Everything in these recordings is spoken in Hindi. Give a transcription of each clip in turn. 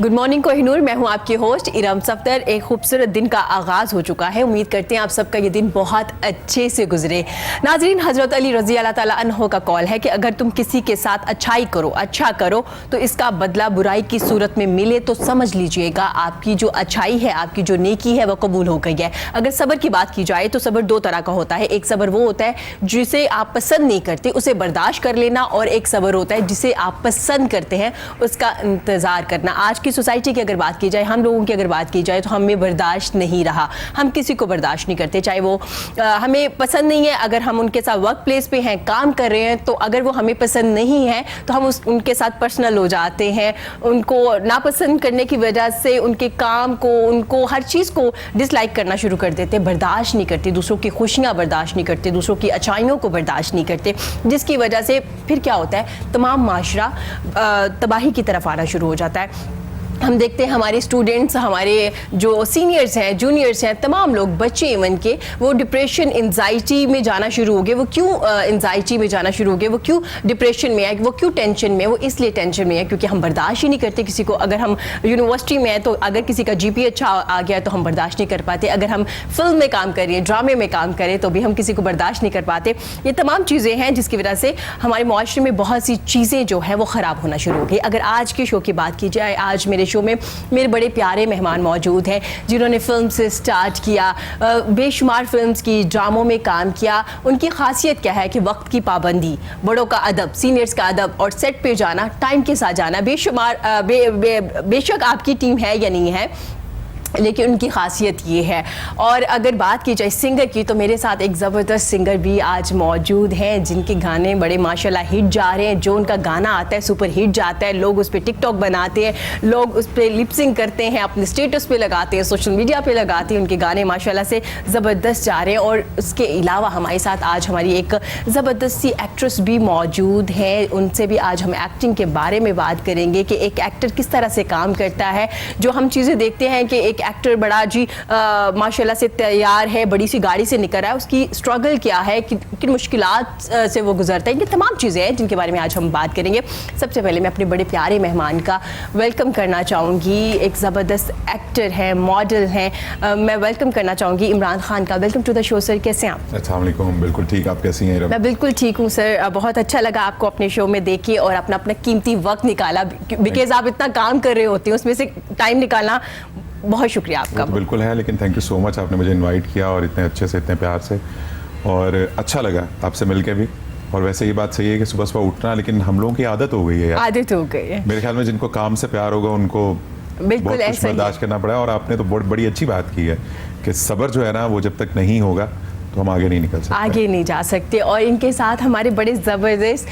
गुड मॉर्निंग कोहिनूर, मैं हूं आपकी होस्ट इरम सफ्दर। एक खूबसूरत दिन का आगाज़ हो चुका है। उम्मीद करते हैं आप सबका ये दिन बहुत अच्छे से गुजरे। नाज़रीन, हज़रत अली रज़ी अल्लाह ताला अन्हो का कौल है कि अगर तुम किसी के साथ अच्छाई करो, अच्छा करो, तो इसका बदला बुराई की सूरत में मिले तो समझ लीजिएगा आपकी जो अच्छाई है, आपकी जो नेकी है, वह कबूल हो गई है। अगर सब्र की बात की जाए तो सब्र दो तरह का होता है। एक सब्र वो होता है जिसे आप पसंद नहीं करते, उसे बर्दाश्त कर लेना, और एक सब्र होता है जिसे आप पसंद करते हैं, उसका इंतज़ार करना। आज की सोसाइटी की अगर बात की जाए, हम लोगों की अगर बात की जाए, तो हमें बर्दाश्त नहीं रहा। हम किसी को बर्दाश्त नहीं करते, चाहे वो हमें पसंद नहीं है। अगर हम उनके साथ वर्क प्लेस पे हैं, काम कर रहे हैं, तो अगर वो हमें पसंद नहीं है तो हम उनके साथ पर्सनल हो जाते हैं। उनको नापसंद करने की वजह से उनके काम को, उनको हर चीज़ को डिसलाइक करना शुरू कर देते हैं। बर्दाश्त नहीं करते, दूसरों की खुशियाँ बर्दाश्त नहीं करते, दूसरों की अच्छाइयों को बर्दाश्त नहीं करते, जिसकी वजह से फिर क्या होता है, तमाम माशरा तबाही की तरफ आना शुरू हो जाता है। हम देखते हैं हमारे स्टूडेंट्स, हमारे जो सीनियर्स हैं, जूनियर्स हैं, तमाम लोग, बच्चे इवन के, वो डिप्रेशन, एंजाइटी में जाना शुरू हो गए। वो क्यों एंजाइटी में जाना शुरू हो गए, वो क्यों डिप्रेशन में है, वो क्यों टेंशन में है? वो इसलिए टेंशन में है क्योंकि हम बर्दाश्त ही नहीं करते किसी को। अगर हम यूनिवर्सिटी में हैं तो अगर किसी का GPA अच्छा आ गया तो हम बर्दाश्त नहीं कर पाते। अगर हम फिल्म में काम कर रहे हैं, ड्रामे में काम करें, तो भी हम किसी को बर्दाश्त नहीं कर पाते। ये तमाम चीज़ें हैं जिसकी वजह से हमारे मुआशरे में बहुत सी चीज़ें जो है वो ख़राब होना शुरू हो गई। अगर आज के शो की बात की जाए, आज मेरे शो में मेरे बड़े प्यारे मेहमान मौजूद हैं जिन्होंने फिल्म से स्टार्ट किया, बेशुमार फिल्म्स की, ड्रामों में काम किया। उनकी खासियत क्या है कि वक्त की पाबंदी, बड़ों का अदब, सीनियर्स का अदब, और सेट पे जाना, टाइम के साथ जाना। बेशुमार बेशक आपकी टीम है या नहीं है, लेकिन उनकी खासियत ये है। और अगर बात की जाए सिंगर की, तो मेरे साथ एक ज़बरदस्त सिंगर भी आज मौजूद हैं जिनके गाने बड़े माशाल्लाह हिट जा रहे हैं। जो उनका गाना आता है सुपर हिट जाता है, लोग उस पर टिकटॉक बनाते हैं, लोग उस पर लिपसिंग करते हैं, अपने स्टेटस पे लगाते हैं, सोशल मीडिया पे लगाते हैं। उनके गाने माशाल्लाह से ज़बरदस्त जा रहे हैं। और उसके अलावा हमारे साथ आज हमारी एक ज़बरदस्त सी एक्ट्रेस भी मौजूद है। उनसे भी आज हम एक्टिंग के बारे में बात करेंगे कि एक एक्टर किस तरह से काम करता है। जो हम चीज़ें देखते हैं कि एक एक्टर बड़ा जी माशाल्लाह से तैयार है, बड़ी सी गाड़ी से निकल रहा है, उसकी स्ट्रगल क्या है, किन मुश्किलात से वो गुजरता है, ये तमाम चीज़ें हैं जिनके बारे में आज हम बात करेंगे। सबसे पहले मैं अपने बड़े प्यारे मेहमान का वेलकम करना चाहूँगी। एक ज़बरदस्त एक्टर हैं, मॉडल हैं, मैं वेलकम करना चाहूँगी इमरान खान का। Welcome to the show sir, कैसे हैं आप? अस्सलाम वालेकुम। बिल्कुल ठीक, आप कैसी हैं? मैं बिल्कुल ठीक हूँ सर। बहुत अच्छा लगा आपको अपने शो में देखे और अपना कीमती वक्त निकाला, बिकॉज आप इतना काम कर रहे होते हैं, उसमें से टाइम निकालना, बहुत शुक्रिया आपका। तो बिल्कुल है, लेकिन थैंक यू सो मच, आपने मुझे इनवाइट किया और इतने अच्छे से, इतने प्यार से, और अच्छा लगा आपसे मिलके भी। और वैसे ये बात सही है कि सुबह सुबह उठना, लेकिन हम लोगों की आदत हो गई है यार। आदत हो गई है। मेरे ख्याल में जिनको काम से प्यार होगा उनको बिल्कुल बहुत कुछ बर्दाश्त करना पड़ा। और आपने तो बहुत बड़ी अच्छी बात की है कि सब्र जो है ना, वो जब तक नहीं होगा तो हम आगे नहीं निकल सकते, आगे नहीं जा सकते। और इनके साथ हमारे बड़े ज़बरदस्त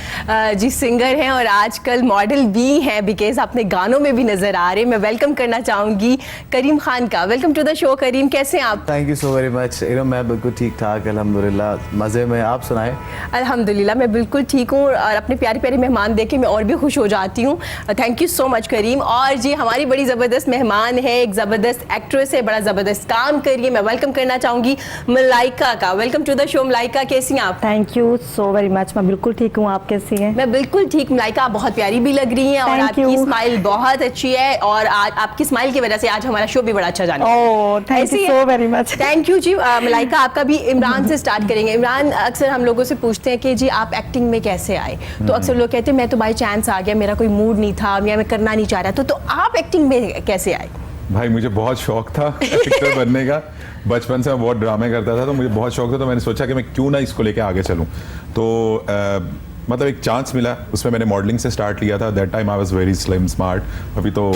जी सिंगर हैं और आजकल मॉडल भी हैं, बिकॉज अपने गानों में भी नज़र आ रहे हैं। मैं वेलकम करना चाहूँगी करीम खान का। वेलकम टू द शो करीम, कैसे हैं आप? Thank you so very much Iram, मैं बिल्कुल ठीक ठाक अल्हम्दुलिल्लाह, मज़े में। आप सुनाएं? अल्हम्दुलिल्लाह मैं बिल्कुल ठीक हूँ, और अपने प्यारे प्यारे मेहमान देख के मैं और भी खुश हो जाती हूँ। थैंक यू सो मच करीम। और जी हमारी बड़ी ज़बरदस्त मेहमान है, एक ज़बरदस्त एक्ट्रेस है, बड़ा ज़बरदस्त काम करिए। मैं वेलकम करना चाहूँगी मलाइका का। Welcome to the show Malaika, कैसी हैं आप? Thank you so very much, मैं बिल्कुल ठीक हूँ, आप कैसी हैं? मैं बिल्कुल ठीक। मलाइका, आप बहुत प्यारी भी लग रही हैं और आपकी स्माइल बहुत अच्छी है, और आज आपकी स्माइल की वजह से आज हमारा शो भी बड़ा अच्छा जाने वाला है। Thank you so very much. Thank you ji. Malaika, आपका भी इमरान से स्टार्ट करेंगे। इमरान, अक्सर हम लोगों से पूछते हैं कि जी आप एक्टिंग में कैसे आए, तो अक्सर लोग कहते हैं मैं तो बाई चांस आ गया, मेरा कोई मूड नहीं था या मैं करना नहीं चाह रहा था। तो आप एक्टिंग में कैसे आए? भाई मुझे बहुत शौक था एक्टर बनने का। बचपन से मैं बहुत ड्रामे करता था, तो मुझे बहुत शौक था। तो मैंने सोचा कि मैं क्यों ना इसको लेके आगे चलूं। तो मतलब एक चांस मिला, उसमें मैंने मॉडलिंग से स्टार्ट लिया था। That time I was very slim smart. अभी तो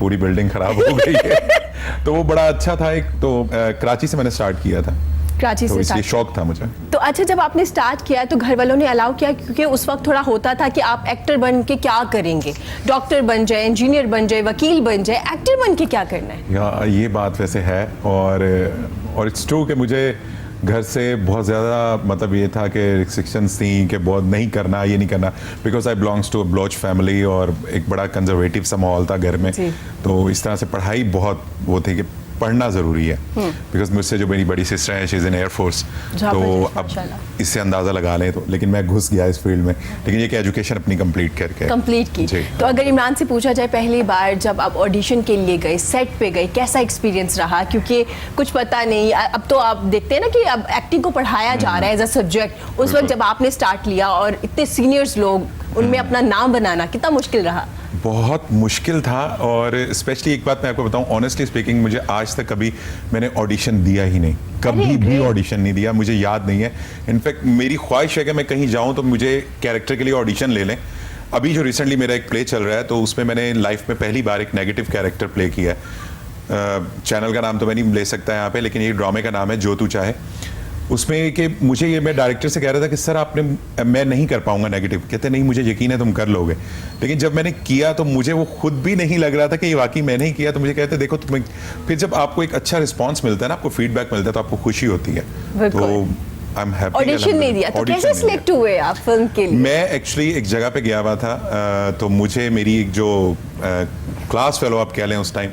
पूरी बिल्डिंग खराब हो गई है तो वो बड़ा अच्छा था। एक तो कराची से मैंने स्टार्ट किया था, कराची तो से इसलिए शौक था मुझे। तो अच्छा, जब आपने स्टार्ट किया तो घर वालों ने अलाउ किया? क्योंकि उस वक्त थोड़ा होता था कि आप एक्टर बन के क्या करेंगे, डॉक्टर बन जाए, इंजीनियर बन जाए, वकील बन जाए, एक्टर बन के क्या करना है? या ये बात वैसे है, और इट्स ट्रू कि मुझे घर से बहुत ज़्यादा मतलब ये था कि रिस्ट्रिक्शंस थी कि बहुत नहीं करना, ये नहीं करना, because I belongs to a Baloch family और एक बड़ा कंजर्वेटिव सा माहौल था घर में। तो इस तरह से पढ़ाई बहुत वो थी कि पढ़ना ज़रूरी है, बिकॉज मुझसे जो मेरी बड़ी सिस्टर है, शी इज़ इन एयरफोर्स, तो जबरदस्त, अब माशाल्लाह। इससे अंदाज़ा लगा लें तो, लेकिन मैं घुस गया इस फील्ड में, लेकिन ये कि एजुकेशन अपनी कंप्लीट करके कंप्लीट की। जी। तो अगर इमरान से पूछा जाए पहली बार जब आप ऑडिशन के लिए गए, सेट पे गए, कैसा एक्सपीरियंस रहा? क्योंकि कुछ पता नहीं, अब तो आप देखते हैं ना कि अब एक्टिंग को पढ़ाया जा रहा है एज अ सब्जेक्ट। उस वक्त जब आपने स्टार्ट लिया और इतने सीनियर्स लोग, उनमें अपना नाम बनाना कितना मुश्किल रहा? बहुत मुश्किल था, और स्पेशली एक बात मैं आपको बताऊं, ऑनेस्टली स्पीकिंग, मुझे आज तक कभी मैंने ऑडिशन दिया ही नहीं, कभी भी ऑडिशन नहीं दिया, मुझे याद नहीं है। इनफैक्ट मेरी ख्वाहिश है कि मैं कहीं जाऊं तो मुझे कैरेक्टर के लिए ऑडिशन ले लें। अभी जो रिसेंटली मेरा एक प्ले चल रहा है, तो उसमें मैंने लाइफ में पहली बार एक नेगेटिव कैरेक्टर प्ले किया है। चैनल का नाम तो मैं नहीं ले सकता यहाँ पे, लेकिन ये ड्रामे का नाम है जो तू चाहे। उसमें कि मुझे ये, मैं डायरेक्टर से कह रहा था कि सर मैं नहीं कर पाऊंगा नेगेटिव। कहते नहीं, मुझे यकीन है तुम कर लोगे। लेकिन जब मैंने किया तो मुझे वो खुद भी नहीं लग रहा था कि ये वाकई मैंने ही किया। तो मुझे कहते देखो तुम्हें, फिर जब आपको एक अच्छा रिस्पॉन्स मिलता है ना, आपको फीडबैक मिलता है, तो आपको खुशी होती है। तो आई एम हैप्पी। ऑडिशन नहीं दिया तो कैसे सिलेक्ट हुए आप फिल्म के लिए? मैं एक्चुअली एक जगह पे गया हुआ था, तो मुझे मेरी एक जो क्लास फेलो आप कह लें उस टाइम,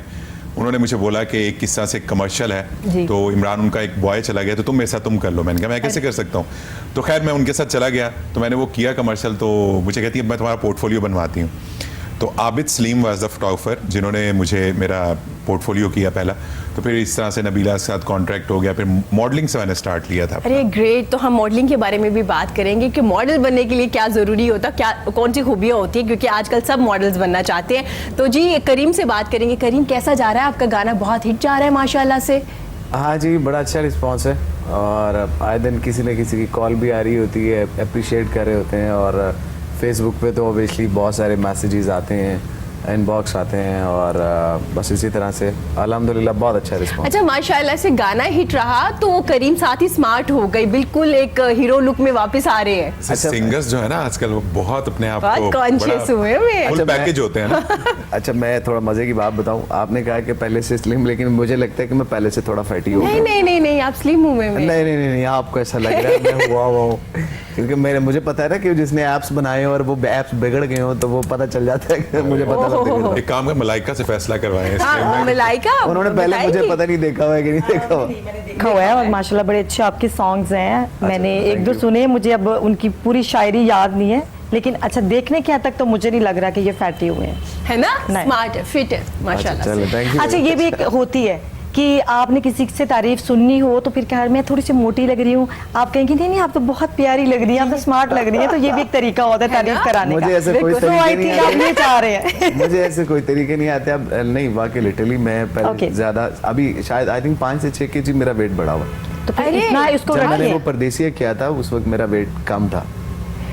उन्होंने मुझे बोला कि एक किस्सा से कमर्शियल है, तो इमरान उनका एक बॉय चला गया, तो तुम मेरे साथ तुम कर लो। मैंने कहा मैं कैसे कर सकता हूँ? तो खैर मैं उनके साथ चला गया, तो मैंने वो किया कमर्शियल। तो मुझे कहती है मैं तुम्हारा पोर्टफोलियो बनवाती हूँ। तो Abid Salim was the photographer जिन्होंने मुझे मेरा पोर्टफोलियो किया पहला। तो फिर इस तरह से नबीला के साथ कॉन्ट्रैक्ट हो गया, फिर मॉडलिंग से मैंने स्टार्ट लिया था। अरे ग्रेट। तो हम मॉडलिंग के बारे में भी बात करेंगे कि मॉडल बनने के लिए क्या ज़रूरी होता है, क्या कौन सी खूबियाँ होती है, क्योंकि आजकल सब मॉडल्स बनना चाहते हैं। तो जी करीम से बात करेंगे। करीम, कैसा जा रहा है आपका गाना? बहुत हिट जा रहा है माशाल्लाह से। हाँ जी, बड़ा अच्छा रिस्पांस है, और आए दिन किसी न किसी की कॉल भी आ रही होती है, अप्रिशिएट कर रहे होते हैं। और फेसबुक पे तो ऑब्वियसली बहुत सारे मैसेजेस आते हैं, इनबॉक्स आते हैं, और बस इसी तरह से अल्हम्दुलिल्लाह बहुत अच्छा रिस्पांस। अच्छा, माशाल्लाह से गाना हिट रहा तो वो करीम साथ ही स्मार्ट हो गई, बिल्कुल एक हीरो लुक में वापस आ रहे हैं। अच्छा, सिंगर्स जो है ना आजकल वो बहुत अपने आप को कॉन्शियस हुए हैं। फुल पैकेज होते हैं ना। अच्छा, मैं थोड़ा मजे की बात बताऊं, आपने कहा कि पहले से स्लिम, लेकिन मुझे लगता है कि मैं पहले से थोड़ा फैटी हो गया। नहीं, आप स्लिम हुए में। नहीं, आपको ऐसा लग रहा है मैं हुआ हूँ, क्योंकि मुझे पता है ना कि जिसने ऐप्स बनाए और वो ऐप्स बिगड़ गए हो तो वो पता चल जाता है कि मुझे पता लग। एक काम कर, मलाइका से फैसला करवाएं इस हाँ, टाइम में। मलाइका उन्होंने पहले मुझे पता नहीं देखा हुआ है कि नहीं देखा हुआ। देखा हुआ है, और माशाल्लाह बड़े अच्छे आपके सॉन्ग्स हैं। मैंने एक दो सुने, मुझे अब उनकी पूरी शायरी याद नहीं है, लेकिन अच्छा देखने के हद तक तो मुझे नहीं लग रहा कि ये फैटी हुए हैं, है ना? नहीं। स्मार्ट है, फिट है माशाल्लाह से। चलो, थैंक यू। अच्छा, ये भी एक होती है कि आपने किसी से तारीफ सुननी हो तो फिर कहा मैं थोड़ी सी मोटी लग रही हूँ, आप कहेंगे नहीं आप तो बहुत प्यारी लग रही है, आप तो स्मार्ट लग रही है। तो ये भी एक तरीका होता है तारीफ कराने का। मुझे ऐसे कोई तो तरीके आई नहीं थिंक आप आते। ये चाह रहे हैं। मुझे ऐसे कोई तरीके नहीं आते। अब नहीं, वाकई लिटरली मैं पहले Okay. ज्यादा, अभी शायद आई थिंक 5 से 6 केजी मेरा वेट बढ़ा हुआ। तो फिर अरे, इतना इसको जब मैंने वो रखिए। परदेसिया किया था उस वक्त मेरा वेट कम था।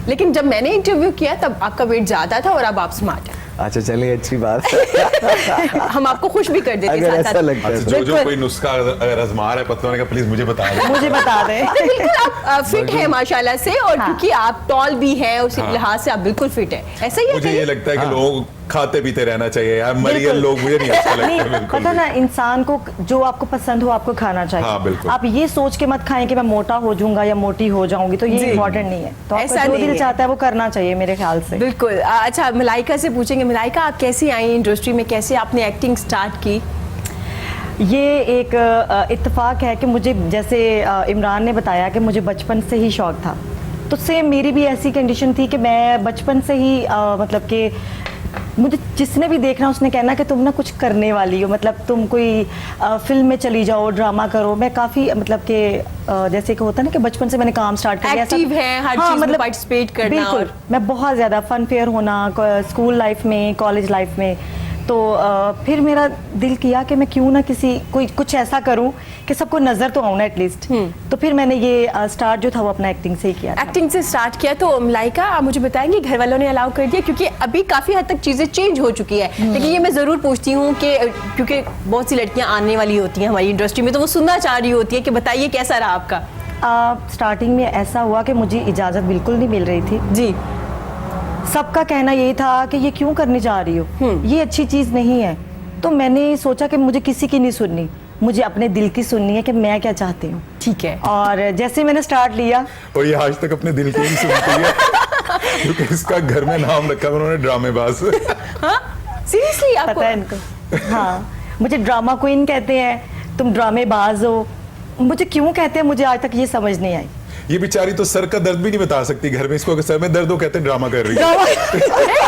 लेकिन जब मैंने इंटरव्यू किया तब आपका वेट ज्यादा था और अब आप स्मार्ट हैं। अच्छा, चलिए, अच्छी बात है। हम आपको खुश भी कर देते अगर हैं ऐसा साथ लगता है अच्छा, तो। जो कोई नुस्खा अगर आजमा रहा है पतला होने का, प्लीज मुझे बता दें। मुझे बता दें। बिल्कुल आप फिट है माशाल्लाह से, और हाँ। क्योंकि आप टॉल भी हैं उस लिहाज से आप बिल्कुल फिट है। ऐसा ही है मुझे ये कहीं? लगता है कि लोग खाते पीते रहना चाहिए यार, मरियल लोग मुझे नहीं अच्छा लगता नहीं, बिल्कुल पता भी। ना, इंसान को जो आपको पसंद हो आपको खाना चाहिए। हाँ, बिल्कुल। आप ये सोच के मत खाएं कि मैं मोटा हो जाऊंगा या मोटी हो जाऊंगी, तो ये जी। इम्पोर्टेंट नहीं है। तो ऐसा आपका जो नहीं दिल है। चाहता है वो करना चाहिए मेरे ख्याल से। बिल्कुल। अच्छा, मलाइका से पूछेंगे। मलाइका, आप कैसी आई इंडस्ट्री में, कैसे आपने एक्टिंग स्टार्ट की? ये एक इत्तेफाक है कि मुझे, जैसे इमरान ने बताया कि मुझे बचपन से ही शौक था, तो सेम मेरी भी ऐसी कंडीशन थी कि मैं बचपन से ही मतलब कि मुझे जिसने भी देखना उसने कहना कि तुम ना कुछ करने वाली हो, मतलब तुम कोई फिल्म में चली जाओ, ड्रामा करो। मैं काफ़ी मतलब कि जैसे कि होता है ना कि बचपन से मैंने काम स्टार्ट कर दिया। एक्टिव है, हर चीज में पार्टिसिपेट करना। बिल्कुल, और मैं बहुत ज़्यादा फन फेयर होना, स्कूल लाइफ में, कॉलेज लाइफ में। तो फिर मेरा दिल किया कि मैं क्यों ना कुछ ऐसा करूं कि सबको नजर तो आऊं ना एटलीस्ट। तो फिर मैंने ये स्टार्ट जो था वो अपना एक्टिंग से ही किया था। एक्टिंग से स्टार्ट किया। तो मलाइका, आप मुझे बताएंगे घर वालों ने अलाउ कर दिया? क्योंकि अभी काफी हद तक चीजें चेंज हो चुकी है, लेकिन ये मैं जरूर पूछती हूँ कि क्योंकि बहुत सी लड़कियां आने वाली होती हैं हमारी इंडस्ट्री में, तो वो सुनना चाह रही होती है कि बताइए कैसा रहा आपका? स्टार्टिंग में ऐसा हुआ कि मुझे इजाज़त बिल्कुल नहीं मिल रही थी जी। सबका कहना यही था कि ये क्यों करने जा रही हो, ये अच्छी चीज़ नहीं है। तो मैंने सोचा कि मुझे किसी की नहीं सुननी, मुझे अपने दिल की सुननी है कि मैं क्या चाहती हूँ। ठीक है। और जैसे मैंने स्टार्ट लिया, और ये आज तक अपने दिल की ही सुनती है क्योंकि इसका घर में नाम रखा है उन्होंने ड्रामेबाज। हाँ, सीरियसली आपको पता है इनको। हाँ, मुझे ड्रामा क्वीन कहते हैं। तुम ड्रामेबाज हो। मुझे क्यों कहते हैं, मुझे आज तक ये समझ नहीं आई। ये बेचारी तो सर का दर्द भी नहीं बता सकती घर में, इसको अगर सर में दर्द हो कहते हैं ड्रामा कर रही है।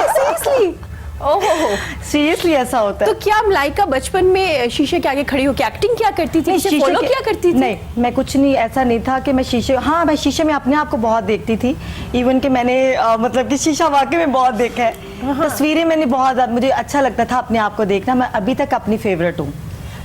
सीरियसली? ओहो, सीरियसली ऐसा होता है। तो क्या मलाइका बचपन में शीशे के आगे खड़ी होकर एक्टिंग क्या करती थी? शीशे फॉलो के- क्या करती थी? नहीं, मैं कुछ नहीं, ऐसा नहीं था कि मैं शीशे, हाँ मैं शीशे में अपने आप को बहुत देखती थी। इवन कि मैंने मतलब कि शीशा वाकई में बहुत देखा है। तस्वीरें मैंने बहुत ज्यादा, मुझे अच्छा लगता था अपने आप को देखना। मैं अभी तक अपनी फेवरेट हूँ,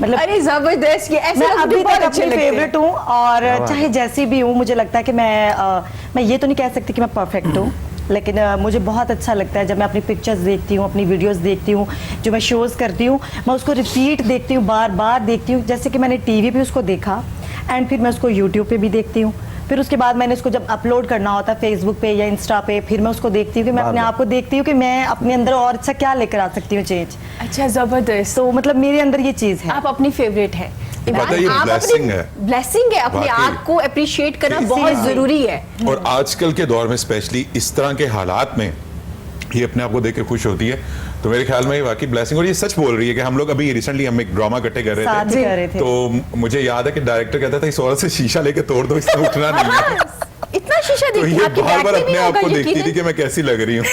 मतलब अरे जबरदस्त, ये ऐसे मैं लोग मुझे अभी बहुत तक अच्छे अपनी लगते हैं। फेवरेट हूँ। और चाहे जैसी भी हूँ, मुझे लगता है कि मैं ये तो नहीं कह सकती कि मैं परफेक्ट हूँ, लेकिन मुझे बहुत अच्छा लगता है जब मैं अपनी पिक्चर्स देखती हूँ, अपनी वीडियोस देखती हूँ, जो मैं शोज़ करती हूँ, मैं उसको रिपीट देखती हूँ, बार बार देखती हूँ। जैसे कि मैंने टीवी पे उसको देखा एंड फिर मैं उसको यूट्यूब पे भी देखती हूँ, फिर उसके बाद मैंने उसको जब अपलोड करना होता है फेसबुक पे या इंस्टा पे, फिर मैं उसको देखती हूँ कि मैं अपने आप को देखती हूँ कि मैं अपने अंदर और अच्छा क्या लेकर आ सकती हूँ चेंज। अच्छा, जबरदस्त। तो मतलब मेरे अंदर ये चीज़ है। आप अपनी फेवरेट है। पता है, ये blessing है। ब्लेसिंग है, अपने वाकई। आप को अप्रिशिएट करना बहुत Seriously। जरूरी है। और आजकल के दौर में स्पेशली इस तरह के हालात में ये अपने आप को देख के खुश होती है, तो मेरे ख्याल में ये वाकई ब्लेसिंग। और ये सच बोल रही है कि हम लोग अभी रिसेंटली हम एक ड्रामा इकट्ठे कर साथ रहे ही कर रहे थे, थे। तो मुझे याद है कि डायरेक्टर कहता था इस औरत से शीशा लेके तोड़ दो, इससे उठना नहीं है। इतना शीशा तो देखती ये आपकी बार बार बैटरी अपने नहीं आप को होगा, देखती यकीनन। थी कि मैं कैसी लग रही हूँ।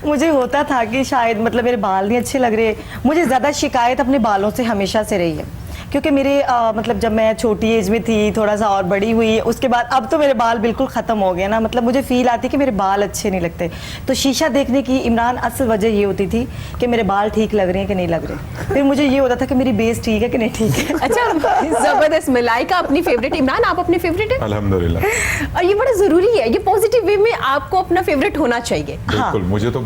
मुझे होता था कि शायद मतलब मेरे बाल नहीं अच्छे लग रहे। मुझे ज़्यादा शिकायत अपने बालों से हमेशा से रही है, क्योंकि मेरे मतलब जब मैं छोटी एज में थी, थोड़ा सा और बड़ी हुई, उसके बाद अब तो मेरे बाल बिल्कुल ख़त्म हो गए ना, मतलब मुझे फील आती कि मेरे बाल अच्छे नहीं लगते। तो शीशा देखने की इमरान असल वजह ये होती थी कि मेरे बाल ठीक लग रहे हैं कि नहीं लग रहे। फिर मुझे ये होता था कि मेरी बेस ठीक है कि नहीं ठीक है। अच्छा, जबरदस्त। मलाइका अपनी फेवरेट, इमरान आप अपनी फेवरेट है? अल्हम्दुलिल्लाह। और ये बड़ा जरूरी है, ये पॉजिटिव वे में आपको अपना फेवरेट होना चाहिए। बिल्कुल, मुझे तो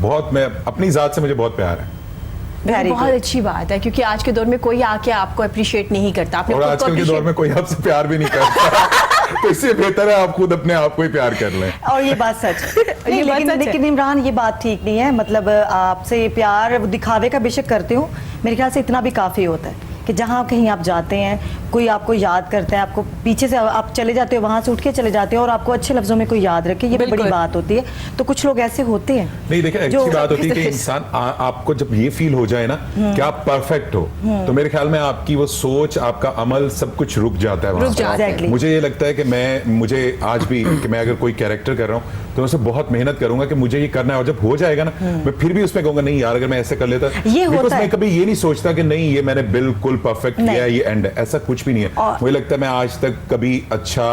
बहुत, मैं अपनी जात से मुझे बहुत प्यार है। Very बहुत good। अच्छी बात है, क्योंकि आज के दौर में कोई आके आपको अप्रिशिएट नहीं करता। आपने और खुद को आजकल के दौर appreciate- में कोई आपसे प्यार भी नहीं करता। तो इससे बेहतर है आप खुद अपने आप को ही प्यार कर लें। और ये बात सच नहीं, बात लेकिन सच है। लेकिन इमरान ये बात ठीक नहीं है। मतलब आपसे प्यार दिखावे का बेशक करते हो, मेरे ख्याल से इतना भी काफ़ी होता है कि जहाँ कहीं आप जाते हैं, कोई आपको याद करता है, आपको पीछे से आप चले जाते हो, वहाँ से उठ के चले जाते हो और आपको अच्छे लफ्जों में कोई याद रखे, ये भी बड़ी बिल्कुल। बात होती है। तो कुछ लोग ऐसे होते हैं। नहीं देखिए, जो- अच्छी बात होती है कि इंसान आपको जब ये फील हो जाए ना कि आप परफेक्ट हो, तो मेरे ख्याल में आपकी वो सोच, आपका अमल, सब कुछ रुक जाता है वहाँ रुक पे। जाता है। Exactly। मुझे ये लगता है कि मुझे आज भी कि मैं अगर कोई कैरेक्टर कर रहा हूँ तो मैं उसे बहुत मेहनत करूंगा कि मुझे ये करना है, और जब हो जाएगा ना मैं फिर भी उसमें कहूंगा नहीं यार अगर मैं ऐसे कर लेता। ये होता Because है। मैं कभी ये नहीं सोचता कि नहीं ये मैंने बिल्कुल परफेक्ट नहीं। किया है, ये एंड है, ऐसा कुछ भी नहीं है। और- मुझे लगता है मैं आज तक कभी अच्छा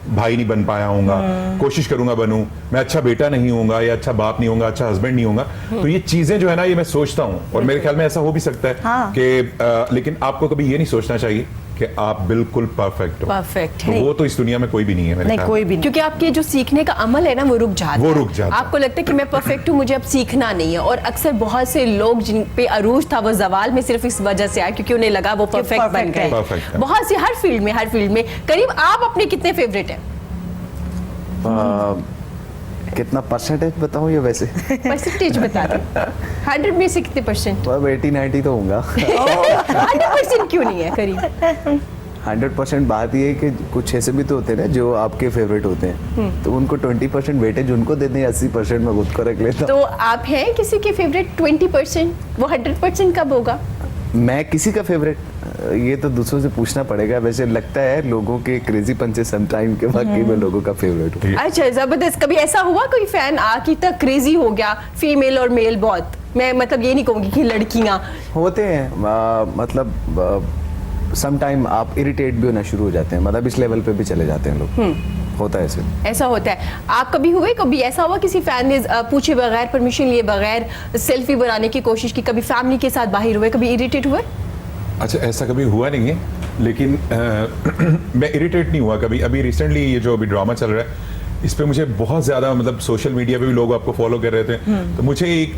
भाई नहीं बन पाया हूँगा, कोशिश करूंगा बनूं, मैं अच्छा बेटा नहीं होऊंगा या अच्छा बाप नहीं होऊंगा, अच्छा हस्बैंड नहीं होऊंगा। तो ये चीजें जो है ना ये मैं सोचता हूँ, और मेरे ख्याल में ऐसा हो भी सकता है हाँ। कि लेकिन आपको कभी ये नहीं सोचना चाहिए कि आप बिल्कुल परफेक्ट हो। परफेक्ट तो है। वो तो इस दुनिया में कोई भी नहीं है मेरे नहीं, ख्याल कोई में। भी नहीं। क्योंकि आपके जो सीखने का अमल है ना वो रुक जाता वो है। रुक जाता है। आपको लगता है कि मैं परफेक्ट हूँ, मुझे अब सीखना नहीं है। और अक्सर बहुत से लोग जिन पे अरूज था वो जवाल में सिर्फ इस वजह से आया क्योंकि उन्हें लगा वो परफेक्ट बन perfect है। गए। Perfect है। बहुत सी हर फील्ड में करीब आप अपने कितने फेवरेट हैं? कितना परसेंटेज बताऊं ये वैसे? परसेंटेज बता दें। 100 में से कितने परसेंट? अब 80-90 तो होगा। 100% क्यों नहीं है करीब? 100% बात ये है कि कुछ ऐसे भी तो होते हैं ना जो आपके फेवरेट होते हैं, तो उनको 20% वेटेज उनको दे दें, 80% मैं खुद को रख लेता हूँ। तो आप हैं किसी के फेवरेट 20%? वो 100% कब होगा? मैं किसी का फेवरेट, ये तो दूसरों से पूछना पड़ेगा। वैसे लगता है लोगों के क्रेजी पंचे सम टाइम के वाकई में लोगों का फेवरेट हूँ। अच्छा, जबरदस्त। कभी ऐसा हुआ कोई फैन आके तक क्रेजी हो गया, फीमेल और मेल बहुत? मैं मतलब ये नहीं कहूंगी कि लड़कियां। होते हैं मतलब सम टाइम आप इरिटेट भी होना शुरू हो जाते हैं, मतलब इस लेवल पे भी चले जाते हैं लोग। होता है ऐसे। ऐसा होता है। आप कभी ऐसा हुआ किसी फैन ने पूछे बगैर, परमिशन लिए बगैर सेल्फी बनाने की कोशिश की, कभी फैमिली के साथ बाहर हुए, कभी इरिटेट हुए? अच्छा, ऐसा कभी हुआ नहीं है, लेकिन मैं इरिटेट नहीं हुआ कभी। अभी रिसेंटली ये जो अभी ड्रामा चल रहा है इस पे मुझे बहुत ज़्यादा, मतलब सोशल मीडिया पे भी लोग आपको फॉलो कर रहे थे, तो मुझे एक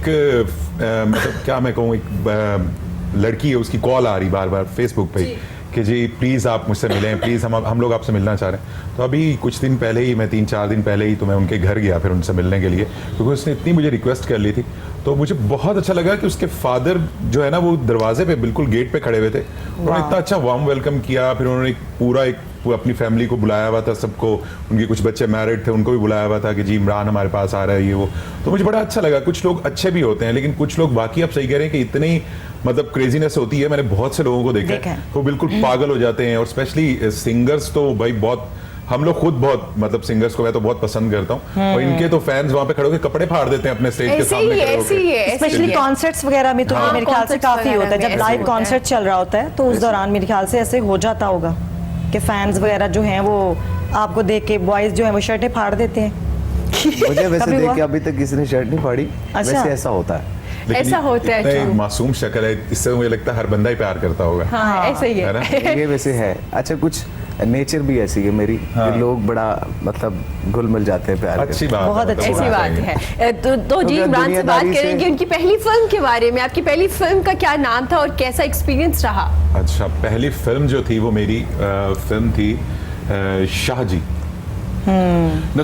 मतलब क्या मैं कहूँ, एक लड़की है उसकी कॉल आ रही बार बार फेसबुक पे कि जी प्लीज़ आप मुझसे मिलें, प्लीज़ हम लोग आपसे मिलना चाह रहे हैं। तो अभी कुछ दिन पहले ही, मैं 3-4 दिन पहले ही तो मैं उनके घर गया फिर उनसे मिलने के लिए, क्योंकि उसने इतनी मुझे रिक्वेस्ट कर ली थी। तो मुझे बहुत अच्छा लगा कि उसके फादर जो है ना वो दरवाजे पे बिल्कुल गेट पे खड़े हुए थे, उन्होंने इतना अच्छा वार्म वेलकम किया। फिर उन्होंने पूरा एक अपनी फैमिली को बुलाया हुआ था सबको, उनके कुछ बच्चे मैरिड थे उनको भी बुलाया हुआ था कि जी इमरान हमारे पास आ रहा है ये वो। तो मुझे बड़ा अच्छा लगा। कुछ लोग अच्छे भी होते हैं लेकिन कुछ लोग बाकी आप सही कह रहे हैं कि इतनी मतलब क्रेजीनेस होती है। मैंने बहुत से लोगों को देखा है वो बिल्कुल पागल हो जाते हैं, और स्पेशली सिंगर्स तो भाई बहुत, हम लोग खुद बहुत मतलब सिंगर्स को मैं तो बहुत पसंद करता हूँ, और इनके तो फैंस वहाँ पे खड़े होकर कपड़े फाड़ देते हैं अपने स्टेज के सामने खड़े होकर। स्पेशली कॉन्सर्ट्स वगैरह में तो हाँ, मेरे ख्याल से concerts काफी वगैरह होता है, में जब ऐसे लाइव होता है। कॉन्सर्ट चल रहा होता है तो उस दौरान मेरे ख्याल से ऐसे हो जाता होगा कि फैंस वगैरह जो हैं वो आपको देख के बॉयज जो है वो शर्टें फाड़ देते हैं। मुझे वैसे कभी देख हुआ? के अभी तक किसी ने शर्ट नहीं फाड़ी। अच्छा। वैसे ऐसा होता है। लेकिन ऐसा होता है, इतना true। मासूम शक्ल है, इससे मुझे लगता है हर बंदा ही प्यार करता होगा। हाँ ऐसा ही है है ना? ये वैसे है। अच्छा, कुछ नेचर भी ऐसी है मेरी कि लोग बड़ा मतलब घुल मिल जाते हैं प्यार अच्छी के। बात बहुत है, मतलब अच्छी ऐसी होना बात चाहिए। है। तो जी अगर इमरान से बात दुनियादारी से- करेंगे उनकी पहली फिल्म के बारे में। आपकी पहली फिल्म का क्या नाम था और कैसा एक्सपीरियंस रहा? अच्छा, पहली फिल्म जो थी वो मेरी फिल्म थी शाहजी। ना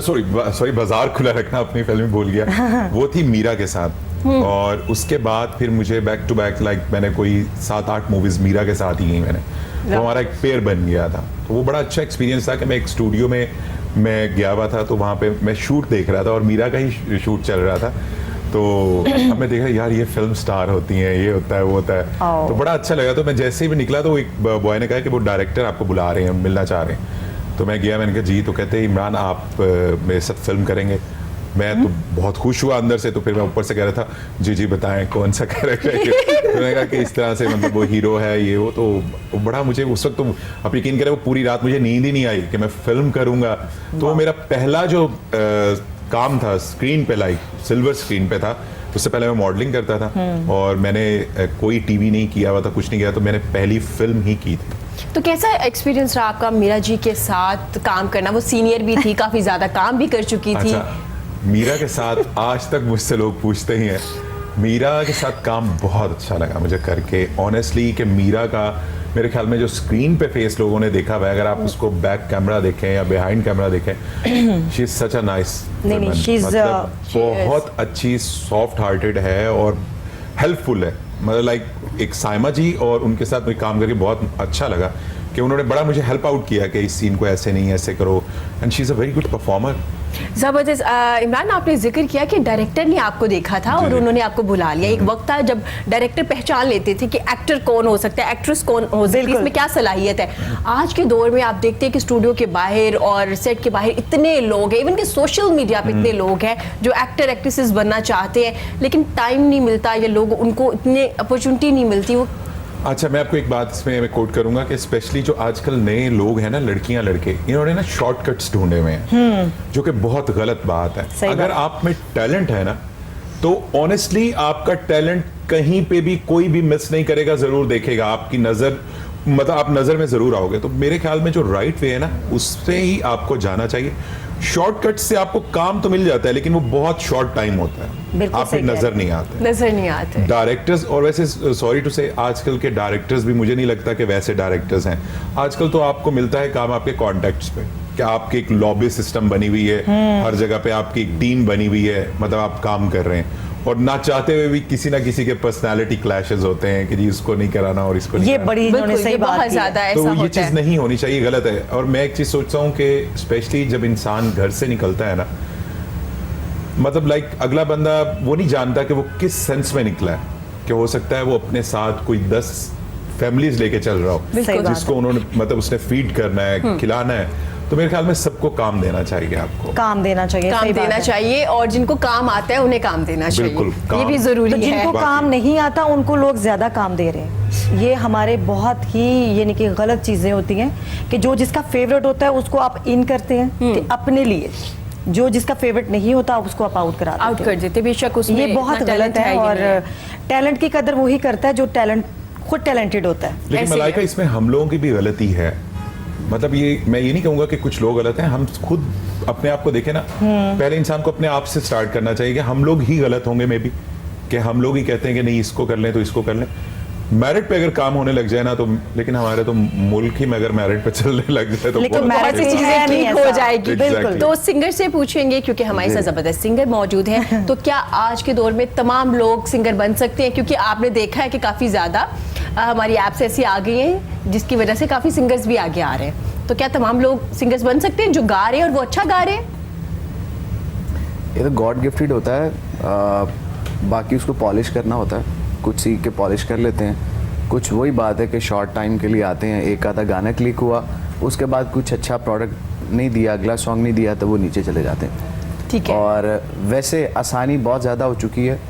सॉरी बाजार खुला रखना अपनी फिल्म में भूल गया। वो थी मीरा के साथ, और उसके बाद फिर मुझे बैक टू बैक लाइक मैंने कोई 7-8 मूवीज मीरा के साथ ही की मैंने। तो हमारा एक पेयर बन गया था, तो वो बड़ा अच्छा एक्सपीरियंस था कि मैं एक स्टूडियो में मैं गया हुआ था, तो वहाँ पे मैं शूट देख रहा था और मीरा का ही शूट चल रहा था। तो हमने देखा यार ये फिल्म स्टार होती हैं, ये होता है वो होता है, तो बड़ा अच्छा लगा। तो मैं जैसे ही भी निकला तो एक बॉय ने कहा कि वो डायरेक्टर आपको बुला रहे हैं, मिलना चाह रहे हैं। तो मैं गया, मैंने कहा जी, तो कहते हैं इमरान आप मेरे साथ फिल्म करेंगे। मैं तो बहुत खुश हुआ अंदर से, तो फिर मैं ऊपर से कह रहा था जी जी बताएं कौन सा कैरेक्टर है। तो मैंने कहा कि इस तरह से मतलब वो हीरो है ये वो। तो वो बड़ा मुझे उस वक्त, तो आप यकीन करें वो पूरी रात मुझे नींद ही नहीं आई कि मैं फिल्म करूंगा। तो वो मेरा पहला जो काम था स्क्रीन पे, लाइक सिल्वर स्क्रीन पे था। उससे पहले मैं मॉडलिंग करता था और मैंने कोई टीवी नहीं किया हुआ था, कुछ नहीं किया, तो मैंने पहली फिल्म ही की थी। तो कैसा एक्सपीरियंस रहा आपका मीरा जी के साथ काम करना? वो सीनियर भी थी, काफी ज्यादा काम भी कर चुकी थी। अच्छा, मीरा के साथ आज तक मुझसे लोग पूछते ही हैं। मीरा के साथ काम बहुत अच्छा लगा मुझे करके, ऑनेस्टली, कि मीरा का मेरे ख्याल में जो स्क्रीन पे फेस लोगों ने देखा हुआ है, अगर आप उसको बैक कैमरा देखें या बिहाइंड कैमरा देखें, she is such a nice, नहीं, she's, बहुत अच्छी, सॉफ्ट हार्टेड है और हेल्पफुल है। मतलब लाइक एक साइमा जी, और उनके साथ मुझे काम करके बहुत अच्छा लगा कि उन्होंने बड़ा मुझे हेल्प आउट किया कि इस सीन को ऐसे नहीं ऐसे करो, and she is a very good performer. जबरदस्त। इमरान, आपने जिक्र किया कि डायरेक्टर ने आपको देखा था और उन्होंने आपको बुला लिया। एक वक्त था जब डायरेक्टर पहचान लेते थे कि एक्टर कौन हो सकता है, एक्ट्रेस कौन हो सकती है, इसमें क्या सलाहियत है। आज के दौर में आप देखते हैं कि स्टूडियो के बाहर और सेट के बाहर इतने लोग हैं, इवन कि सोशल मीडिया पे इतने लोग हैं जो एक्टर एक्ट्रेसेस बनना चाहते हैं, लेकिन टाइम नहीं मिलता या लोग उनको इतने अपॉर्चुनिटी नहीं मिलती। वो अच्छा, मैं आपको एक बात इसमें मैं कोट करूंगा कि स्पेशली जो आजकल नए लोग हैं ना, लड़कियां लड़के, इन्होंने ना शॉर्टकट्स ढूंढे हुए हैं, जो कि बहुत गलत बात है। अगर आप में टैलेंट है ना, तो ऑनेस्टली आपका टैलेंट कहीं पे भी कोई भी मिस नहीं करेगा, जरूर देखेगा आपकी नजर, मतलब आप नजर में जरूर आओगे। तो मेरे ख्याल में जो राइट वे है ना, उससे ही आपको जाना चाहिए। शॉर्टकट से आपको काम तो मिल जाता है, लेकिन वो बहुत शॉर्ट टाइम होता है, आपकी नजर नहीं आते, नजर नहीं आते डायरेक्टर्स। और वैसे सॉरी टू से, आजकल के डायरेक्टर्स भी मुझे नहीं लगता कि वैसे डायरेक्टर्स हैं। आजकल तो आपको मिलता है काम आपके कॉन्टेक्ट्स पे, कि आपकी एक लॉबी सिस्टम बनी हुई है, हर जगह पे आपकी एक टीम बनी हुई है, मतलब आप काम कर रहे हैं, और ना चाहते हुए भी किसी ना किसी के पर्सनालिटी क्लैशेस होते हैं कि जी इसको नहीं कराना और इसको नहीं ये कराना। बड़ी इन्होंने बिल्कुल, सही ये बात बहुत की ज्यादा है। ऐसा तो ये होता चीज है। नहीं होनी चाहिए, गलत है। और मैं एक चीज सोचता हूँ कि स्पेशली जब इंसान घर से निकलता है ना, मतलब लाइक अगला बंदा वो नहीं जानता कि वो किस सेंस में निकला है, कि हो सकता है वो अपने साथ कोई 10 फैमिलीज लेके चल रहा हो, सही बात जिसको उन्होंने मतलब उसने फीड करना है, खिलाना है। तो मेरे ख्याल में सबको काम देना चाहिए, आपको काम देना चाहिए, काम सही बात देना है। चाहिए, और जिनको काम आता है उन्हें काम देना चाहिए। बिल्कुल, ये काम। भी जरूरी तो है। जिनको बाकी- काम नहीं आता उनको लोग ज्यादा काम दे रहे हैं। ये हमारे बहुत ही यानी कि गलत चीजें होती हैं कि जो जिसका फेवरेट होता है उसको आप इन करते हैं कि अपने लिए, जो जिसका फेवरेट नहीं होता उसको आप आउट करा आउट देते कर देते, बेशक उसमें ये बहुत इतना गलत talent है। ही और नहीं। टैलेंट की कदर वही करता है जो टैलेंट खुद टैलेंटेड होता है। लेकिन ऐसे मलाइका, है। इसमें हम लोगों की भी गलती है। मतलब ये मैं ये नहीं कहूंगा कि कुछ लोग गलत हैं, हम खुद अपने आप को देखें ना, पहले इंसान को अपने आप से स्टार्ट करना चाहिए कि हम लोग ही गलत होंगे मे बी, कि हम लोग ही कहते हैं कि नहीं इसको कर लें तो इसको कर लें। मेरिट पे अगर काम होने लग जाए ना तो, लेकिन हमारे तो मुल्क ही में अगर मेरिट पे चलने लग जाए तो लेकिन बहुत merit बहुत सी है चीजें नहीं ठीक हो ऐसा। जाएगी। बिल्कुल। तो सिंगर से पूछेंगे, क्योंकि हमारे साथ जबरदस्त सिंगर मौजूद हैं, तो क्या आज के दौर में तमाम लोग सिंगर बन सकते हैं? क्योंकि आपने देखा है कि काफी ज्यादा हमारी ऐप्स ऐसी आ गई हैं जिसकी वजह से काफी सिंगर्स भी आगे आ रहे हैं। तो क्या तमाम लोग सिंगर्स बन सकते हैं जो गा रहे हैं और वो अच्छा गा रहे हैं? ये तो गॉड गिफ्टेड होता है, बाकी उसको पॉलिश करना होता है, कुछ सीख के पॉलिश कर लेते हैं, कुछ वही बात है कि शॉर्ट टाइम के लिए आते हैं, एक आधा गाना क्लिक हुआ, उसके बाद कुछ अच्छा प्रोडक्ट नहीं दिया, अगला सॉन्ग नहीं दिया, तो वो नीचे चले जाते हैं। ठीक है। और वैसे आसानी बहुत ज़्यादा हो चुकी है,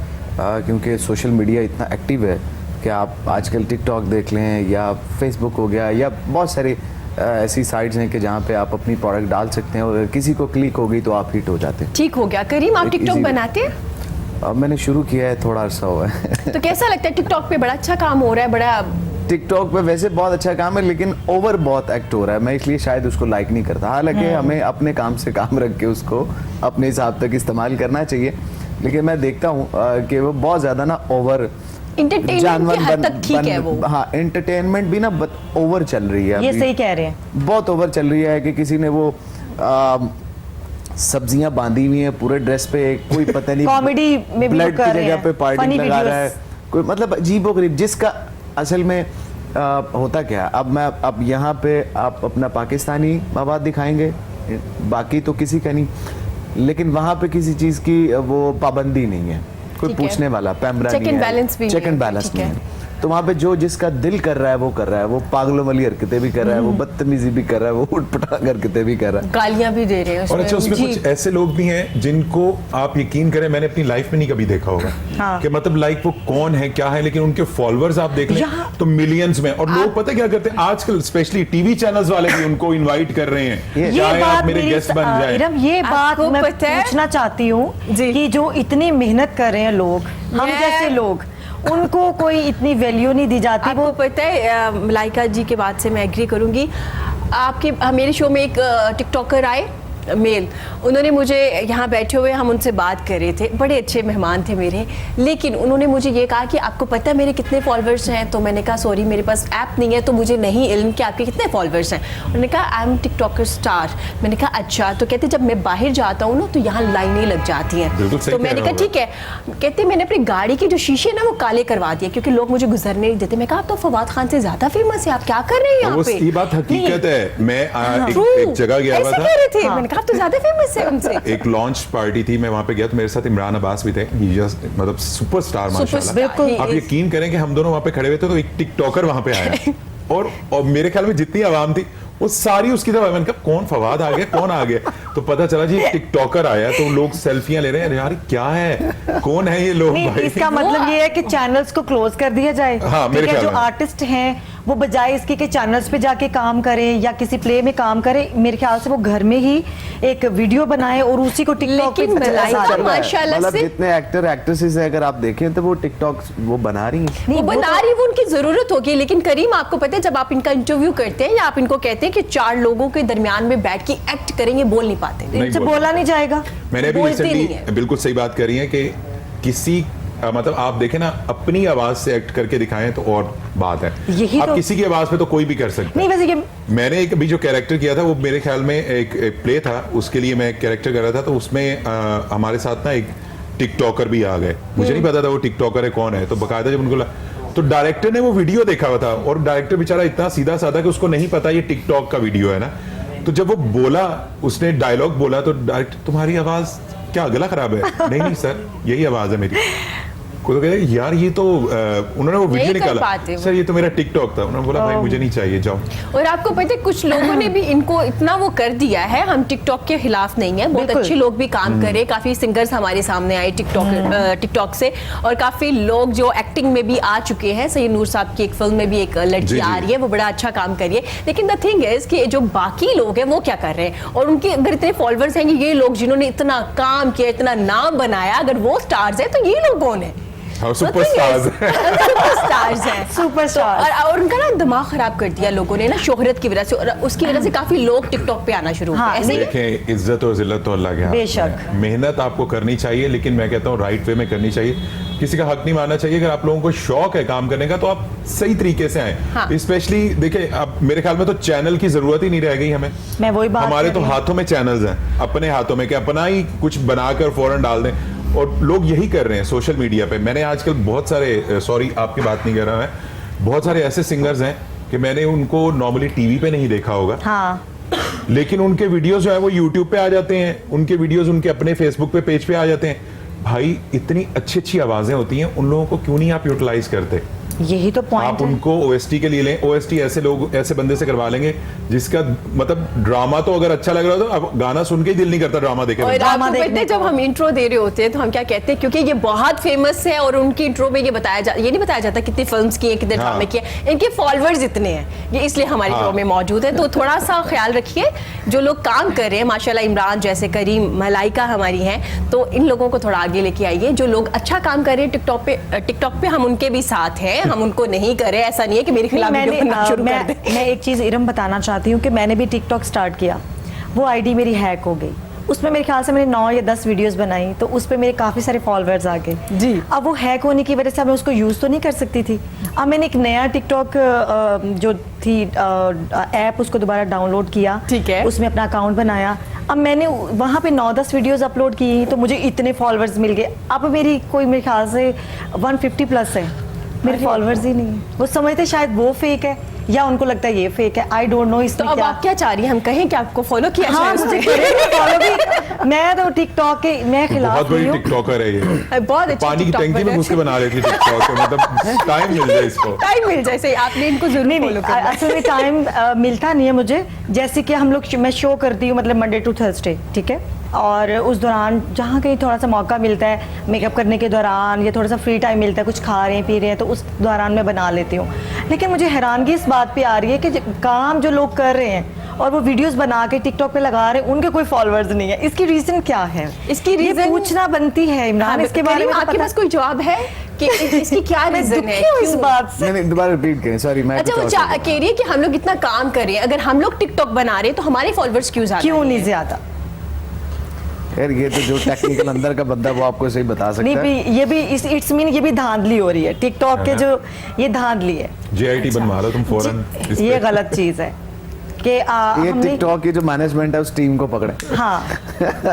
क्योंकि सोशल मीडिया इतना एक्टिव है कि आप आजकल टिकटॉक देख लें या फेसबुक हो गया या बहुत सारी ऐसी साइट्स हैं कि जहाँ पे आप अपनी प्रोडक्ट डाल सकते हैं और किसी को क्लिक हो गई तो आप हिट हो जाते हैं। ठीक हो गया। करीम, आप एक टिकटॉक easy- बनाते हैं? अब मैंने शुरू किया है, थोड़ा अर्सा हुआ है। तो कैसा लगता है टिकटॉक पे बड़ा अच्छा काम हो रहा है? बड़ा टिकटॉक पे वैसे बहुत अच्छा काम है, लेकिन ओवर बहुत एक्ट हो रहा है, मैं इसलिए शायद उसको लाइक नहीं करता। हालांकि हमें अपने काम से काम रख के उसको अपने हिसाब तक इस्तेमाल करना चाहिए, लेकिन मैं देखता हूँ कि वो बहुत ज़्यादा ना ओवर एंटरटेनमेंट की हद तक ठीक है वो। हाँ, एंटरटेनमेंट भी ना ओवर चल रही है ये अभी। सही कह रहे हैं। बहुत ओवर चल रही है कि किसी ने वो सब्जियां बांधी हुई हैं पूरे ड्रेस पे, कोई पता नहीं कॉमेडी में भी ब्लड कर की रहे जगह हैं, पे पार्टी funny लगा रहा है, videos। कोई मतलब अजीबोगरीब, जिसका असल में होता क्या है, अब यहाँ पे आप अपना पाकिस्तानी मवाद दिखाएंगे, बाकी तो किसी का नहीं, लेकिन वहाँ पे किसी चीज़ की वो पाबंदी नहीं है, कोई ठीक है। पूछने वाला पैमरा Check नहीं and है, balance भी चेक नहीं एंड है, बैलेंस ठीक नहीं है। है। तो वहाँ पे जो जिसका दिल कर रहा है वो कर रहा है, वो पागलों वाली हरकतें भी कर रहा है, वो बदतमीजी भी कर रहा है, वो उठपटांग हरकतें भी कर रहा है। गालियां भी दे रहे हैं और अच्छा, उसमें जी। कुछ ऐसे लोग भी हैं जिनको आप यकीन करें मैंने अपनी लाइफ में नहीं कभी देखा होगा हाँ। कि मतलब लाइक वो कौन है क्या है, लेकिन उनके फॉलोअर्स आप देख लें तो मिलियंस में, और लोग पता क्या करते हैं आजकल, स्पेशली टीवी चैनल्स वाले भी उनको इनवाइट कर रहे हैं, ये चाहे आप मेरे मेरी गेस्ट बन जाएं। इरम, ये बात आपको मैं पता है? पूछना चाहती हूँ जी। कि जो इतनी मेहनत कर रहे हैं लोग, हम मैं- जैसे लोग, उनको कोई इतनी वैल्यू नहीं दी जाती। आपको वो पता है मलाइका जी के बात से मैं एग्री करूंगी। आपके मेरे शो में एक टिकटॉकर आए, मेल, उन्होंने मुझे यहाँ बैठे हुए हम उनसे बात कर रहे थे, बड़े अच्छे मेहमान थे मेरे, लेकिन उन्होंने मुझे ये कहा कि आपको पता है मेरे कितने फॉलोअर्स हैं? तो मैंने कहा सॉरी मेरे पास ऐप नहीं है तो मुझे नहीं इल्म कि आपके कितने फॉलोअर्स हैं। उन्होंने कहा आई एम टिकटॉकर स्टार। मैंने कहा अच्छा। तो कहते जब मैं बाहर जाता हूँ ना तो यहाँ लाइनें लग जाती हैं। बिल्कुल सही तो कह मैंने रहे कहा हो। ठीक है। कहते मैंने अपनी गाड़ी की जो शीशे ना वो काले करवा दिए क्योंकि लोग मुझे गुजरने नहीं देते। मैं कहा आप तो फवाद खान से ज्यादा फेमस है, आप क्या कर रहे हैं यहाँ वो पे? ये बात हकीकत है। मैं True, एक जगह गया हुआ ऐसे था, कह रहे थे। मैंने कहा आप तो ज्यादा फेमस है उनसे। एक लॉन्च पार्टी थी, मैं वहां पे गया तो मेरे साथ इमरान अब्बास भी थे, He just मतलब सुपरस्टार माशाल्लाह। Superstar, बिल्कुल। he आप is। यकीन करें कि हम दोनों वहां पे खड़े हुए थे तो एक टिकटॉकर वहां पे आया और मेरे ख्याल में जितनी आवाम थी वो सारी उसकी तरफ। मैंने कहा कौन फवाद आ गया, कौन आ गया? तो पता चला जी एक टिकटॉकर आया, तो लोग सेल्फियां ले रहे हैं। यार क्या है, कौन है ये लोग नहीं, भाई? इसका मतलब ये है कि चैनल्स को क्लोज कर दिया जाए। हाँ, मेरे ठीक है, ख्याल जो में। आर्टिस्ट हैं वो बजाय इसके कि चैनल्स पे जाके काम करें या किसी प्ले में काम करें, मेरे ख्याल से वो घर में ही एक वीडियो बनाए और उसी को टिकटॉक पे लेकिन प्रचार मलाइका करें। चल रहा है। माशाल्लाह मतलब से- जितने एक्टर एक्ट्रेसेस हैं अगर आप देखें तो वो टिकटॉक वो बना रही हैं। वो नहीं, वो बना तो- रही वो उनकी जरूरत होगी। लेकिन करीम आपको पता है जब आप इनका इंटरव्यू करते हैं या आप इनको कहते हैं कि 4 लोगों के दरमियान में बैठ के एक्ट करेंगे, बोल नहीं पाते। नहीं इनसे बोल बोला नहीं जाएगा। मैंने अभी बोलते नहीं रिसेंटली है। बिल्कुल सही बात करी है कि किसी मतलब आप देखें ना अपनी आवाज से एक्ट करके दिखाएं तो और बात है। यही आप तो- किसी की आवाज पे तो कोई भी कर सकता नहीं, है। वैसे ये मैंने एक अभी जो कैरेक्टर किया था वो मेरे ख्याल में एक प्ले था, उसके लिए मैं एक कैरेक्टर कर रहा था, तो उसमें हमारे साथ ना एक टिकटॉकर भी आ गए। मुझे नहीं पता था वो टिकटॉकर है कौन है, तो बकायदा जब उनको तो डायरेक्टर ने वो वीडियो देखा हुआ था और डायरेक्टर बेचारा इतना सीधा साधा कि उसको नहीं पता ये टिकटॉक का वीडियो है ना। तो जब वो बोला, उसने डायलॉग बोला तो डायरेक्टर तुम्हारी आवाज क्या गला खराब है? नहीं नहीं सर यही आवाज है मेरी। को तो कह रहे यार ये तो उन्होंने वो वीडियो कर निकाला, पाते वो। सर ये तो मेरा टिकटॉक था। उन्होंने बोला भाई मुझे नहीं चाहिए, जाओ। और आपको पता है कुछ लोगों ने भी इनको इतना वो कर दिया है। हम टिकटॉक के खिलाफ नहीं है, बहुत बिल्कुल। अच्छे लोग भी काम कर रहे हैं। काफी सिंगर्स हमारे सामने आए टिकटॉक से, और काफी लोग जो एक्टिंग में भी आ चुके हैं। सही नूर साहब की एक फिल्म में भी एक लड़की जी, जी। आ रही है, वो बड़ा अच्छा काम कर रही है। लेकिन द थिंग इज कि जो बाकी लोग हैं वो क्या कर रहे हैं, और उनके अगर इतने फॉलोअर्स हैं, ये लोग जिन्होंने इतना काम किया, इतना नाम बनाया, अगर वो स्टार्स हैं तो ये लोग कौन है? हाँ सुपरस्टार्स सुपरस्टार्स हैं। सुपरस्टार। और उनका ना दिमाग खराब कर दिया लोगों ने ना शोहरत की वजह से, और उसकी वजह से काफी लोग टिकटॉक पे आना शुरू हो हाँ, गए। ऐसे ही है? देखें इज्जत और जिल्लत तो अल्लाह के हाथ में बेशक। है। मेहनत आपको करनी चाहिए, लेकिन मैं कहता हूँ राइट वे में करनी चाहिए। किसी का हक नहीं मानना चाहिए। अगर आप लोगों को शौक है काम करने का तो आप सही तरीके से आए। हाँ। स्पेशली देखिए अब मेरे ख्याल में तो चैनल की जरूरत ही नहीं रह गई हमें। मैं वही बात हमारे कर तो रही हूँ। हाथों में चैनल्स हैं, अपने हाथों में, कि अपना ही कुछ बनाकर फौरन डाल दें, और लोग यही कर रहे हैं सोशल मीडिया पे। मैंने आजकल बहुत सारे, सॉरी आपकी बात नहीं कर रहा मैं, बहुत सारे ऐसे सिंगर्स हैं कि मैंने उनको नॉर्मली टीवी पे नहीं देखा होगा, हाँ लेकिन उनके वीडियोस जो है वो यूट्यूब पे आ जाते हैं, उनके वीडियोस उनके अपने फेसबुक पे पेज पे आ जाते हैं। भाई इतनी अच्छी अच्छी आवाजें होती हैं, उन लोगों को क्यों नहीं आप यूटिलाइज करते? यही तो पॉइंट आप है। उनको ओएसटी के लिए लें, ओएसटी ऐसे लोग ऐसे बंदे से करवा लेंगे जिसका मतलब ड्रामा तो अगर अच्छा लग रहा हो तो अब गाना सुन के ही दिल नहीं करता ड्रामा देखे और बिना। ड्रामा आपको पता है देखने जब को। हम इंट्रो दे रहे होते हैं तो हम क्या कहते हैं, क्योंकि ये बहुत फेमस है और उनकी इंट्रो में ये नहीं बताया जाता कितनी फिल्म्स की है, कितने हाँ। ड्रामे किए, इनके फॉलोअर्स इतने हैं, ये इसलिए हमारी हाँ। शो में मौजूद है। तो थोड़ा सा ख्याल रखिए, जो लोग काम कर रहे हैं माशाल्लाह, इमरान जैसे, करीम, मलाइका हमारी हैं, तो इन लोगों को थोड़ा आगे लेके आइए। जो लोग अच्छा काम कर रहे हैं टिकटॉक पे हम उनके भी साथ हैं, हम उनको नहीं कर रहे, ऐसा नहीं है कि मेरे खिलाफ वीडियो बनना शुरू कर दें। मैं एक चीज़ इरम बताना चाहती हूँ कि मैंने भी टिकटॉक स्टार्ट किया, वो आईडी मेरी हैक हो गई, उसमें मेरे ख्याल से मैंने 9 या 10 वीडियोस बनाई, तो उस पे मेरे काफ़ी सारे फॉलोअर्स आ गए जी। अब वो हैक होने की वजह से अब मैं उसको यूज़ तो नहीं कर सकती थी। अब मैंने एक नया टिकटॉक जो थी ऐप, उसको दोबारा डाउनलोड किया, ठीक है। उसमें अपना अकाउंट बनाया। अब मैंने वहाँ पे 9-10 वीडियोस अपलोड की तो मुझे इतने फॉलोअर्स मिल गए। अब मेरी कोई मेरे ख्याल से 150 प्लस है, मेरे फॉलोअर्स ही नहीं है। वो समझते शायद वो फेक है या उनको लगता है ये फेक है, आई डोंट नो तो इसमें अब क्या। आप क्या चाह रही हैं, हम कहें कि आपको फॉलो किया हाँ जाए मुझे उसमें? करें फॉलो भी। मैं तो टिकटॉक के मैं तो खिलाफ बहुत बड़ी नहीं हूँ। टिकटॉकर है ये। बहुत अच्छी पानी की TikTok टंकी में बना घुस के है। बना रही थी टिकटॉक, मतलब टाइम मिल जाए इसको। टाइम मिल जाए, सही आपने इनको जरूर नहीं फॉलो नहीं करना है। असल में टाइम मिलता नहीं है मुझे। जैसे कि हम लोग मैं शो करती हूँ मतलब मंडे टू थर्सडे, ठीक है, और उस दौरान जहाँ कहीं थोड़ा सा मौका मिलता है मेकअप करने के दौरान या थोड़ा सा फ्री टाइम मिलता है, कुछ खा रहे हैं पी रहे हैं, तो उस दौरान मैं बना लेती हूँ। लेकिन मुझे हैरानगी इस बात पे आ रही है कि काम जो लोग कर रहे हैं और वो वीडियोस बना के टिकटॉक पे लगा रहे हैं, उनके कोई फॉलोअर्स नहीं है। इसकी रीजन क्या है? इसकी ये रीजन पूछना बनती है इमरान, इसके बारे में तो आपके पता- पास कोई जवाब है कि इसकी क्या मैं रीजन दुखी है? हूँ इस क्यों? बात से। नहीं दोबारा रिपीट करें, सॉरी मैं अच्छा, कुछ वो और सोच कह रही है कि हम लोग इतना काम कर रहे हैं, अगर हम लोग टिकटॉक बना रहे हैं तो हमारे फॉलोअर्स क्यों ज्यादा क्यों नहीं नहीं है? ज्यादा? यार ये तो जो टेक्निकल अंदर का बंदा वो आपको सही बता नहीं सकता है। भी ये भी इट्स मीन ये भी धांधली हो रही है टिकटॉक के, जो ये धांधली है, JIT बनवा लो तुम फौरन इस ये पे। गलत चीज है कि ये हमने टिकटॉक की जो मैनेजमेंट है उस टीम को पकड़े। हाँ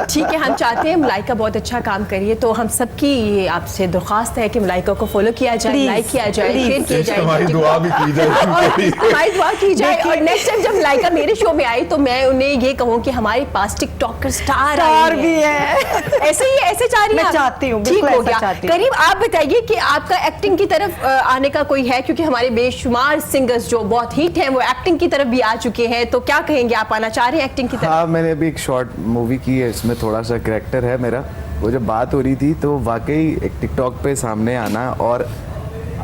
ठीक है, हम चाहते हैं मलाइका बहुत अच्छा काम करिए, तो हम सबकी ये आपसे दरख्वास्त है कि मलाइका को फॉलो किया जाए, Please, लाइक किया जाए, please। शेयर किया जाए, हमारी दुआ भी की जाए और उनके लिए। हमारी दुआ की जाए। देखिए- और नेक्स्ट टाइम जब मलाइका मेरे शो में आई तो मैं उन्हें ये कहूँ कि हमारे पास टिकटॉकर स्टार भी है। ऐसे ही ऐसे चाह रही मैं हैं आप? चाहती हूँ, ठीक बिल्कुल हो ऐसा गया। चाहती हूँ। करीब आप बताइए कि आपका एक्टिंग की तरफ आने का कोई है, क्योंकि हमारे बेशुमार सिंगर्स जो बहुत हिट हैं वो एक्टिंग की तरफ भी आ चुके हैं, तो क्या कहेंगे, आप आना चाह रहे हैं एक्टिंग की तरफ? हाँ मैंने अभी एक शॉर्ट मूवी की है, इसमें थोड़ा सा करैक्टर है मेरा। वो जब बात हो रही थी तो वाकई एक टिकटॉक पे सामने आना और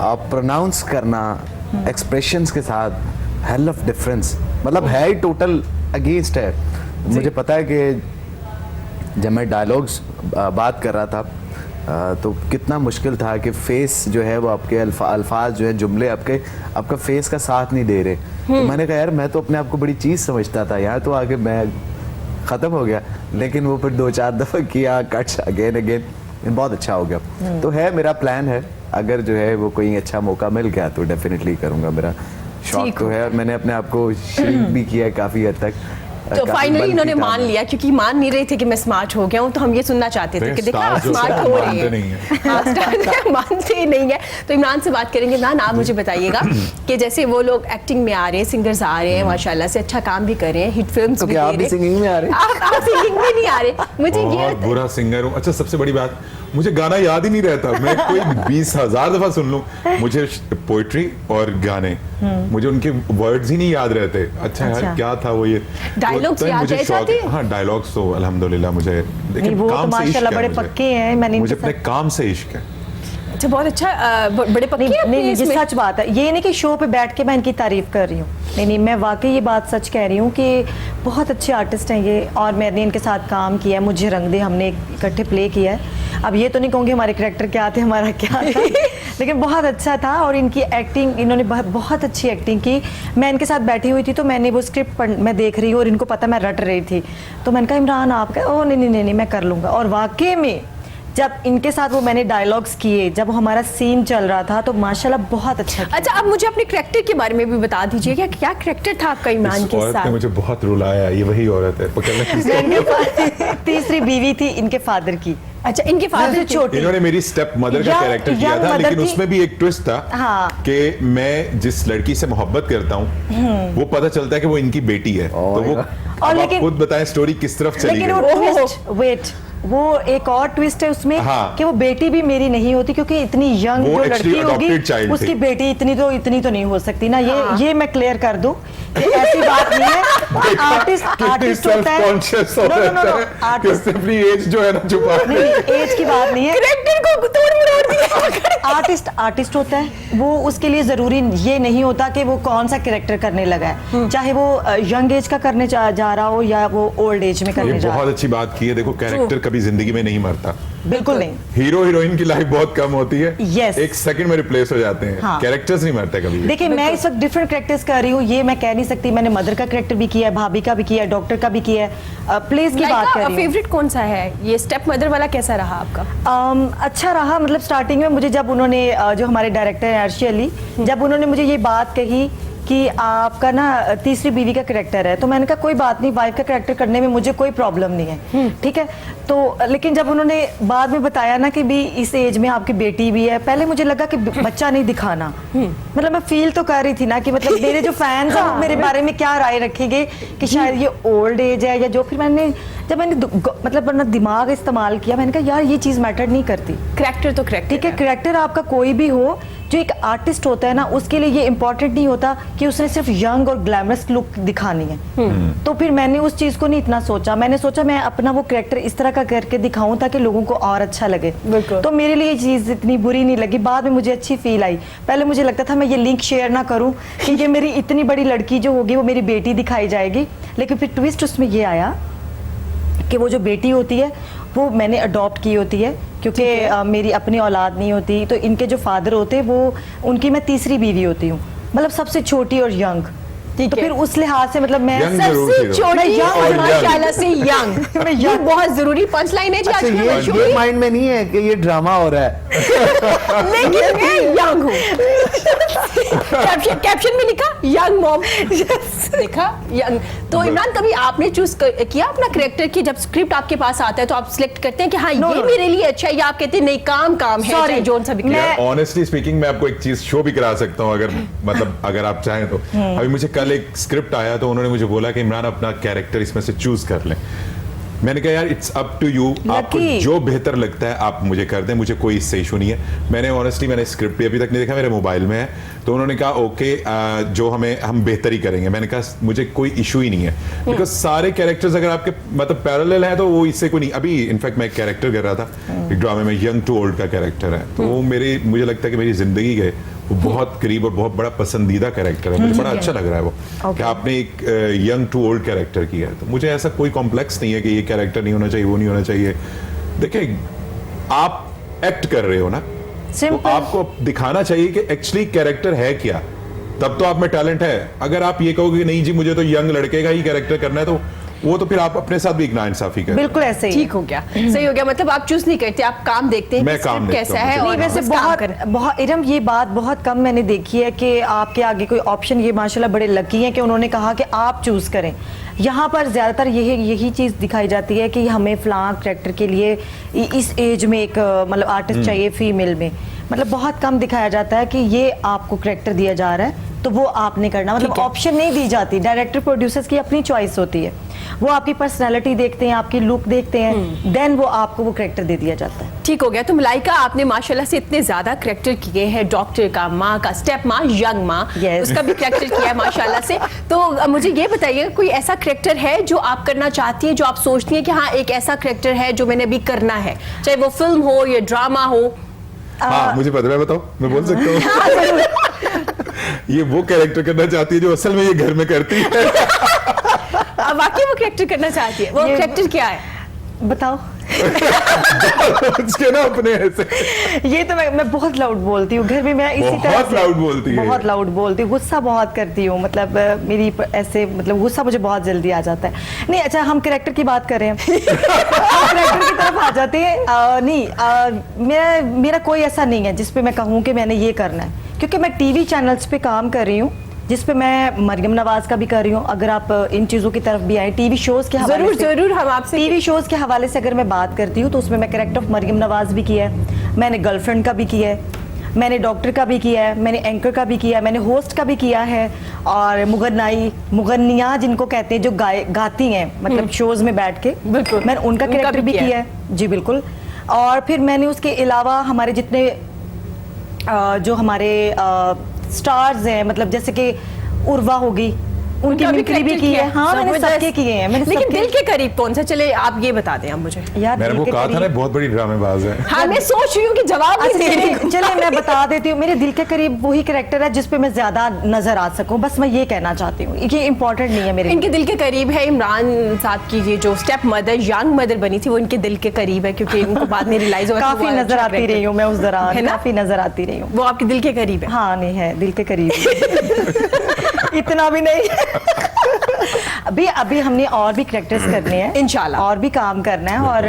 आप प्रोनाउंस करना एक्सप्रेशंस के साथ हेल ऑफ डिफरेंस, मतलब है ही टोटल अगेंस्ट है। मुझे पता है कि जब मैं डायलॉग्स बात कर रहा था तो कितना मुश्किल था कि फेस जो है वो आपके अल्फाज जो है जुमले आपका फेस का साथ नहीं दे रहे। तो मैंने कहा यार मैं तो अपने आप को बड़ी चीज़ समझता था, यहाँ तो आके मैं ख़त्म हो गया। लेकिन वो फिर 2-4 दफ़ा किया कट्स अगेन बहुत अच्छा हो गया। तो है मेरा प्लान है, अगर जो है वो कोई अच्छा मौका मिल गया तो डेफिनेटली करूँगा। मेरा शौक ठीक तो है और मैंने अपने आप को श्रिंक भी किया है काफ़ी हद तक। तो काफी फाइनली बल्कि इन्होंने था मान मैं। लिया, क्योंकि मान नहीं रहे थे कि मैं स्मार्ट हो गया हूँ, तो हम ये सुनना चाहते थे देख, कि देखा स्टार जो स्मार्ट है, हो रहे मानते नहीं हैं। हाँ, स्टार मानते ही नहीं है। तो इमरान से बात करेंगे। इमरान, आप मुझे बताइएगा कि जैसे वो लोग एक्टिंग में आ रहे हैं, सिंगर्स आ रहे हैं, माशाल्लाह से अच्छा काम भी कर रहे हैं, हिट फिल्म्स तो भी क्या दे आप भी रहे हैं। सिंगिंग में आ रहे हैं? आप सिंगिंग में नहीं आ रहे। मुझे ये बहुत बुरा सिंगर हूँ। अच्छा, सबसे बड़ी बात, मुझे गाना याद ही नहीं रहता। मैं कोई 20,000 दफा सुन लूं, मुझे पोइट्री और गाने मुझे उनके वर्ड्स ही नहीं याद रहते। अच्छा अच्छा। यार क्या था वो, ये Dialogues तो याद मुझे रह शौक- जाते हैं? हाँ डायलॉग्स तो अल्हम्दुलिल्लाह मुझे, नहीं, लेकिन वो तो काम से इश्क माशाल्लाह है बड़े मुझे। पक्के हैं। मैंने मुझे इनके अपने काम से इश्क है। अच्छा, बहुत अच्छा, बड़े पक्के नहीं हैं अपने नहीं ये इसमें। सच बात है। ये नहीं कि शो पे बैठ के मैं इनकी तारीफ कर रही हूँ, नहीं नहीं, मैं वाकई ये बात सच कह रही हूँ कि बहुत अच्छे आर्टिस्ट हैं ये, और मैंने इनके साथ काम किया है। मुझे रंग दे हमने इकट्ठे प्ले किया है। अब ये तो नहीं कहूँगी हमारे करैक्टर क्या थे, हमारा क्या था लेकिन बहुत अच्छा था। और इनकी एक्टिंग, इन्होंने बहुत अच्छी एक्टिंग की। मैं इनके साथ बैठी हुई थी तो मैंने वो स्क्रिप्ट मैं देख रही हूँ और इनको पता मैं रट रही थी, तो मैंने कहा इमरान आप कहा, ओ नहीं मैं कर लूँगा। और वाकई में जब इनके साथ वो मैंने डायलॉग्स किए, जब हमारा सीन चल रहा था, तो माशाल्लाह बहुत अच्छा किया। अच्छा, अब मुझे अपने करैक्टर के बारे में भी बता दीजिए, क्या करैक्टर था आपका इमरान इस के औरत ने साथ? मुझे बहुत रुलाया। ये वही औरत है, पकड़ ले। इनके तीसरी बीवी थी इनके फादर की, अच्छा, इनके फादर सबसे छोटी इन्होंने मेरी स्टेप मदर का Young- कैरेक्टर किया young था, mother लेकिन की- उसमें भी एक ट्विस्ट था हाँ। कि मैं जिस लड़की से मोहब्बत करता हूँ वो पता चलता है कि वो इनकी बेटी है, तो वो my और अब आप लेकिन- खुद बताएं स्टोरी किस तरफ चली लेकिन वो गई। ट्विस्ट वेट वो एक और ट्विस्ट है उसमें हाँ। कि वो बेटी भी मेरी नहीं होती, क्योंकि इतनी यंग वो जो actually लड़की होगी adopted child उसकी थी। बेटी इतनी तो नहीं हो सकती ना। हाँ। ये मैं क्लियर कर दूं कि ऐसी बात नहीं है। आर्टिस्ट कितनी होता है, self-conscious हो No, no, no, रहता no, है कि artist- उसने अपनी एज जो है ना छुपा ली। नहीं, एज की बात नहीं है। कैरेक्टर को तोड़ मरोड़ दिया। आर्टिस्ट होता है, वो उसके लिए जरूरी ये नहीं होता कि वो कौन सा कैरेक्टर करने लगा है, चाहे वो यंग एज का करने जा रहा हो या वो ओल्ड एज में करने ये जा रहा बहुत हो। अच्छी बात की है। देखो कैरेक्टर कभी जिंदगी में नहीं मरता। बिल्कुल नहीं। हीरो हीरोइन की लाइफ बहुत कम होती है, Yes. एक सेकंड में रिप्लेस हो जाते हैं। हाँ। कैरेक्टर्स नहीं मरते कभी भी। देखिए मैं इस वक्त डिफरेंट कैरेक्टर्स कर रही हूँ, ये मैं कह नहीं सकती। मैंने मदर का कैरेक्टर भी किया है, भाभी का भी किया है, डॉक्टर का भी किया है, प्लेस की बात कर रही हूँ। फेवरेट कौन सा है? ये स्टेप मदर वाला कैसा रहा आपका? अच्छा रहा। मतलब स्टार्टिंग में मुझे जब उन्होंने जो हमारे डायरेक्टर हैं अर्शी अली, जब उन्होंने मुझे ये बात कही कि आपका ना तीसरी बीवी का कैरेक्टर है, तो मैंने कहा कोई बात नहीं, वाइफ का कैरेक्टर करने में मुझे कोई प्रॉब्लम नहीं है, ठीक है। तो लेकिन जब उन्होंने बाद में बताया ना कि भी इस एज में आपकी बेटी भी है, पहले मुझे लगा कि बच्चा नहीं दिखाना। मतलब मैं फील तो कर रही थी ना कि मतलब मेरे जो फैंस हैं वो मेरे बारे में क्या राय रखेंगे कि शायद ये ओल्ड एज है या जो। फिर जब मैंने मतलब अपना दिमाग इस्तेमाल किया, मैंने कहा यार ये चीज़ मैटर नहीं करती। कैरेक्टर तो कैरेक्टर ठीक है, कैरेक्टर आपका कोई भी हो, जो एक आर्टिस्ट होता है ना, उसके लिए ये इंपॉर्टेंट नहीं होता कि उसने सिर्फ यंग और ग्लैमरस लुक दिखानी है। तो फिर मैंने उस चीज को नहीं इतना सोचा। मैंने सोचा मैं अपना वो कैरेक्टर इस तरह का करके दिखाऊं ताकि लोगों को और अच्छा लगे। बिल्कुल। तो मेरे लिए ये चीज इतनी बुरी नहीं लगी, बाद में मुझे अच्छी फील आई। पहले मुझे लगता था मैं ये लिंक शेयर ना करूं कि ये मेरी इतनी बड़ी लड़की जो होगी वो मेरी बेटी दिखाई जाएगी, लेकिन फिर ट्विस्ट उसमें ये आया कि वो जो बेटी होती है वो मैंने अडॉप्ट की होती है, क्योंकि मेरी अपनी औलाद नहीं होती। तो इनके जो फादर होते हैं वो उनकी मैं तीसरी बीवी होती हूँ, मतलब सबसे छोटी और यंग। ठीक तो है। फिर उस लिहाज से मतलब मैं Young जरूर थी सबसे वो। छोटी मैं young और और माशाल्लाह से यंग। मैं ये young। बहुत जरूरी पंच लाइन है जी आज अच्छा के शो ये की। माइंड में नहीं है कि ये ड्रामा हो रहा है। लेकिन मैं यंग हूँ। कैप्शन में लिखा यंग मॉम। देखा यंग। तो इमरान कभी आपने चूज किया अपना कैरेक्टर की, जब स्क्रिप्ट आपके पास आता है तो आप सिलेक्ट करते हैं कि हाँ No, ये no. मेरे लिए अच्छा है, या आप कहते हैं नहीं काम है, Sorry, चाहे जोन सा भी मैं- करे। ऑनेस्टली स्पीकिंग मैं आपको एक चीज शो भी करा सकता हूँ, अगर मतलब अगर आप चाहें तो। अभी मुझे कल एक स्क्रिप्ट आया तो उन्होंने मुझे बोला कि इमरान अपना कैरेक्टर इसमें से चूज कर लें। मैंने कहा यार इट्स अप टू यू, आपको Lucky. जो बेहतर लगता है आप मुझे कर दें, मुझे कोई इससे इशू नहीं है। मैंने स्क्रिप्ट भी अभी तक नहीं देखा, मेरे मोबाइल में है। तो उन्होंने कहा ओके जो हम बेहतर ही करेंगे। मैंने कहा मुझे कोई इशू ही नहीं है, बिकॉज सारे कैरेक्टर्स अगर आपके मतलब पैरेलल है तो वो इससे कोई नहीं। अभी इनफैक्ट मैं एक कैरेक्टर कर रहा था एक ड्रामे में, यंग टू ओल्ड का कैरेक्टर है, तो वो मुझे लगता है कि मेरी जिंदगी के वो बहुत करीब और बहुत बड़ा पसंदीदा कैरेक्टर है। मुझे बड़ा अच्छा लग रहा है वो कि आपने एक यंग टू ओल्ड कैरेक्टर किया है। तो मुझे ऐसा कोई कॉम्प्लेक्स नहीं है कि ये कैरेक्टर नहीं होना चाहिए, वो नहीं होना चाहिए। देखिए आप एक्ट कर रहे हो ना, तो Simple. आपको दिखाना चाहिए कि एक्चुअली कैरेक्टर है क्या, तब तो आप में टैलेंट है। अगर आप ये कहोगे कि नहीं जी मुझे तो यंग लड़के का ही कैरेक्टर करना है, तो वो तो फिर आप अपने साथ भी एक नाइंसाफी करें। बिल्कुल ऐसे ही। ठीक हो गया, सही हो गया। मतलब आप चूज नहीं करते, आप काम देखते हैं मैं कि काम script देखता कैसा हूँ, है मुझे और नहीं, वैसे बस काम बहुत करें। बहुत इरम ये बात बहुत कम मैंने देखी है कि आपके आगे कोई ऑप्शन, ये माशाल्लाह बड़े लकी हैं कि उन्होंने कहा कि आप चूज करें। यहाँ पर ज्यादातर यही चीज दिखाई जाती है कि हमें फलां कैरेक्टर के लिए इस एज में एक मतलब आर्टिस्ट चाहिए फीमेल में। मतलब बहुत कम दिखाया जाता है कि ये आपको कैरेक्टर दिया जा रहा है तो वो आपने करना, मतलब ऑप्शन नहीं दी जाती। डायरेक्टर प्रोड्यूसर्स की अपनी चॉइस होती है, वो आपकी पर्सनालिटी देखते हैं, आपकी लुक देखते हैं, देन वो आपको वो कैरेक्टर दे दिया जाता है। ठीक हो गया। तो मलाइका आपने माशाल्लाह से इतने ज्यादा कैरेक्टर किए हैं, डॉक्टर का, माँ का, स्टेप माँ, यंग माँ, Yes. उसका भी कैरेक्टर किया है माशाल्लाह से। तो मुझे ये बताइए कोई ऐसा कैरेक्टर है जो आप करना चाहती हैं, जो आप सोचती हैं कि हाँ एक ऐसा कैरेक्टर है जो मैंने अभी करना है, चाहे वो फिल्म हो या ड्रामा हो? हाँ मुझे पता है, मैं बताऊं, मैं बोल सकता हूँ। ये वो कैरेक्टर करना चाहती है जो असल में ये घर में करती है। आप वाकई वो कैरेक्टर करना चाहती है? वो ये- कैरेक्टर क्या है? बताओ। उसके ना अपने ऐसे ये तो मैं बहुत लाउड बोलती हूँ घर में, मैं इसी तरह बहुत से loud बोलती है। बहुत लाउड बोलती हूँ, गुस्सा बहुत करती हूँ। मतलब ऐसे मतलब गुस्सा मुझे बहुत जल्दी आ जाता है। नहीं अच्छा, हम कैरेक्टर की बात कर रहे हैं। हम कैरेक्टर की तरफ आ जाते हैं। मेरा कोई ऐसा नहीं है जिसपे मैं कहूँ कि मैंने ये करना है, क्योंकि मैं टीवी चैनल्स पे काम कर रही हूँ जिस पे मैं मरियम नवाज का भी कर रही हूँ। अगर आप इन चीज़ों की तरफ भी आए, टीवी शोज़ के हवाले जरूर से, जरूर हम आपसे टीवी शोज़ के हवाले से अगर मैं बात करती हूँ तो उसमें मैं कैरेक्टर ऑफ मरियम नवाज भी किया है, मैंने गर्लफ्रेंड का भी किया है, मैंने डॉक्टर का भी किया है, मैंने एंकर का भी किया है, मैंने होस्ट का भी किया है, और मुगन्निया जिनको कहते हैं जो गाती हैं मतलब शोज़ में बैठ के, बिल्कुल मैंने उनका कैरेक्टर भी किया है जी बिल्कुल। और फिर मैंने उसके अलावा हमारे जितने जो हमारे स्टार्स हैं, मतलब जैसे कि उर्वा होगी, उनकी मिमिक्री भी की है। हाँ मैंने सबके किए हैं, मैंने लेकिन सबके। दिल के करीब कौन सा, चले आप ये बता दें आप मुझे। यार मैंने दिल वो के कहा था ना, करीब- बहुत बड़ी ड्रामेबाज है। हाँ मैं सोच रही हूँ कि जवाब नहीं अच्छा दे रही चलिए चलिए मैं बता देती हूँ, मेरे दिल के करीब वही कैरेक्टर है जिस पे मैं ज्यादा नजर आ सकूं, बस मैं ये कहना चाहती हूँ, ये इम्पोर्टेंट नहीं है मेरे लिए। इनके दिल के करीब है इमरान साहब की ये जो स्टेप मदर, यंग मदर बनी थी, वो इनके दिल के करीब है, क्योंकि इनको बाद में रियलाइज हुआ कि काफी वो नजर अच्छा आती character रही हूँ मैं उस है दौरान, ना? काफी नजर आती रही हूँ। वो आपके दिल के करीब है। हाँ नहीं है, दिल के करीब इतना भी नहीं अभी अभी हमने और भी कैरेक्टर्स करने हैं इंशाल्लाह, और भी काम करना है, और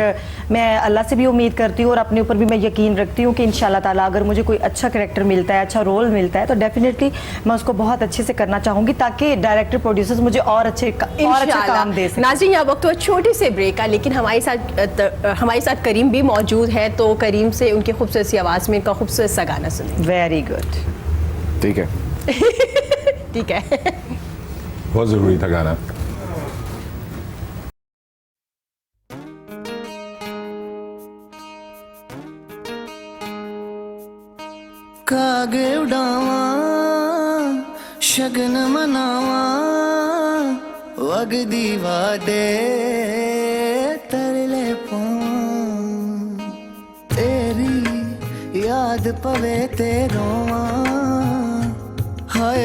मैं अल्लाह से भी उम्मीद करती हूँ और अपने ऊपर भी मैं यकीन रखती हूँ कि इंशाल्लाह ताला अगर मुझे कोई अच्छा कैरेक्टर मिलता है, अच्छा रोल मिलता है, तो डेफिनेटली मैं उसको बहुत अच्छे से करना चाहूँगी, ताकि डायरेक्टर प्रोड्यूसर्स मुझे और अच्छा काम दे सकें। नाज़रीन यहाँ वक्त हुआ छोटे से ब्रेक का, लेकिन हमारे साथ करीम भी मौजूद है, तो करीम से उनकी खूबसूरत सी आवाज़ में इनका खूबसूरत सा गाना सुने। Very good. ठीक है। ठीक है। बहुत जरूरी था गाना। कागे उड़ावा शगन मनावा वगदी वादे तरले पाऊं, तेरी याद पवे ते रोवा, हाय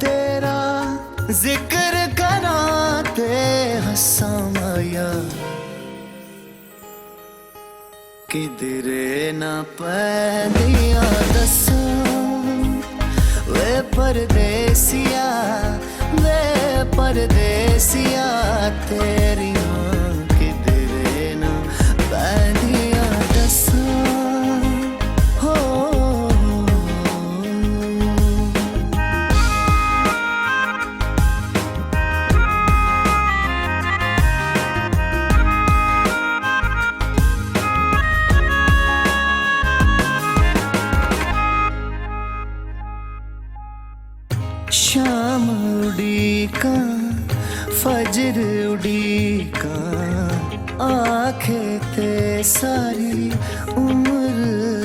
तेरा जिक्र करा ते हंसा माया, किधरे ना पैदिया दसा वे परदेसिया, वे परदेसिया तेरिया, किधरे ना पैदिया दसा हो। शाम उड़ी का फजर उड़ी का, आखे ते सारी उम्र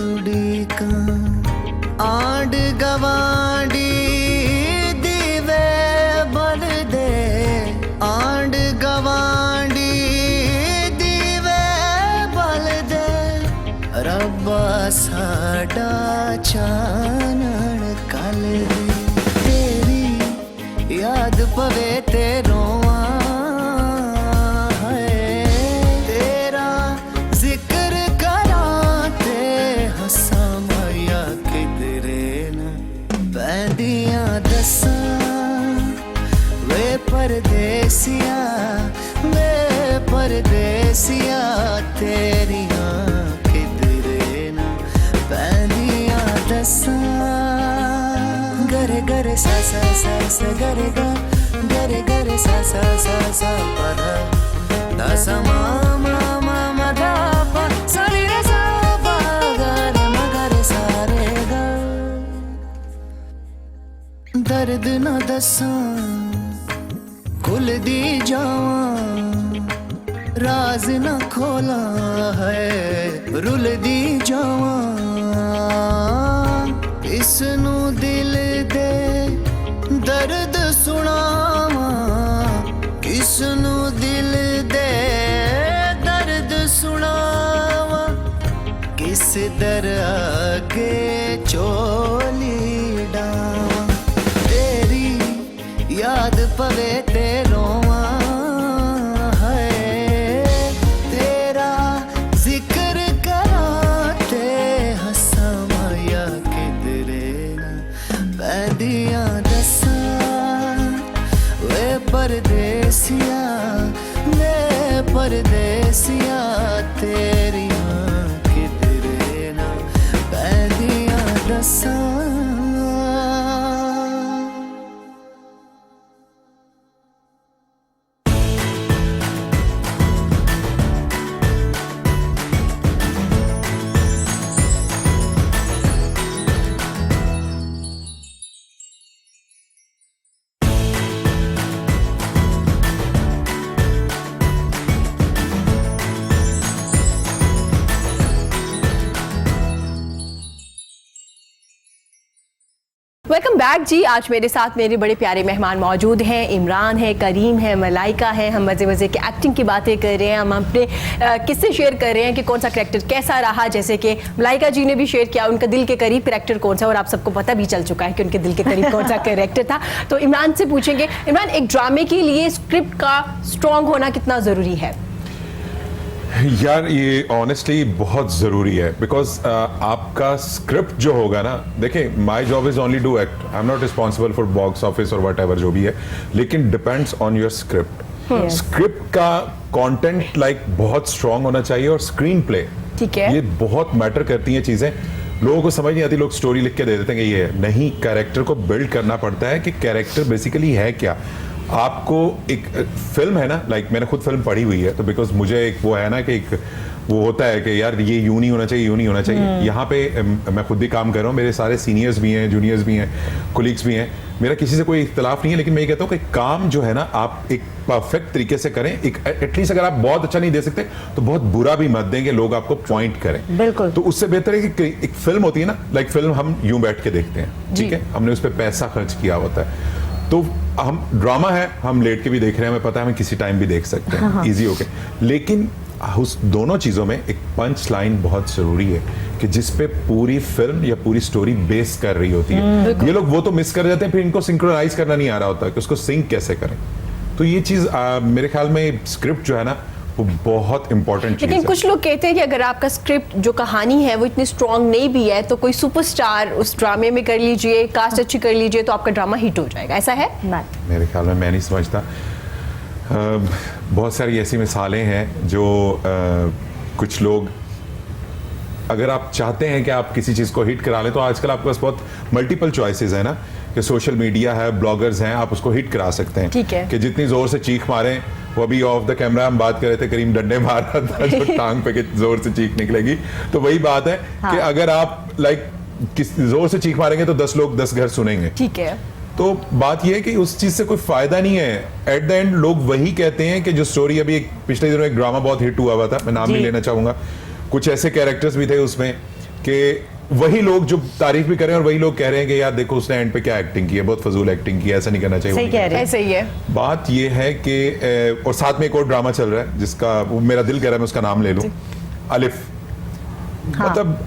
उड़ी का, आंड गवांडी दीवे बल दे, आंड गवांडी दीवे बल दे, रब्बा साडा चानण कल दे, याद पवे ते रोवा, है तेरा जिक्र करा ते हंसा माया, किधरे न पैदियां दसा वे परदेसिया, वे परदेसिया तेरिया, किधरे न पैदियां दसा, गरे गरे सा सा सा सा गरे गा, गरे गरे सा सा सा सा पा दा सा मा मा मा मा धा पा सा रे रे सा पा गा रे मा गा रे सा रे गा, दर्द ना दसा खुल दी जावा, राज ना खोला है रुल दी जावा, इसनू दिल दे दर्द सुनावा, किसनू दिल दे दर्द सुनावा, किस दर आगे चोली डावा, तेरी याद पवे ते रोवा, है तेरा जिक्र करा ते हंसा माया, किधरे ना पैदियां दसा वे परदेसिया, वे परदेसिया तेरिया, किधरे ना पैदियां दसा। वेलकम बैक जी। आज मेरे साथ मेरे बड़े प्यारे मेहमान मौजूद हैं। इमरान है, करीम है, मलाइका है। हम मज़े मज़े की एक्टिंग की बातें कर रहे हैं। हम अपने किस्से शेयर कर रहे हैं कि कौन सा करैक्टर कैसा रहा। जैसे कि मलाइका जी ने भी शेयर किया उनका दिल के करीब करैक्टर कौन सा, और आप सबको पता भी चल चुका है कि उनके दिल के करीब कौन सा करैक्टर था। तो इमरान से पूछेंगे, इमरान, एक ड्रामे के लिए स्क्रिप्ट का स्ट्रॉन्ग होना कितना ज़रूरी है? यार ये ऑनेस्टली बहुत ज़रूरी है, बिकॉज आपका स्क्रिप्ट जो होगा ना, देखिए my job is only do act, I am not responsible for box office और वट एवर जो भी है, लेकिन depends on your script. Script का कंटेंट लाइक बहुत स्ट्रांग होना चाहिए, और स्क्रीन प्ले, ठीक है, ये बहुत मैटर करती हैं चीज़ें। लोगों को समझ नहीं आती, लोग स्टोरी लिख के दे देते हैं कि ये है, नहीं, कैरेक्टर को बिल्ड करना पड़ता है कि कैरेक्टर बेसिकली है क्या। आपको एक फिल्म है ना, लाइक मैंने खुद फिल्म पढ़ी हुई है, तो बिकॉज मुझे एक वो है ना कि एक वो होता है कि यार ये यूं नहीं होना चाहिए, यूं नहीं होना चाहिए। यहाँ पे मैं खुद भी काम कर रहा हूँ, मेरे सारे सीनियर्स भी हैं, जूनियर्स भी हैं, कोलीग्स भी हैं, मेरा किसी से कोई इख्तलाफ नहीं है, लेकिन मैं ये कहता हूँ कि काम जो है ना आप एक परफेक्ट तरीके से करें। एक एटलीस्ट अगर आप बहुत अच्छा नहीं दे सकते तो बहुत बुरा भी मत देंगे, लोग आपको पॉइंट करें। बिल्कुल। तो उससे बेहतर है कि एक फिल्म होती है ना, लाइक फिल्म हम यूं बैठ के देखते हैं, ठीक है, हमने उस पर पैसा खर्च किया होता है। तो हम ड्रामा है, हम लेट के भी देख रहे हैं, हमें पता है हमें किसी टाइम भी देख सकते हैं, इजी होके। लेकिन उस दोनों चीज़ों में एक पंच लाइन बहुत ज़रूरी है कि जिस पे पूरी फिल्म या पूरी स्टोरी बेस कर रही होती है। ये लोग वो तो मिस कर जाते हैं, फिर इनको सिंक्रोनाइज करना नहीं आ रहा होता कि उसको सिंक कैसे करें। तो ये चीज़ मेरे ख्याल में स्क्रिप्ट जो है ना वो बहुत इंपॉर्टेंट चीज़ है। लेकिन कुछ लोग कहते हैं कि अगर आपका स्क्रिप्ट जो कहानी है वो इतनी स्ट्रांग नहीं भी है तो कोई सुपरस्टार उस ड्रामे में कर लीजिए, कास्ट अच्छी कर लीजिए तो आपका ड्रामा हिट हो जाएगा, ऐसा है? नहीं। मेरे ख्याल में मैं नहीं समझता। बहुत सारी ऐसी मिसालें हैं जो कुछ लोग, अगर आप चाहते हैं कि आप किसी चीज़ को हिट करा लें तो आजकल आपके पास बहुत मल्टीपल चॉइसेस है ना, कि सोशल मीडिया है, ब्लॉगर्स हैं, आप उसको हिट करा सकते हैं। ठीक है। कि जितनी ज़ोर से चीख मारें, वो अभी ऑफ द कैमरा हम बात कर रहे थे, करीम डंडे मार रहा था जो टांग पे कि जोर से चीख निकलेगी, तो वही बात है कि अगर आप लाइक किस जोर से चीख मारेंगे तो 10 लोग 10 घर सुनेंगे। ठीक है। तो बात यह है कि उस चीज से कोई फायदा नहीं है। एट द एंड लोग वही कहते हैं कि जो स्टोरी, अभी एक पिछले दिनों एक ड्रामा बहुत हिट हुआ था, मैं नाम नहीं लेना चाहूंगा, कुछ ऐसे कैरेक्टर्स भी थे उसमें कि वही लोग जो तारीफ भी कर रहे हैं और वही लोग कह रहे हैं कि यार देखो उसने एंड पे क्या एक्टिंग की है, बहुत फजूल एक्टिंग की है, ऐसा नहीं करना चाहिए। सही कह रहे हैं। ऐसे ही है। बात ये है कि और साथ में एक और ड्रामा चल रहा है जिसका मेरा दिल कह रहा है मैं उसका नाम ले लूं, अलिफ। मतलब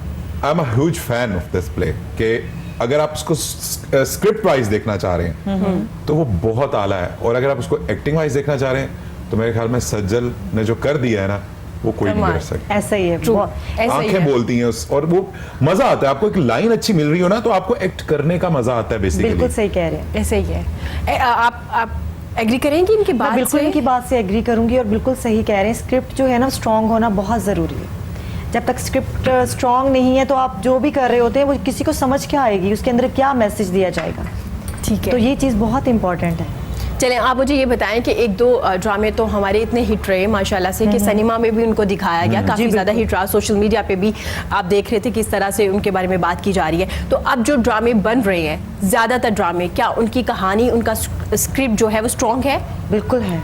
I am a huge fan of this play, कि अगर आप उसको स्क्रिप्ट वाइज देखना चाह रहे हैं तो वो बहुत आला है, और अगर आप उसको एक्टिंग वाइज देखना चाह रहे हैं तो मेरे ख्याल में सज्जल ने जो कर दिया है ना वो कोई नहीं कर सकता। ऐसा ही है। ऐसा ही आंखें है। बोलती हैं और वो मजा आता है। आपको एक लाइन अच्छी मिल रही हो ना तो आपको एक्ट करने का मजा आता है बेसिकली। बिल्कुल सही कह रहे हैं। ऐसे ही है। आप एग्री करेंगी इनकी मैं बात बिल्कुल से? इनकी बात से एग्री करूंगी, और बिल्कुल सही कह रहे हैं। स्क्रिप्ट जो है ना स्ट्रांग होना बहुत ज़रूरी है। जब तक स्क्रिप्ट स्ट्रांग नहीं है तो आप जो भी कर रहे होते हैं वो किसी को समझ क्या आएगी, उसके अंदर क्या मैसेज दिया जाएगा। ठीक है। तो ये चीज़ बहुत इंपॉर्टेंट है। चलें, आप मुझे ये बताएं कि एक दो ड्रामे तो हमारे इतने हिट रहे माशाल्लाह से कि सिनेमा में भी उनको दिखाया गया, काफ़ी ज़्यादा हिट रहा। सोशल मीडिया पे भी आप देख रहे थे किस तरह से उनके बारे में बात की जा रही है। तो अब जो ड्रामे बन रहे हैं, ज़्यादातर ड्रामे, क्या उनकी कहानी, उनका स्क्रिप्ट जो है वो स्ट्रॉन्ग है? बिल्कुल है।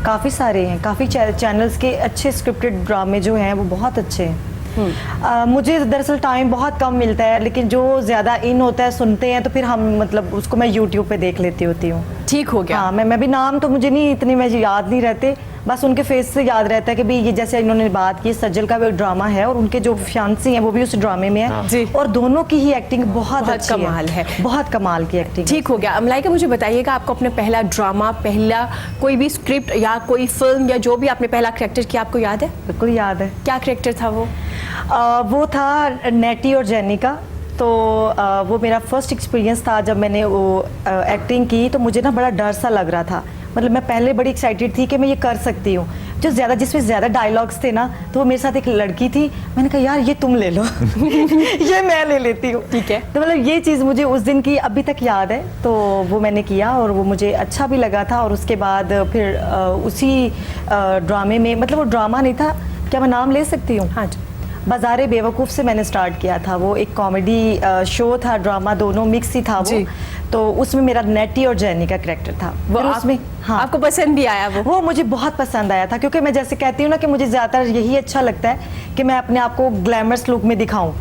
काफ़ी सारे हैं, काफ़ी चैनल्स के अच्छे स्क्रिप्टेड ड्रामे जो हैं वो बहुत अच्छे हैं। मुझे दरअसल टाइम बहुत कम मिलता है, लेकिन जो ज़्यादा इन होता है सुनते हैं तो फिर हम मतलब उसको मैं यूट्यूब पे देख लेती होती हूँ। ठीक हो गया। हाँ, मैं भी नाम तो मुझे नहीं इतने मैं याद नहीं रहते, बस उनके फेस से याद रहता है कि भाई ये जैसे इन्होंने बात की, सज्जल का भी ड्रामा है और उनके जो फियांसी हैं वो भी उस ड्रामे में है। जी। और दोनों की ही एक्टिंग बहुत अच्छी कमाल है। बहुत कमाल की एक्टिंग। ठीक हो गया। मलाइका, मुझे बताइएगा आपको अपने पहला ड्रामा, पहला कोई भी स्क्रिप्ट या कोई फिल्म या जो भी आपने पहला कैरेक्टर किया, आपको याद है? बिल्कुल याद है। क्या कैरेक्टर था वो? वो था नेटी और जेनी का। तो वो मेरा फर्स्ट एक्सपीरियंस था जब मैंने वो एक्टिंग की, तो मुझे ना बड़ा डर सा लग रहा था। मतलब मैं पहले बड़ी एक्साइटेड थी कि मैं ये कर सकती हूँ। जिसमें ज़्यादा डायलॉग्स थे ना, तो वो मेरे साथ एक लड़की थी, मैंने कहा यार ये तुम ले लो ये मैं ले लेती हूँ। ठीक है। तो मतलब ये चीज़ मुझे उस दिन की अभी तक याद है। तो वो मैंने किया और वो मुझे अच्छा भी लगा था। और उसके बाद फिर उसी ड्रामे में, मतलब वो ड्रामा नहीं था, क्या मैं नाम ले सकती हूँ? हाँ जी। बाज़ारे बेवकूफ़ से मैंने स्टार्ट किया था। वो एक कॉमेडी शो था, ड्रामा, दोनों मिक्स ही था वो। तो उसमें मेरा नेटी और जैनी का कैरेक्टर था। वो फिर उसमें आपको पसंद भी आया वो मुझे बहुत पसंद आया था, क्योंकि मैं जैसे कहती हूँ ना कि मुझे ज़्यादातर यही अच्छा लगता है कि मैं अपने आप को ग्लैमरस लुक में दिखाऊं।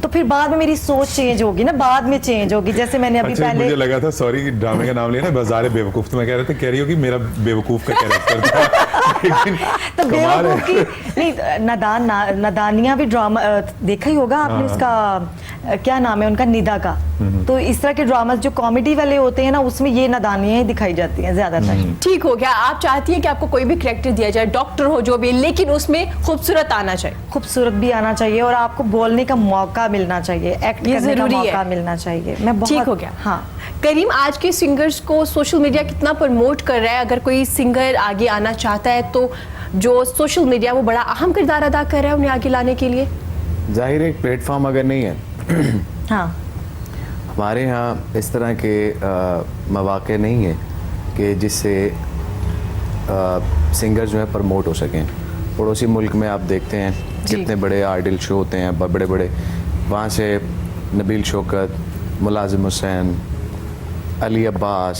तो फिर बाद में मेरी सोच चेंज होगी ना, बाद में चेंज होगी। जैसे मैंने अभी अच्छा, पहले मुझे लगा था, सॉरी ड्रामे का नाम लिया ना, बाज़ार बेवकूफ, तो मैं कह रही हो कि मेरा बेवकूफ का कैरेक्टर था। लेकिन तो कमाल है। बेवकूफ की नहीं, नादानियाँ भी ड्रामा देखा ही होगा आपने। उसका क्या नाम है उनका, निदा का। तो इस तरह के ड्रामा जो कॉमेडी वाले होते हैं ना, उसमें ये नादानियाँ ही दिखाई जाती हैं ज्यादातर। ठीक हो गया। आप चाहती हैं कि आपको कोई भी कैरेक्टर दिया जाए, डॉक्टर हो जो भी, लेकिन उसमें खूबसूरत आना चाहिए। खूबसूरत भी आना चाहिए और आपको बोलने का मौका मिलना चाहिए, एक्ट ये करने का जरूरी है। मौका मिलना चाहिए। मैं बहुत ठीक हो गया। हाँ। करीम, आज के सिंगर्स को सोशल मीडिया कितना प्रमोट कर रहा है? अगर कोई सिंगर आगे आना चाहता है तो जो सोशल मीडिया वो बड़ा अहम किरदार अदा कर रहा है उन्हें आगे लाने के लिए। जाहिर है एक प्लेटफॉर्म अगर नहीं है हाँ, हमारे यहाँ इस तरह के मौके नहीं है कि जिससे सिंगर जो है प्रमोट हो सकें। पड़ोसी मुल्क में आप देखते हैं कितने बड़े आइडल शो होते हैं, बड़े बड़े, वहाँ से नबील शौकत, मुलाजिम हुसैन, अली अब्बास,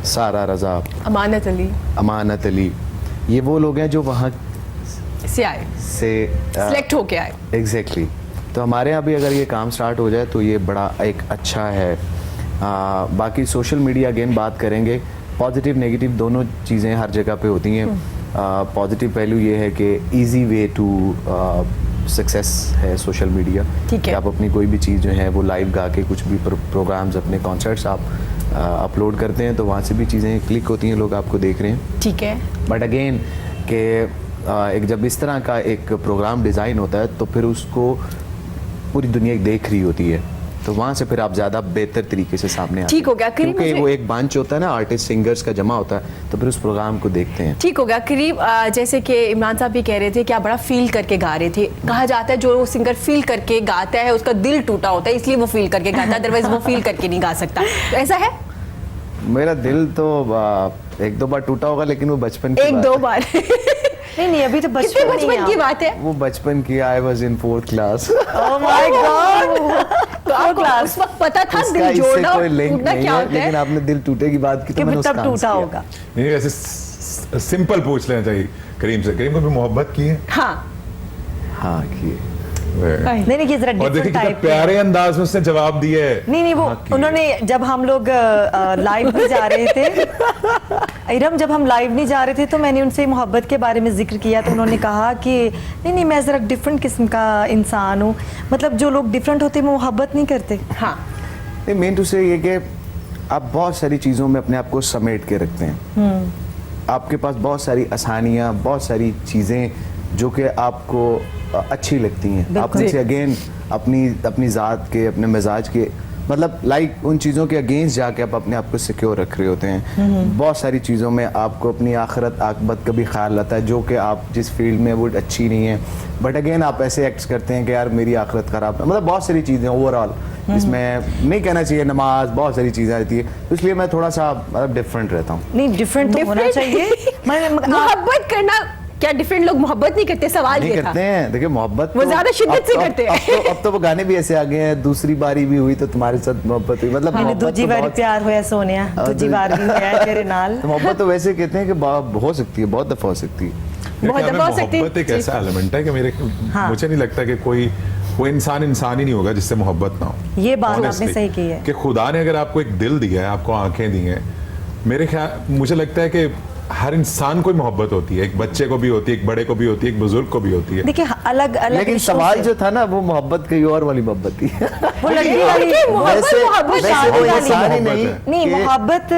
सारा रज़ा, अमानत अली, ये वो लोग हैं जो वहाँ से आए, से सिलेक्ट होके आए। एग्जैक्टली। तो हमारे यहाँ भी अगर ये काम स्टार्ट हो जाए तो ये बड़ा एक अच्छा है। बाकी सोशल मीडिया अगेन बात करेंगे, पॉजिटिव नेगेटिव दोनों चीज़ें हर जगह पे होती हैं। पॉजिटिव पहलू ये है कि इजी वे टू सक्सेस है सोशल मीडिया। ठीक है। कि आप अपनी कोई भी चीज़ जो है वो लाइव गा के, कुछ भी प्रोग्राम्स, अपने कॉन्सर्ट्स आप अपलोड करते हैं तो वहाँ से भी चीज़ें क्लिक होती हैं, लोग आपको देख रहे हैं। ठीक है। बट अगेन कि एक जब इस तरह का एक प्रोग्राम डिज़ाइन होता है तो फिर उसको पूरी दुनिया देख रही होती है, तो वहाँ से फिर आप ज़्यादा बेहतर तरीके से सामने आते हैं। ठीक हो गया। करीब क्योंकि मुझे- वो एक बंच होता है ना, आर्टिस्ट सिंगर्स का जमा होता है, तो फिर उस प्रोग्राम को देखते हैं। ठीक हो गया। करीब जैसे कि इमरान साहब भी कह रहे थे कि आप बड़ा फील करके गा रहे थे। कहा जाता है जो सिंगर फील करके गाता है उसका दिल टूटा होता है, इसलिए वो फील करके गाता है, अदरवाइज वो फील करके नहीं गा सकता। तो ऐसा है? मेरा दिल तो एक दो बार टूटा होगा, लेकिन वो बचपन की एक बात दो है। बार। नहीं अभी तो कितने बचपन की बात है? वो बचपन की, I was in 4th class. Oh my God. तो आपको उस वक्त पता था इसका दिल इससे जोड़ना कोई और लिंक टूटना नहीं क्या है, होता लेकिन है? आपने दिल टूटे की बात की तो कि मैंने तब उसका टूटा आंसर होगा। नहीं, वैसे सिंपल पूछ लेना चाहिए करीम से। करीम को भी मोहब्बत की है? हाँ। हाँ किए। नहीं ये जरा और देखिए डिफरेंट कितना टाइप प्यारे अंदाज में उसने जवाब दिया है। नहीं वो हाँ, की है। उन्होंने, जब हम लोग लाइव नहीं जा रहे थे इरम, जब हम लाइव नहीं जा रहे थे तो मैंने उनसे मोहब्बत के बारे में जिक्र किया, तो उन्होंने कहा कि नहीं मैं ज़रा डिफरेंट किस्म का इंसान हूँ। मतलब जो लोग डिफरेंट होते हैं वो मोहब्बत नहीं करते। हाँ। नहीं, मेन टू से ये कि आप बहुत सारी चीज़ों में अपने आप को समेट के रखते हैं। आपके पास बहुत सारी आसानियाँ, बहुत सारी चीज़ें जो कि आपको अच्छी लगती हैं। आप उनसे अगेन अपनी ज़ात के, अपने मिजाज के, मतलब लाइक उन चीज़ों के अगेंस्ट जाके आप अपने आप को सिक्योर रख रहे होते हैं। बहुत सारी चीज़ों में आपको अपनी आखिरत आकबत का भी ख्याल आता है, जो कि आप जिस फील्ड में वो अच्छी नहीं है, बट अगेन आप ऐसे एक्ट करते हैं कि यार मेरी आखिरत ख़राब है। मतलब बहुत सारी चीज़ें ओवरऑल, इसमें नहीं कहना चाहिए, नमाज, बहुत सारी चीज़ें आती है, तो इसलिए मैं थोड़ा सा मतलब डिफरेंट रहता हूँ। नहीं डिफरेंट तो होना चाहिए। मोहब्बत करना क्या डिफरेंट लोग मोहब्बत नहीं करते? सवाल नहीं ये था। करते हैं, देखिए मोहब्बत वो तो ज्यादा शिद्दत से करते हैं। अब तो वो गाने भी ऐसे आ गए हैं, दूसरी बारी भी हुई तो तुम्हारे साथ मोहब्बत हुई, मतलब मैंने मोहब्बत दूजी तो बार बहुत- प्यार होया सोनिया, दूजी बार भी होया तेरे नाल। तो मोहब्बत तो वैसे कहते हैं कि हो सकती है, बहुत दफा हो सकती है। मेरे बहुत ख्याल में दफा हो सकती है। मोहब्बत एक जी। ऐसा एलिमेंट है कि मुझे नहीं लगता कि कोई इंसान ही नहीं होगा जिससे मोहब्बत ना हो। ये बात आपने Honestly, सही की है। कि खुदा ने अगर आपको एक दिल दिया है, आपको आंखें दी हैं, मुझे लगता है कि हर इंसान को ही मोहब्बत होती है। एक बच्चे को भी होती है, एक बड़े को भी होती है, एक बुजुर्ग को भी होती है। देखिए अलग अलग लेकिन सवाल जो था ना, वो मोहब्बत कहीं और वाली मोहब्बत थी। वो लड़की वाली वैसे वो इंसान ही नहीं मोहब्बत नहीं कि- मोहब्बत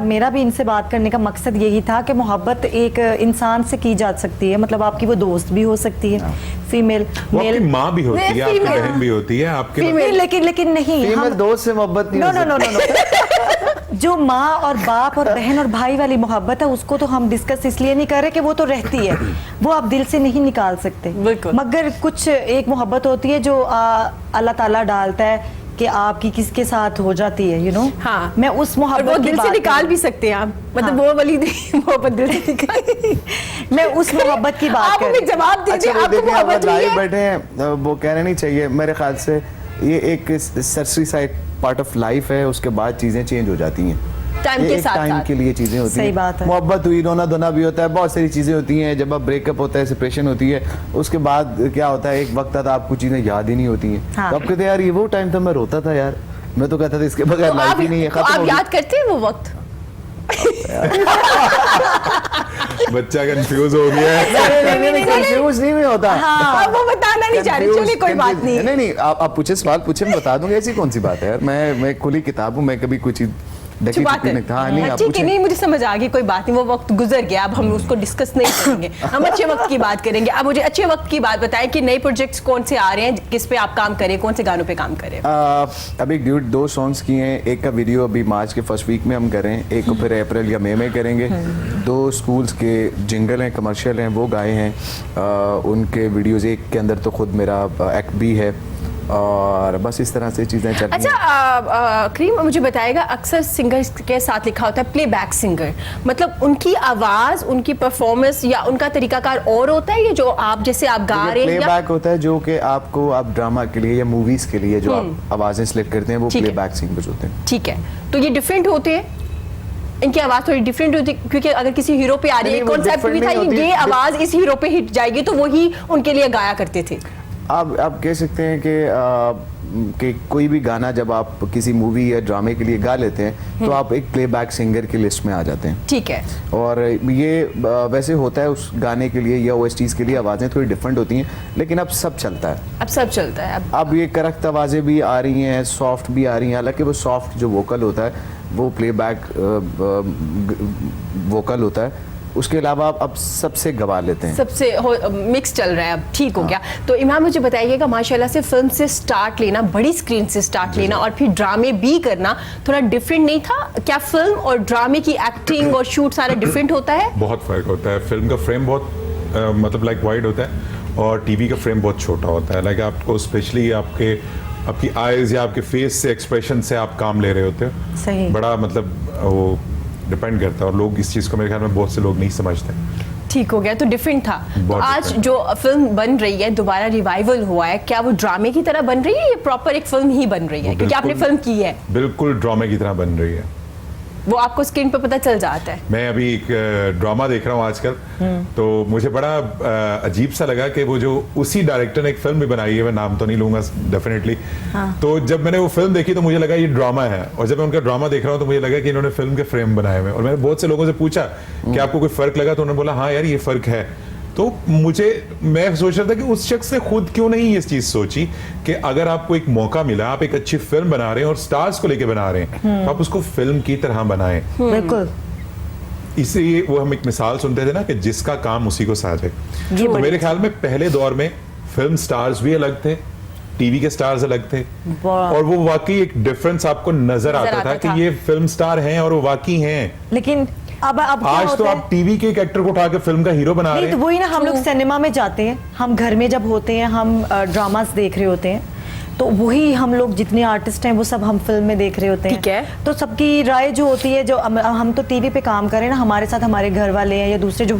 मेरा भी इनसे बात करने का मकसद यही था कि मोहब्बत एक इंसान से की जा सकती है। मतलब आपकी वो दोस्त भी हो सकती है, फीमेल, वो मेल। आपकी माँ भी होती है, आपकी female। बहन भी होती है, आपके नहीं, लेकिन नहीं फीमेल दोस्त से मोहब्बत नहीं नो हो नो नो सकती। नो जो माँ और बाप और बहन और भाई वाली मोहब्बत है, उसको तो हम डिस्कस इसलिए नहीं कर रहे कि वो तो रहती है, वो आप दिल से नहीं निकाल सकते। बिल्कुल। मगर कुछ एक मोहब्बत होती है जो अल्लाह ताला डालता है कि आपकी किसके साथ हो जाती है, हाँ। मैं उस और मोहब्बत वो की दिल से बात निकाल कर भी सकते हैं आप, मतलब हाँ। वो वाली मोहब्बत दिल से निकाल। मैं उस मोहब्बत की बात आप कर अभी रही जवाब दीजिए, अच्छा, वो आपको देखिए आप मोहब्बत हुई लाइव है? बैठे हैं, वो कहना नहीं चाहिए मेरे ख्याल से। ये एक सरसरी साइड पार्ट ऑफ लाइफ है, उसके बाद चीज़ें चेंज हो जाती हैं। टाइम ये के एक साथ टाइम साथ। के लिए चीज़ें होती सही हैं। बात है। मोहब्बत हुई, रोना धोना भी होता है, बहुत सारी चीज़ें होती हैं। जब आप ब्रेकअप होता है, सेपरेशन होती है, उसके बाद क्या होता है, एक वक्त तक आपको चीज़ें याद ही नहीं होती हैं। हाँ। तो आप कहते हैं यार ये वो टाइम था, मैं रोता था यार, मैं तो कहता था इसके बगैर तो लाइफ ही नहीं है, तो खत्म आप हो गई। याद करते हैं वो वक्त? बच्चा कंफ्यूज हो गया है। नहीं, कंफ्यूज नहीं होता। हाँ, वो बताना नहीं चाह रही, चलिए कोई बात नहीं। नहीं, आप पूछे सवाल पूछे, मैं बता दूंगा, ऐसी कौन सी बात है यार। मैं खुली किताब हूँ, मैं कभी कुछ अच्छी बात है। हाँ, नहीं, आप ठीक है, पूछें। नहीं मुझे समझ आ गई, कोई बात नहीं, वो वक्त गुजर गया, अब हम उसको डिस्कस नहीं करेंगे। हम अच्छे वक्त की बात करेंगे। अब मुझे अच्छे वक्त की बात बताएं कि नए प्रोजेक्ट्स कौन से आ रहे हैं, किस पे आप काम करें, कौन से गानों पे काम करें? अभी ड्यूट 2 सॉन्ग्स किए हैं। एक का वीडियो अभी मार्च के फर्स्ट वीक में हम कर रहे हैं, एक को फिर अप्रैल या मई में करेंगे। 2 स्कूल्स के जिंगल हैं, कमर्शियल हैं, वो गाए हैं। उनके वीडियोस, एक के अंदर तो खुद मेरा एक्ट भी है, और बस इस तरह से चीज़ें चल रही हैं। अच्छा करीम, मुझे बताएगा, अक्सर सिंगर्स के साथ लिखा होता है प्लेबैक सिंगर, मतलब उनकी आवाज़, उनकी परफॉर्मेंस या उनका तरीकाकार और होता है, ये जो आप जैसे आप गा रहे हैं या प्लेबैक होता है जो कि आपको आप ड्रामा के लिए या मूवीज के लिए जो आप आवाजें सिलेक्ट करते हैं, वो ठीक है। प्लेबैक सिंगर्स होते हैं। ठीक है, तो ये डिफरेंट होते हैं, इनकी आवाज थोड़ी डिफरेंट होती है, क्योंकि अगर किसी हीरो पे आ रही है, नहीं, वो कॉन्सेप्ट भी different था नहीं कि होती, ये आवाज इस हीरो पे हिट जाएगी, तो वही उनके लिए गाया करते थे। आप कह सकते हैं कि कोई भी गाना जब आप किसी मूवी या ड्रामे के लिए गा लेते हैं, तो आप एक प्लेबैक सिंगर की लिस्ट में आ जाते हैं। ठीक है, और ये वैसे होता है उस गाने के लिए या OSTs के लिए आवाज़ें थोड़ी डिफरेंट होती हैं, लेकिन अब सब चलता है। अब सब चलता है। अब ये करख्त आवाज़ें भी आ रही हैं, सॉफ्ट भी आ रही हैं। हालांकि वो सॉफ्ट जो वोकल होता है वो प्लेबैक वोकल होता है, उसके अलावा आप अब सबसे गवा लेते हैं। सबसे मिक्स चल रहा है, अब ठीक हो गया। तो इमाम मुझे बताइएगा, माशाल्लाह से फिल्म से स्टार्ट लेना, बड़ी स्क्रीन से स्टार्ट लेना और फिर ड्रामे भी करना थोड़ा डिफरेंट नहीं था क्या? फिल्म और ड्रामे की एक्टिंग और शूट सारा डिफरेंट होता है? बहुत फर्क होता है। फिल्म का फ्रेम बहुत मतलब लाइक वाइड होता है और टीवी का फ्रेम बहुत छोटा होता है। लाइक आपको स्पेशली आपकी आईज या आपके फेस से, एक्सप्रेशन से आप काम ले रहे होते हो। सही। बड़ा मतलब वो डिपेंड करता है, और लोग इस चीज़ को मेरे ख्याल में बहुत से लोग नहीं समझते। ठीक हो गया, तो डिफरेंट था। तो बहुत आज different। जो फिल्म बन रही है, दोबारा रिवाइवल हुआ है, क्या वो ड्रामे की तरह बन रही है या प्रॉपर एक फिल्म ही बन रही है? क्योंकि आपने बिल्कुल- फिल्म की है, बिल्कुल ड्रामे की तरह बन रही है। वो आपको स्क्रीन पर पता चल जाता है। मैं अभी एक ड्रामा देख रहा हूँ आजकल, तो मुझे बड़ा अजीब सा लगा कि वो जो उसी डायरेक्टर ने एक फिल्म भी बनाई है, मैं नाम तो नहीं लूंगा डेफिनेटली। तो जब मैंने वो फिल्म देखी तो मुझे लगा ये ड्रामा है, और जब मैं उनका ड्रामा देख रहा हूँ तो मुझे लगा कि इन्होंने फिल्म के फ्रेम बनाए हुए हैं। और मैंने बहुत से लोगों से पूछा कि आपको कोई फर्क लगा, तो उन्होंने बोला हाँ यार ये फर्क है। तो मैं सोच रहा था कि उस शख्स ने खुद क्यों नहीं ये चीज सोची कि अगर आपको एक मौका मिला, आप एक अच्छी फिल्म बना रहे हैं और स्टार्स को लेके बना रहे हैं, तो आप उसको फिल्म की तरह बनाएं। बिल्कुल। इसलिए वो हम एक मिसाल सुनते थे ना कि जिसका काम उसी को साझे। जी, तो बड़ी मेरे ख्याल में पहले दौर में फिल्म स्टार्स भी अलग थे, टीवी के स्टार्स अलग थे, वाह। और वो वाकई एक डिफरेंस आपको नजर आता था कि ये फिल्म स्टार हैं और वो वाकई हैं। लेकिन अब क्या आज तो होता है? आप टीवी के एक एक्टर को उठा के फिल्म का हीरो बना रहे नहीं, तो हैं। वही ना, हम लोग सिनेमा में जाते हैं, हम घर में जब होते हैं, हम ड्रामास देख रहे होते हैं, तो वही हम लोग जितने आर्टिस्ट हैं वो सब हम फिल्म में देख रहे होते हैं। ठीक है। तो सबकी राय जो होती है, जो हम तो टीवी पे काम कर रहे हैं ना, हमारे साथ हमारे घर वाले हैं या दूसरे जो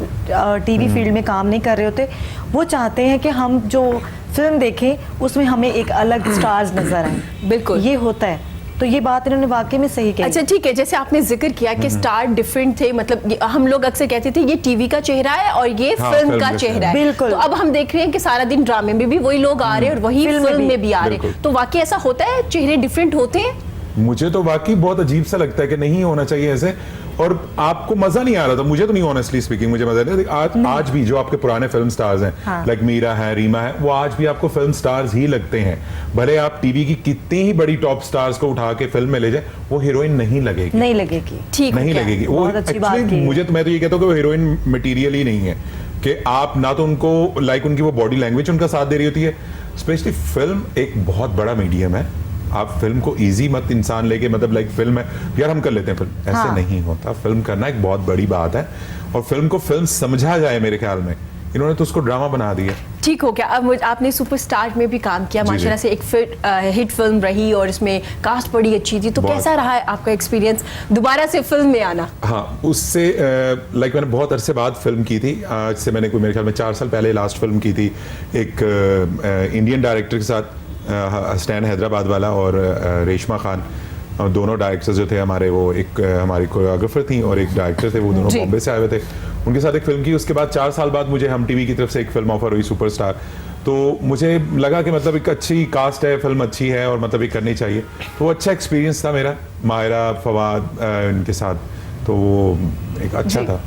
टीवी फील्ड में काम नहीं कर रहे होते, वो चाहते हैं कि हम जो फिल्म देखें उसमें हमें एक अलग स्टार्स नजर आए। बिल्कुल। ये होता है, तो ये बात इन्होंने वाकई में सही कही। अच्छा ठीक है, जैसे आपने जिक्र किया कि स्टार डिफरेंट थे, मतलब हम लोग अक्सर कहते थे ये टीवी का चेहरा है और ये हाँ, फिल्म फिल्म का का चेहरा है। बिल्कुल। तो अब हम देख रहे हैं कि सारा दिन ड्रामे में भी वही लोग आ रहे हैं और वही फिल्म में भी आ रहे हैं। बिल्कुल। तो वाकई ऐसा होता है, चेहरे डिफरेंट होते हैं? मुझे तो वाकई बहुत अजीब सा लगता है कि नहीं होना चाहिए ऐसे, और आपको मजा नहीं आ रहा था। मुझे तो नहीं, ऑनेस्टली स्पीकिंग मुझे मजा नहीं। आज भी जो आपके पुराने फिल्म स्टार्स हैं, हाँ। लाइक मीरा है, रीमा है, वो आज भी आपको फिल्म स्टार्स ही लगते हैं। भले आप टीवी की कितनी ही बड़ी टॉप स्टार्स को उठा के फिल्म में ले जाए, वो हीरोइन नहीं लगेगी। नहीं लगेगी। ठीक हो नहीं गया। लगेगी वो। बहुत अच्छी बात एक्चुअली की है। मैं तो ये कहता हूँ कि वो हीरोइन मटेरियल ही नहीं है, कि आप ना तो उनको लाइक उनकी वो बॉडी लैंग्वेज उनका साथ दे रही होती है। स्पेशली फिल्म एक बहुत बड़ा मीडियम है, आप फिल्म को इजी मत इंसान लेके, मतलब लाइक फिल्म है यार हम कर लेते हैं फिल्म, ऐसे हाँ। नहीं होता। फिल्म करना एक बहुत बड़ी बात है, और फिल्म को फिल्म समझा जाए, मेरे ख्याल में इन्होंने तो उसको ड्रामा बना दिया। ठीक हो गया। अब आपने सुपरस्टार में भी काम किया, जी, माशाल्लाह जी। से एक हिट फिल्म रही और इसमें कास्ट बड़ी अच्छी थी। तो बहुत। कैसा रहा है आपका एक्सपीरियंस दोबारा से फिल्म में आना? हाँ, उससे लाइक मैंने बहुत अरसे बाद फिल्म की थी। आज से मैंने कोई मेरे ख्याल में 4 साल पहले लास्ट फिल्म की थी एक इंडियन डायरेक्टर के साथ, स्टैन हैदराबाद वाला और रेशमा खान, दोनों डायरेक्टर्स जो थे हमारे, वो एक हमारी कोरियोग्राफर थी और एक डायरेक्टर थे, वो दोनों जी। बॉम्बे से आए हुए थे। उनके साथ एक फिल्म की, उसके बाद 4 साल बाद मुझे हम टीवी की तरफ से एक फिल्म ऑफर हुई, सुपरस्टार। तो मुझे लगा कि मतलब एक अच्छी कास्ट है, फिल्म अच्छी है और मतलब ये करनी चाहिए। तो वो अच्छा एक्सपीरियंस था मेरा, माहिरा, फवाद इनके साथ, तो वो एक अच्छा था।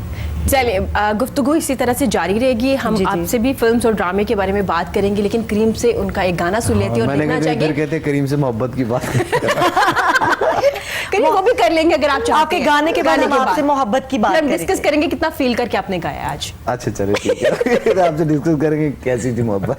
चलिए गुफ्तगू इसी तरह से जारी रहेगी। हम जी, जी। आपसे भी फिल्म्स और ड्रामे के बारे में बात करेंगे, लेकिन करीम से उनका एक गाना सुन लेते हैं और मैंने देखना कहा इधर चाहिए। कहते करीम से मोहब्बत की बात करीम वो भी कर लेंगे अगर आप चाहते आपके हैं। गाने के बाद हम आपसे मोहब्बत की बात हम करेंगे। डिस्कस करेंगे कितना फील करके आपने गाया आज। अच्छा चले ठीक है तो आपसे डिस्कस करेंगे कैसी थी मोहब्बत।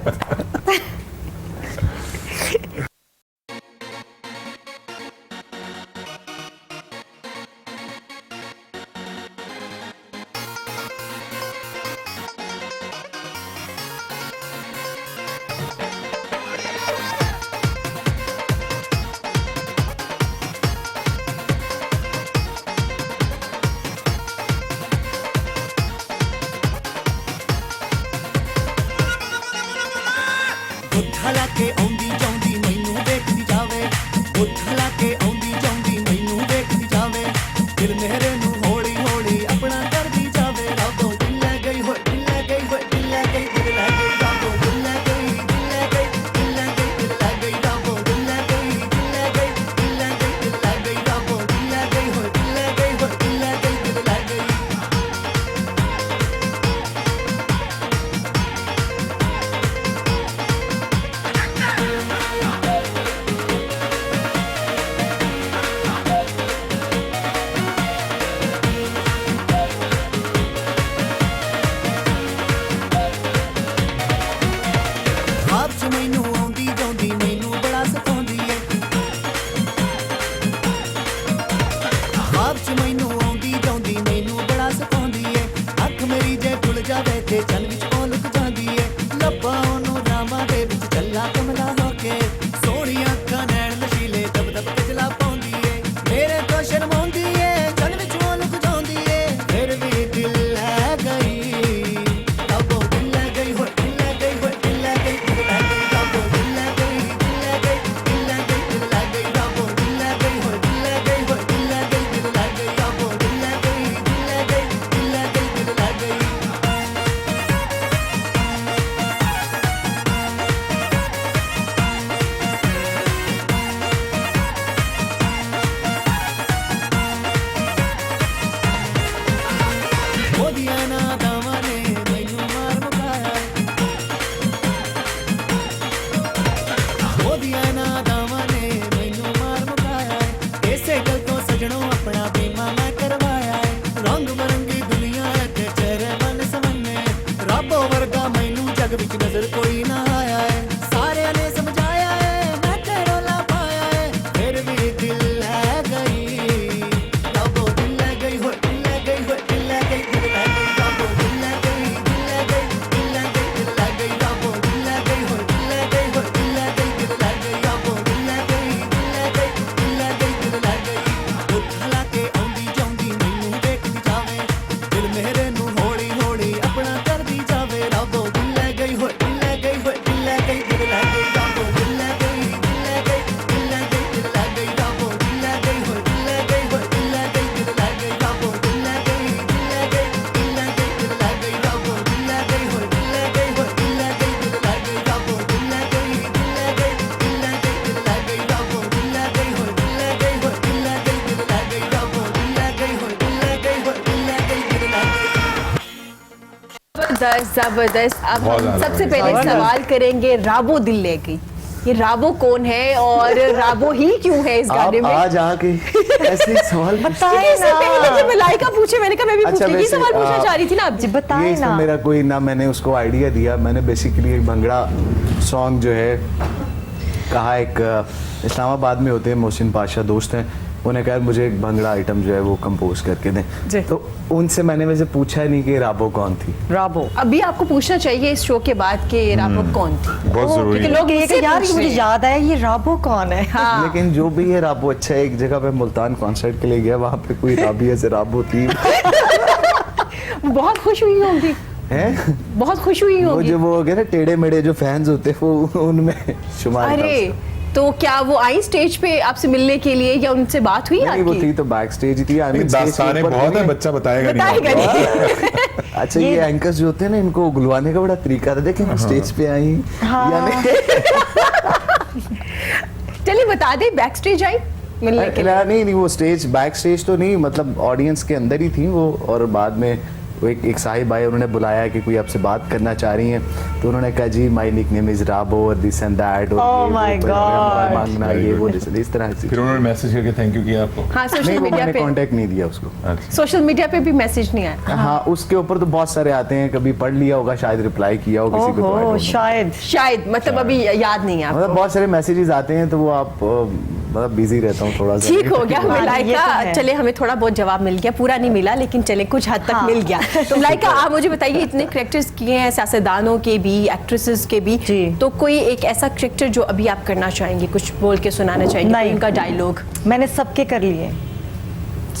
ਉੱਠਲਾ ਕੇ ਆਉਂਦੀ ਜਾਂਦੀ ਮੈਨੂੰ ਵੇਖਦੀ ਜਾਵੇ, ਉੱਠਲਾ ਕੇ ਆਉਂਦੀ ਜਾਂਦੀ ਮੈਨੂੰ ਵੇਖਦੀ ਜਾਵੇ, ਦਿਲ ਮੇਰੇ ਨੂੰ ਹੌਲੀ ਹੌਲੀ ਆਪਣਾ ਕਰਦੀ ਜਾਵੇ। ਰੱਬੋ ਦਿਲ ਲੈ ਗਈ ਹੋਏ, ਦਿਲ ਲੈ ਗਈ ਹੋਏ, ਦਿਲ ਲੈ ਗਈ, ਦਿਲ ਲੈ ਗਈ। ਰੱਬੋ ਦਿਲ ਲੈ ਗਈ, ਦਿਲ ਲੈ ਗਈ, ਦਿਲ ਲੈ ਗਈ, ਦਿਲ ਲੈ ਗਈ। ਰੱਬੋ ਦਿਲ ਲੈ ਗਈ, ਦਿਲ ਲੈ ਗਈ, ਦਿਲ ਲੈ ਗਈ, ਦਿਲ ਲੈ ਗਈ। ਰੱਬੋ ਦਿਲ ਲੈ ਗਈ ਹੋਏ, ਦਿਲ ਲੈ ਗਈ ਹੋਏ, ਦਿਲ ਲੈ ਗਈ, ਦਿਲ ਲੈ ਗਈ। ਆਪ ਚ ਮੈਨੂੰ ਆਉਂਦੀ ਜਾਂਦੀ ਮੈਨੂੰ ਬੜਾ ਸਤਾਉਂਦੀ ਏ, ਆਪ ਚ ਮੈਨੂੰ ਆਉਂਦੀ ਜਾਂਦੀ ਮੈਨੂੰ ਬੜਾ ਸਤਾਉਂਦੀ ਏ। ਅੱਖ ਮੇਰੀ ਜੇ ਖੁੱਲ ਜਾਵੇ ਤੇ ਚੰਨ ਵਿੱਚ ਉਹ ਲੁਕ ਜਾਂਦੀ ਏ। ਲੱਭਾਂ ਉਹਨੂੰ ਰਾਮਾਂ ਦੇ ਵਿੱਚ ਚੱਲਾ ਕਮਲਾ ਹੋ ਕੇ, ਸੋਹਣੀਆਂ ਅੱਖਾਂ ਨੈਣ ਨਸ਼ੀਲੇ ਦਬ ਦਬ ਕਜਲਾ ਪਾਉਂਦੀ ਏ। ਮੇਰੇ ਤੋਂ ਸ਼ਰਮਾਉਂਦੀ ਏ, ਚੰਨ ਵਿੱਚ ਉਹ ਲੁਕ ਜਾਂਦੀ ਏ, ਫਿਰ ਵੀ ਦਿਲ ਲੈ ਗਈ। ਰੱਬੋ ਦਿਲ ਲੈ ਗਈ ਹੋਏ, ਦਿਲ ਲੈ ਗਈ ਹੋਏ, ਦਿਲ ਲੈ ਗਈ, ਦਿਲ ਲੈ ਗਈ। ਰੱਬੋ ਦਿਲ ਲੈ ਗਈ, ਦਿਲ ਲੈ ਗਈ, ਦਿਲ ਲੈ ਗਈ, ਦਿਲ ਲੈ ਗਈ। ਰੱਬੋ ਦਿਲ ਲੈ ਗਈ ਹੋਏ, ਦਿਲ ਲੈ ਗਈ ਹੋਏ, ਦਿਲ ਲੈ ਗਈ, ਦਿਲ ਲੈ ਗਈ। ਰੱਬੋ ਦਿਲ ਲੈ ਗਈ, ਦਿਲ ਲੈ ਗਈ, ਦਿਲ ਲੈ ਗਈ, ਦਿਲ ਲੈ ਗਈ। ਉਹਦੀਆਂ ਨਾਦਾਵਾਂ ਨੇ ਮੈਨੂੰ ਮਾਰ ਮੁਕਾਇਆ ਏ, ਉਹਦੀਆਂ ਨਾਦਾਵਾਂ ਨੇ ਮੈਨੂੰ ਮਾਰ ਮੁਕਾਇਆ ਏ। ਇਸੇ ਗੱਲ ਤੋਂ ਸਜਣੋਂ ਆਪਣਾ ਬੀਮਾ ਮੈਂ ਕਰਵਾਇਆ ਏ। ਰੰਗ ਬਰੰਗੀ ਦੁਨੀਆ ਹੈ ਤੇ ਚਿਹਰੇ ਮਨ ਸਮੰਨੇ, ਰੱਬੋ ਵਰਗਾ ਮੈਨੂੰ ਜਗ ਵਿੱਚ ਨਜ਼ਰ ਕੋਈ ਨਾ ਆਇਆ ਏ। ਸਾਰਿਆਂ ਨੇ ਸਮਝਾਇਆ ਏ ਮੈਂ ਤੇ ਰੌਲਾ ਪਾਇਆ ਏ, ਫਿਰ ਵੀ ਦਿਲ ਲੈ ਗਈ। ਰੱਬੋ ਦਿਲ ਲੈ ਗਈ ਹੋਏ, ਦਿਲ ਲੈ ਗਈ ਹੋਏ, ਦਿਲ ਲੈ ਗਈ, ਦਿਲ ਲੈ ਗਈ। ਰੱਬੋ ਦਿਲ ਲੈ ਗਈ, ਦਿਲ ਲੈ ਗਈ, ਦਿਲ ਲੈ ਗਈ, ਦਿਲ ਲੈ ਗਈ। ਰੱਬੋ ਦਿਲ ਲੈ ਗਈ ਹੋਏ, ਦਿਲ ਲੈ ਗਈ ਹੋਏ, ਦਿਲ ਲੈ ਗਈ, ਦਿਲ ਲੈ ਗਈ। ਰੱਬੋ ਦਿਲ ਲੈ ਗਈ, ਦਿਲ ਲੈ ਗਈ, ਦਿਲ ਲੈ ਗਈ, ਦਿਲ ਲੈ ਗਈ। ਉੱਠਲਾ ਕੇ ਆਉਂਦੀ ਜਾਂਦੀ ਮੈਨੂੰ ਵੇਖਦੀ ਜਾਵੇ, ਦਿਲ ਮੇਰੇ ਨੂੰ ਹੌਲੀ ਹੌਲੀ ਆਪਣਾ ਕਰਦੀ ਜਾਵੇ। ਰੱਬੋ ਦਿਲ ਲੈ ਗਈ ਹੋਏ, ਦਿਲ ਲੈ ਗਈ ਹੋਏ, ਦਿਲ ਲੈ ਗਈ, ਦਿਲ ਲੈ ਗਈ। ਰੱਬੋ ਦਿਲ ਲੈ ਗਈ, ਦਿਲ ਲੈ ਗਈ, ਦਿਲ ਲੈ ਗਈ, ਦਿਲ ਲੈ ਗਈ। ਰੱਬੋ ਦਿਲ ਲੈ ਗਈ ਹੋਏ, ਦਿਲ ਲੈ ਗਈ ਹੋਏ, ਦਿਲ ਲੈ ਗਈ, ਦਿਲ ਲੈ ਗਈ। ਰੱਬੋ ਦਿਲ ਲੈ ਗਈ, ਦਿਲ ਲੈ ਗਈ, ਦਿਲ ਲੈ ਗਈ, ਦਿਲ ਲੈ ਗਈ। ਰੱਬੋ ਦਿਲ ਲੈ ਗਈ ਹੋਏ, ਦਿਲ ਲੈ ਗਈ ਹੋਏ, ਦਿਲ ਲੈ ਗਈ, ਦਿਲ ਲੈ ਗਈ। ਰੱਬੋ ਦਿਲ ਲੈ ਗਈ, ਦਿਲ ਲੈ ਗਈ, ਦਿਲ ਲੈ ਗਈ, ਦਿਲ ਲੈ ਗਈ। ਰੱਬੋ ਦਿਲ ਲੈ ਗਈ ਹੋਏ, ਦਿਲ ਲੈ ਗਈ ਹੋਏ, ਦਿਲ ਲੈ ਗਈ, ਦਿਲ ਲੈ ਗਈ। ਰੱਬੋ ਦਿਲ ਲੈ ਗਈ ਹੋਏ, ਦਿਲ ਲੈ ਗਈ ਹੋਏ, ਦਿਲ ਲੈ ਗਈ, ਦਿਲ ਲੈ ਗਈ। जबरदस्त जबरदस्त। अब बहुत हम ज्यादा सबसे है। पहले सवाल करेंगे, राबो दिल ले गई, ये राबो कौन है और राबो ही क्यों है इस गाने आप में? आज आके ऐसे सवाल बताए इससे पहले ना कि मलाइका पूछे, मैंने कहा मैं भी अच्छा, पूछ ये वैसे, सवाल पूछना चाह रही थी ना आप। जी बताए ये इसमें ना। मेरा कोई ना, मैंने उसको आइडिया दिया। मैंने बेसिकली एक भंगड़ा सॉन्ग जो है कहा, एक इस्लामाबाद में होते हैं मोहसिन पाशा दोस्त हैं, उन्हें कहा मुझे एक भंगड़ा आइटम जो है वो कंपोज करके जी। दें। तो उनसे मैंने वैसे पूछा नहीं कि राबो कौन थी। राबो अभी आपको पूछना चाहिए इस शो के बाद कि राबो कौन थी। बहुत जरूरी क्योंकि है। लोग ये मुझसे यार पूछ ये मुझे रहे हैं। याद आया, ये राबो कौन है? हाँ। लेकिन जो भी है राबो अच्छा है। एक जगह पे मुल्तान कॉन्सर्ट के लिए गया, वहाँ पे कोई राबिया से राबो थी। वो बहुत खुश हुई होंगी। हैं बहुत खुश हुई वो होगी। जो वो हो गया ना टेढ़े मेढ़े जो फैंस होते हैं वो उनमें शुमार था अरे उसका। तो क्या वो आई स्टेज पे आपसे मिलने के लिए या उनसे बात हुई नहीं वो आपकी? थी तो बैक स्टेज ही थी। I mean, stage के दास्तानें ऊपर बहुत है, नहीं। बच्चा बताएगा बताएगा नहीं नहीं। अच्छा ये एंकर्स जो होते हैं ना इनको गुलवाने का बड़ा तरीका था, देखें हाँ। स्टेज पे आई यानी चलिए बता दे, बैक स्टेज आई मिलने के लिए। नहीं वो स्टेज बैक स्टेज तो नहीं, मतलब ऑडियंस के अंदर ही थी वो। और बाद में वो एक साहिब आए, उन्होंने बुलाया कि कोई आपसे बात करना चाह रही हैं, तो उन्होंने कहा जी माय निकनेम इज राबो और दिस एंड दैट और Oh ये वो, my कोई God. मांगना ये वो इस तरह से। फिर उन्होंने मैसेज करके थैंक यू किया आपको? हाँ, सोशल नहीं वो मीडिया मैंने पे, कांटेक्ट नहीं दिया उसको। अच्छा। सोशल मीडिया पे भी मैसेज नहीं आया। हाँ उसके ऊपर तो बहुत सारे आते हैं, कभी पढ़ लिया होगा शायद, रिप्लाई किया हो किसी को तो I ओहो don't know। शायद शायद, मतलब अभी याद नहीं है मतलब आपको। बहुत सारे मैसेजेस आते हैं तो वो आप मतलब बिजी रहता हूँ थोड़ा सा। ठीक हो गया, हमें हाँ, ये लाइका, तो है। चले हमें थोड़ा बहुत जवाब मिल गया, पूरा नहीं मिला लेकिन चले कुछ हद तक हाँ। मिल गया। तो लाइका आप मुझे बताइए, इतने कैरेक्टर्स किए हैं सियासतदानों के भी, एक्ट्रेसेस के भी, जी। तो कोई एक ऐसा कैरेक्टर जो अभी आप करना चाहेंगे, कुछ बोल के सुनाना चाहेंगे, कोई नहीं। उनका डायलॉग? मैंने सबके कर लिए,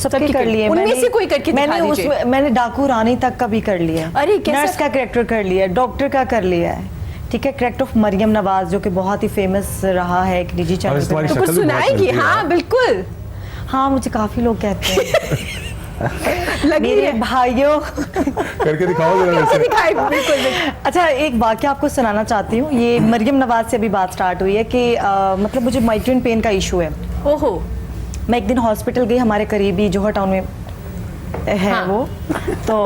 सबके कर लिए। उनमें मैंने- से कोई करके दिखा मैंने दीजिए। उसमें मैंने डाकू रानी तक का भी कर लिया। अरे, कैसा? नर्स का कैरेक्टर कर लिया, डॉक्टर का कर लिया है, ठीक है। कैरेक्टर ऑफ मरियम नवाज जो कि बहुत ही फेमस रहा है एक निजी और चैनल इस पे। तुम्हारी तो मैंने- कुछ शक्ल भी बहुत सुनाएंगी? मिलती है। हाँ बिल्कुल, हाँ मुझे काफी लोग कहते हैं लगी मेरे है। भाइयों। करके दिखाओ जरा कैसे वैसे। दिखाए? बिल्कुल बिल्कुल। अच्छा एक वाक्य आपको सुनाना चाहती हूँ। ये मरियम नवाज से अभी बात स्टार्ट हुई है कि मतलब मुझे माइग्रेन पेन का इशू है। ओहो, मैं एक दिन हॉस्पिटल गई, हमारे करीबी जोहर टाउन में है हाँ। वो। तो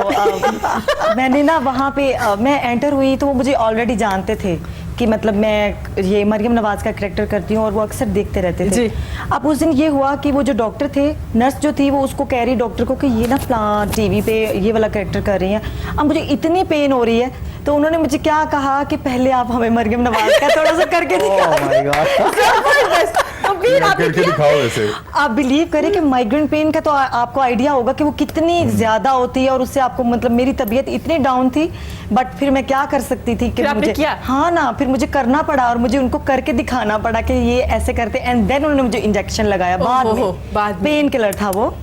मैंने ना वहाँ पे मैं एंटर हुई तो वो मुझे ऑलरेडी जानते थे कि मतलब मैं ये मरियम नवाज का कैरेक्टर करती हूँ और वो अक्सर देखते रहते थे। जी। अब उस दिन ये हुआ कि वो जो डॉक्टर थे, नर्स जो थी वो उसको कह रही डॉक्टर को कि ये ना टीवी पे ये वाला कैरेक्टर कर रही हैं। अब मुझे इतनी पेन हो रही है तो उन्होंने मुझे क्या कहा कि पहले आप हमें मरियम नवाज का थोड़ा सा करके दिखा Oh my God। जबरदस्त। तो फिर आपने करके किया? दिखाओ वैसे। आप बिलीव करें कि माइग्रेन पेन का तो आपको आइडिया होगा कि वो कितनी ज्यादा होती है और उससे आपको मतलब मेरी तबीयत इतनी डाउन थी, बट फिर मैं क्या कर सकती थी कि फिर आपने मुझे किया? हाँ ना, फिर मुझे करना पड़ा और मुझे उनको करके दिखाना पड़ा कि ये ऐसे करते। एंड देन उन्होंने मुझे इंजेक्शन लगाया बाद ओहो, में, बाद में। पेन किलर था वो।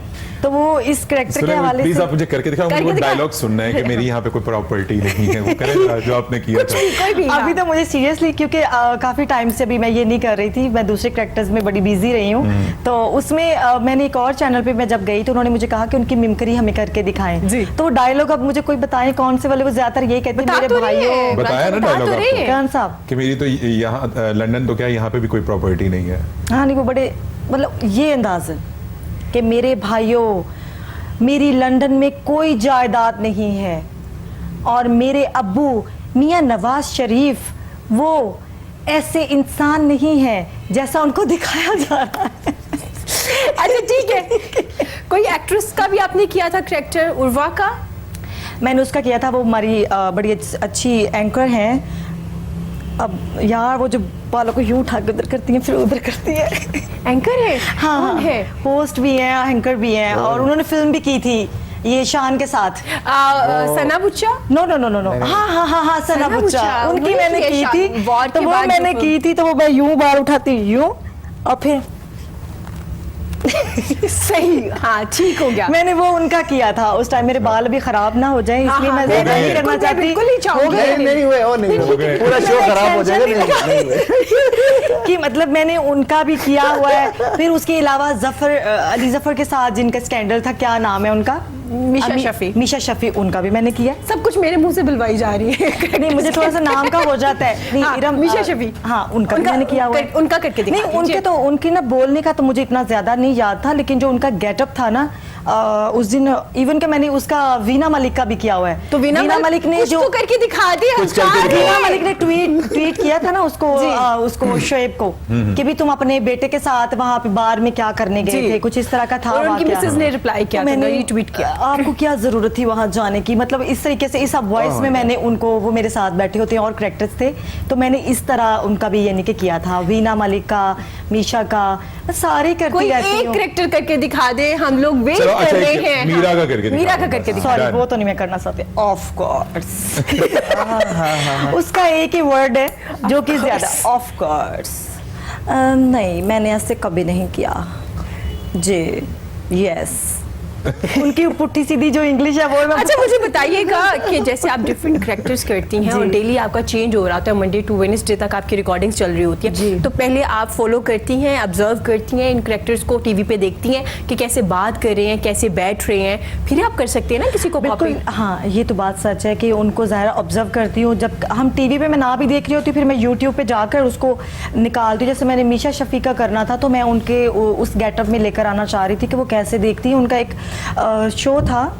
तो वो इस कैरेक्टर के हवाले प्लीज से आप मुझे करके दिखाओ, मुझे करके वो दिखाओ। डायलॉग सुनना है कि मेरी यहाँ पे कोई प्रॉपर्टी नहीं है, वो करें जरा, जो आपने किया था। कोई भी अभी तो मुझे सीरियसली क्योंकि काफी टाइम से अभी मैं ये नहीं कर रही थी, मैं दूसरे कैरेक्टर्स में बड़ी बिजी रही हूँ। तो उसमें मैंने एक और चैनल पे मैं जब गई तो उन्होंने मुझे कहा कि उनकी मिमक्री हमें करके दिखाएं। जी। तो वो डायलॉग अब मुझे कोई बताएं कौन से वाले, वो ज्यादातर यही कहते हैं बता मेरे तो रही भाइयों। है, बताया ना बता डायलॉग तो रही आपको। है। कौन साहब? कि मेरी तो यहाँ लंदन तो क्या यहाँ पे भी कोई प्रॉपर्टी नहीं है। हाँ नहीं वो बड़े मतलब ये अंदाज है कि मेरे भाइयों मेरी लंदन में कोई जायदाद नहीं है और मेरे अब्बू मियां नवाज शरीफ वो ऐसे इंसान नहीं है जैसा उनको दिखाया जा रहा है। अच्छा ठीक है, कोई एक्ट्रेस का भी आपने किया था कैरेक्टर, उर्वा का? मैंने उसका किया था, वो हमारी बड़ी अच्छी एंकर हैं। अब यार वो जो बालों को यूं उठा के उधर करती हैं फिर उधर करती है। एंकर है? हाँ कौन है? होस्ट भी हैं, एंकर भी हैं और उन्होंने फिल्म भी की थी ये शान के साथ। Sana Bucha? No no no no no, हाँ हाँ हाँ हाँ सना सना बुच्चा, बुच्चा, उनकी वही मैंने है की शान, थी। वॉर तो के वो बाद मैंने जो की थी तो वो मैं यूं बाल उठाती यूं और फिर सही, हाँ ठीक हो गया। मैंने वो उनका किया था। उस टाइम मेरे बाल भी खराब ना हो जाए हाँ, इसलिए हाँ, मैं नहीं, ज्यादा नहीं नहीं, करना बिल्कुल, चाहती। बिल्कुल नहीं चाहूंगी। हो गए? नहीं हुए, और नहीं हो गए। पूरा शो खराब हो जाएगा। नहीं हुए। कि मतलब मैंने उनका भी किया हुआ है। फिर उसके अलावा जफर अली जफर के साथ जिनका स्कैंडल था, क्या नाम है उनका? मीशा शफी। मीशा शफी, उनका भी मैंने किया। सब कुछ मेरे मुंह से बुलवाई जा रही है। नहीं मुझे थोड़ा सा नाम का हो जाता है। नहीं हाँ, इरम मीशा शफी। हाँ उनका भी मैंने किया हुआ है। उनका करके दिखा नहीं उनके दीजिए। तो उनके ना बोलने का तो मुझे इतना ज्यादा नहीं याद था, लेकिन जो उनका गेटअप था ना उस दिन इवन के मैंने उसका वीना मलिक का भी किया हुआ है। तो वीना मलिक ने कुछ जो तो करके दिखा दिया। कुछ करके दिखा। वीना मलिक ने ट्वीट किया था ना उसको जी। उसको शोएब को कि भी तुम अपने बेटे के साथ वहाँ पे बार में क्या करने गए जी। थे, कुछ इस तरह का था और उनकी वाकया। मिसेज ने रिप्लाई किया तो था, मैंने रीट्वीट किया। आपको क्या जरूरत थी वहां जाने की, मतलब इस तरीके से इस वॉइस में मैंने उनको, वो मेरे साथ बैठे होते हैं और कैरेक्टर्स थे तो मैंने इस तरह उनका भी यानी कि किया था। वीना मलिक का, मीशा का, मैं सारे करती कोई रहती एक हूँ। कैरेक्टर करके दिखा दे, हम लोग वेट चलो, कर अच्छा, रहे एक हैं। मीरा का करके मीरा का दिखा करके दो। दिखा। Sorry Done. वो तो नहीं मैं करना चाहती। ऑफ कोर्स उसका एक ही वर्ड है जो कि ज्यादा ऑफ कोर्स नहीं मैंने ऐसे कभी नहीं किया जी। यस उनकी पुट्ठी सीधी जो इंग्लिश है वो मैं अच्छा मुझे बताइएगा कि जैसे आप डिफरेंट कैरेक्टर्स करती हैं और डेली आपका चेंज हो रहा होता है, मंडे टू वेडनेसडे तक आपकी रिकॉर्डिंग्स चल रही होती है, तो पहले आप फॉलो करती हैं, ऑब्जर्व करती हैं इन कैरेक्टर्स को, टीवी पे देखती हैं कि कैसे बात कर रहे हैं, कैसे बैठ रहे हैं, फिर आप कर सकते हैं ना किसी को बिल्कुल। कॉपी। हाँ, ये तो बात सच है कि उनको ज़ाहिर ऑब्जर्व करती हूँ। जब हम टीवी पे मैं ना भी देख रही होती, फिर मैं यूट्यूब पे जाकर उसको निकालती हूँ। जैसे मैंने मीशा शफी का करना था, तो मैं उनके उस गेटअप में लेकर आना चाह रही थी कि वो कैसे देखती हैं। उनका एक शो था,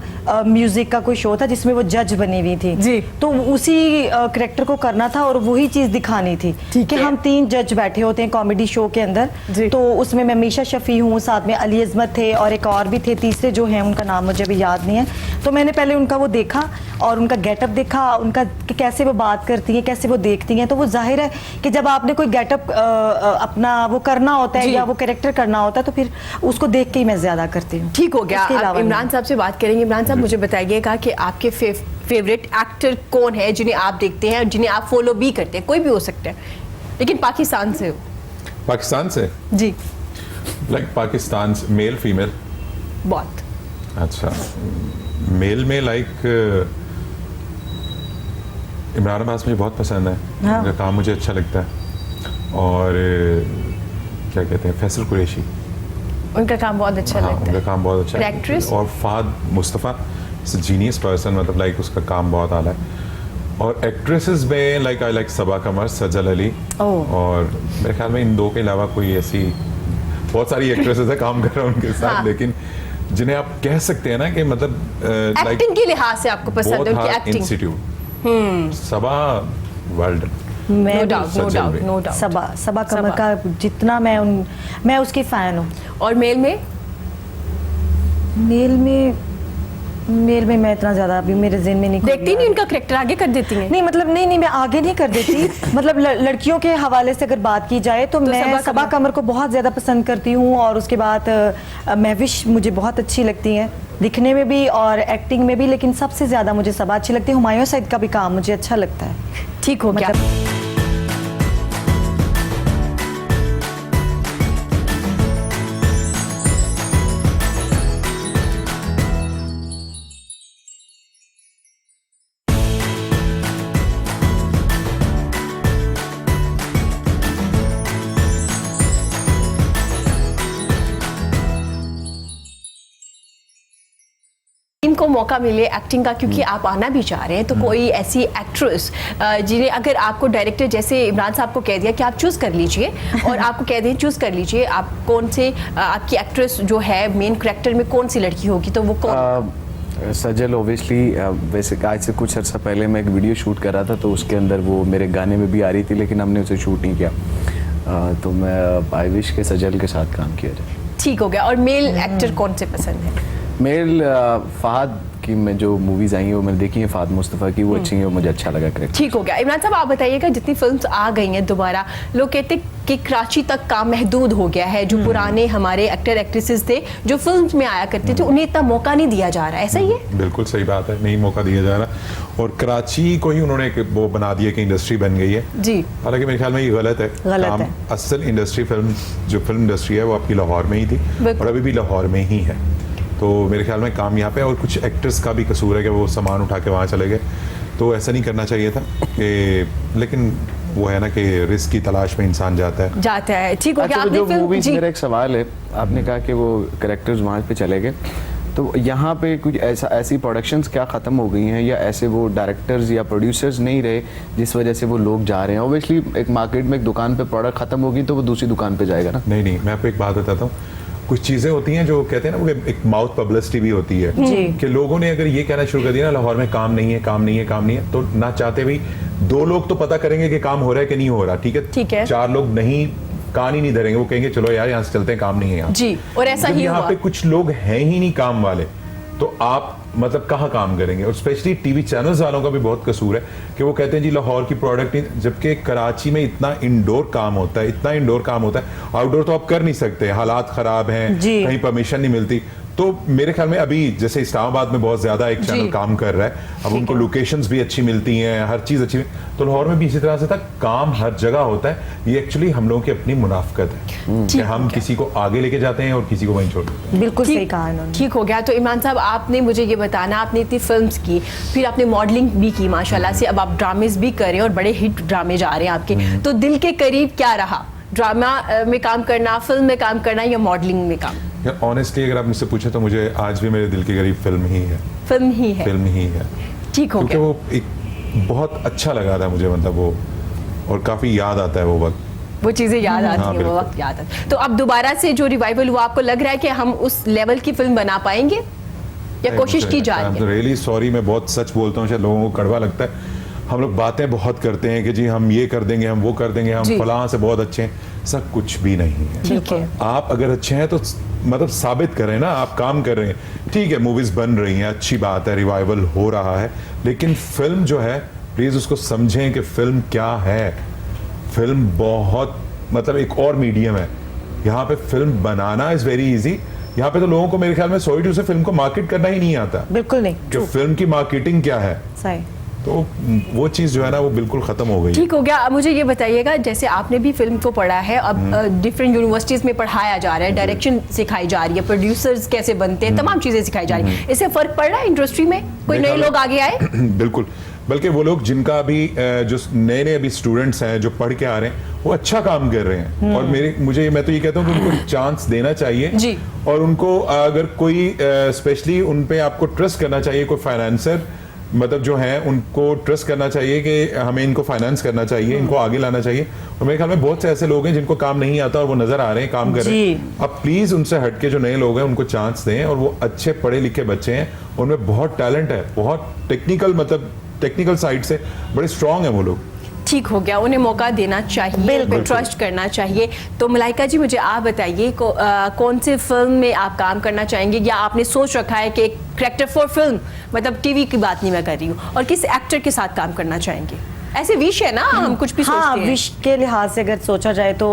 म्यूजिक का कोई शो था जिसमें वो जज बनी हुई थी जी। तो उसी करेक्टर को करना था और वही चीज़ दिखानी थी कि हम 3 जज बैठे होते हैं कॉमेडी शो के अंदर। तो उसमें मैं मीशा शफी हूँ, साथ में अली अजमत थे और एक और भी थे, तीसरे जो हैं उनका नाम मुझे अभी याद नहीं है। तो मैंने पहले उनका वो देखा और उनका गेटअप देखा, उनका कि कैसे वो बात करती हैं, कैसे वो देखती हैं। तो वो जाहिर है कि जब आपने कोई गेटअप अपना वो करना होता है या वो कैरेक्टर करना होता है, तो फिर उसको देख के ही मैं ज़्यादा करती हूँ। ठीक हो गया। इसके आप अलावा इमरान साहब से बात करेंगे। इमरान साहब मुझे बताइएगा कि आपके फेवरेट एक्टर कौन है जिन्हें आप देखते हैं और जिन्हें आप फॉलो भी करते हैं? कोई भी हो सकता है लेकिन पाकिस्तान से हो। पाकिस्तान से जी लाइक पाकिस्तान से मेल फीमेल? बहुत। अच्छा, मेल में लाइक इमरान अब्बास मुझे बहुत पसंद है। हाँ। उनका काम मुझे अच्छा लगता है। और क्या कहते हैं, फैसल कुरैशी, उनका काम बहुत अच्छा हाँ, लगता उनका है। काम बहुत अच्छा और है। actress? और फाद मुस्तफ़ा, जीनियस पर्सन, मतलब लाइक उसका काम बहुत आला है। और एक्ट्रेसेस में लाइक आई लाइक सबा कमर, सजल अली, और मेरे ख्याल में इन दो के अलावा कोई ऐसी बहुत सारी एक्ट्रेसेस है काम कर रहा हूँ उनके साथ, हाँ। लेकिन जिन्हें आप कह सकते हैं ना कि मतलब एक्टिंग के लिहाज से आपको पसंद है उनकी एक्टिंग? इंस्टीट्यूट सबा वर्ल्ड मैं नो भी- डाउट, नो सजल डाउट, भी। No doubt. सबा कमर का जितना मैं उसकी फ़ैन हूँ। और मेल में? मेल में मैं इतना ज़्यादा अभी मेरे ज़हन में नहीं देखती नहीं, उनका करेक्टर आगे कर देती हैं? नहीं मतलब नहीं मैं आगे नहीं कर देती मतलब लड़कियों के हवाले से अगर बात की जाए तो मैं सबा कमर को बहुत ज़्यादा पसंद करती हूँ। और उसके बाद महविश मुझे बहुत अच्छी लगती हैं दिखने में भी और एक्टिंग में भी, लेकिन सबसे ज़्यादा मुझे सबा अच्छी लगती है। हुमायूं सईद का भी काम मुझे अच्छा लगता है। ठीक हो गया। इनको मौका मिले एक्टिंग का, क्योंकि आप आना भी चाह रहे हैं, तो कोई ऐसी एक्ट्रेस जिन्हें अगर आपको डायरेक्टर जैसे इमरान साहब को कह दिया कि आप चूज़ कर लीजिए और आपको कह दें चूज़ कर लीजिए आप कौन से आपकी एक्ट्रेस जो है मेन कैरेक्टर में कौन सी लड़की होगी, तो वो कौन? सजल ओबियसली। वैसे आज से कुछ अर्सा पहले मैं एक वीडियो शूट कर रहा था, तो उसके अंदर वो मेरे गाने में भी आ रही थी, लेकिन हमने उसे शूट नहीं किया। तो मैं आई विश के सजल के साथ काम किया जाए। ठीक हो गया। और मेल एक्टर कौन से पसंद है? मेल फहद की मैं जो मूवीज आई हैं वो मैंने देखी हैं, फहद मुस्तफ़ा की, वो अच्छी हैं, मुझे अच्छा लगा करेक्ट। ठीक हो गया। इमरान साहब आप बताइएगा, जितनी फिल्म्स आ गई हैं दोबारा, लोग कहते हैं कि कराची तक काम महदूद हो गया है। जो पुराने हमारे एक्टर एक्ट्रेसेस थे जो फिल्म्स में आया करते थे, उन्हें इतना मौका नहीं दिया जा रहा है, ऐसा ही है? बिल्कुल सही बात है, नहीं मौका दिया जा रहा। और कराची को ही उन्होंने एक वो बना दिया कि इंडस्ट्री बन गई है जी। हालांकि मेरे ख्याल में ये गलत है। गलत काम है। असल इंडस्ट्री जो फिल्म इंडस्ट्री है वो आपकी लाहौर में ही थी बिल्कुल। और अभी भी लाहौर में ही है। तो मेरे ख्याल में काम यहाँ पे, और कुछ एक्टर्स का भी कसूर है कि वो सामान उठा के वहाँ चले गए, तो ऐसा नहीं करना चाहिए था कि, लेकिन वो है ना कि रिस्क की तलाश में इंसान जाता है। ठीक हो गया। अच्छा, आपने जो फिल्म मूवीज, जी मेरा एक सवाल है, आपने कहा कि वो कैरेक्टर्स वहाँ पे चले गए, तो यहाँ पे कुछ ऐसी प्रोडक्शंस क्या ख़त्म हो गई हैं, या ऐसे वो डायरेक्टर्स या प्रोड्यूसर्स नहीं रहे जिस वजह से वो लोग जा रहे हैं? ऑब्वियसली एक मार्केट में एक दुकान पे प्रोडक्ट ख़त्म होगी तो वो दूसरी दुकान पे जाएगा ना। नहीं, मैं आपको एक बात बताता हूँ। कुछ चीज़ें होती हैं जो कहते हैं ना, वो एक माउथ पब्लिसिटी भी होती है कि लोगों ने अगर ये कहना शुरू कर दिया ना लाहौर में काम नहीं है, तो ना चाहते भी 2 लोग तो पता करेंगे कि काम हो रहा है कि नहीं हो रहा, ठीक है। 4 लोग नहीं, कान ही नहीं धरेंगे, वो कहेंगे चलो यार यहाँ से चलते हैं, काम नहीं है यहाँ जी। और ऐसा ही यहाँ हुआ। पे कुछ लोग हैं ही नहीं काम वाले, तो आप मतलब कहाँ काम करेंगे? और स्पेशली टीवी चैनल्स वालों का भी बहुत कसूर है कि वो कहते हैं जी लाहौर की प्रोडक्ट नहीं, जबकि कराची में इतना इंडोर काम होता है, आउटडोर तो आप कर नहीं सकते, हालात खराब हैं, कहीं परमिशन नहीं मिलती, तो मेरे ख्याल में अभी जैसे इस्लामाबाद में बहुत ज्यादा एक चैनल काम कर रहा है, अब उनको लोकेशंस भी अच्छी मिलती हैं, हर चीज अच्छी, तो लाहौर में भी इसी तरह से था, काम हर जगह होता है। ये एक्चुअली हम लोगों की अपनी मुनाफकत है कि हम किसी को आगे लेके जाते हैं और किसी को वहीं छोड़ देते हैं। बिल्कुल सही कहा इन्होंने। ठीक हो गया। तो इमरान साहब, आपने मुझे ये बताना, आपने इतनी फिल्म्स की, फिर आपने मॉडलिंग भी की माशाल्लाह से, अब आप ड्रामेज भी कर रहे हैं और बड़े हिट ड्रामे जा रहे हैं आपके, तो दिल के करीब क्या रहा, ड्रामा में काम करना, फिल्म में काम करना या मॉडलिंग में काम? ऑनेस्टली अगर आप मुझसे पूछे तो मुझे आज भी मेरे दिल के करीब फिल्म ही है। फिल्म ही है। फिल्म ही है, ठीक हो क्योंकि गया। वो एक बहुत अच्छा लगा था मुझे, मतलब वो, और काफी याद आता है वो वक्त। वो चीजें याद आती हाँ, हैं, वो बिल्कुल। वक्त याद आता है। तो अब दोबारा से जो रिवाइवल हुआ, आपको लग रहा है कि हम उस लेवल की फिल्म बना पाएंगे या कोशिश की जा रही है? रियली सॉरी, मैं बहुत सच बोलता हूँ, शायद लोगों को कड़वा लगता है। हम लोग बातें बहुत करते हैं कि जी हम ये कर देंगे, हम वो कर देंगे, हम जी। फलां से बहुत अच्छे हैं, ऐसा कुछ भी नहीं है। ठीक है। आप अगर अच्छे हैं तो मतलब साबित करें ना, आप काम कर रहे हैं, ठीक है, मूवीज बन रही हैं, अच्छी बात है, रिवाइवल हो रहा है, लेकिन फिल्म जो है प्लीज उसको समझें कि फिल्म क्या है। फिल्म बहुत मतलब एक और मीडियम है। यहाँ पे film banana is very easy. यहाँ पे तो लोगों को मेरे ख्याल में 100 से फिल्म को मार्केट करना ही नहीं आता बिल्कुल नहीं। कि फिल्म की मार्केटिंग क्या है, सही। तो वो चीज जो है ना वो बिल्कुल खत्म हो गई। ठीक हो गया। अब मुझे ये बताइएगा, जैसे आपने भी फिल्म को पढ़ा है, अब डिफरेंट यूनिवर्सिटीज में पढ़ाया जा रहा है, डायरेक्शन सिखाई जा रही है, प्रोड्यूसर्स कैसे बनते हैं, तमाम चीजें सिखाई जा रही है, इससे फर्क पड़ रहा है इंडस्ट्री में? कोई नए लोग आगे आए? बिल्कुल, बल्कि वो लोग जिनका अभी जो नए नए अभी स्टूडेंट्स हैं जो पढ़ के आ रहे हैं, वो अच्छा काम कर रहे हैं, और मैं तो ये कहता हूँ कि उनको चांस देना चाहिए जी। और उनको अगर कोई स्पेशली उन पे आपको ट्रस्ट करना चाहिए, कोई फाइनेंसर मतलब जो है उनको ट्रस्ट करना चाहिए कि हमें इनको फाइनेंस करना चाहिए, इनको आगे लाना चाहिए। और मेरे ख्याल में बहुत से ऐसे लोग हैं जिनको काम नहीं आता और वो नजर आ रहे हैं, काम कर रहे हैं। अब प्लीज उनसे हटके जो नए लोग हैं उनको चांस दें, और वो अच्छे पढ़े लिखे बच्चे हैं, उनमें बहुत टैलेंट है, बहुत टेक्निकल, मतलब टेक्निकल साइड से बड़े स्ट्रांग है वो लोग। ठीक हो गया, उन्हें मौका देना चाहिए, ट्रस्ट करना चाहिए। तो मलाइका जी, मुझे आप बताइए कौन सी फिल्म में आप काम करना चाहेंगे, या आपने सोच रखा है कि एक कैरेक्टर फॉर फिल्म, मतलब टीवी की बात नहीं मैं कर रही हूँ, और किस एक्टर के साथ काम करना चाहेंगे? ऐसे विश है ना, हम कुछ भी हाँ, सोचते हैं। विश के लिहाज से अगर सोचा जाए तो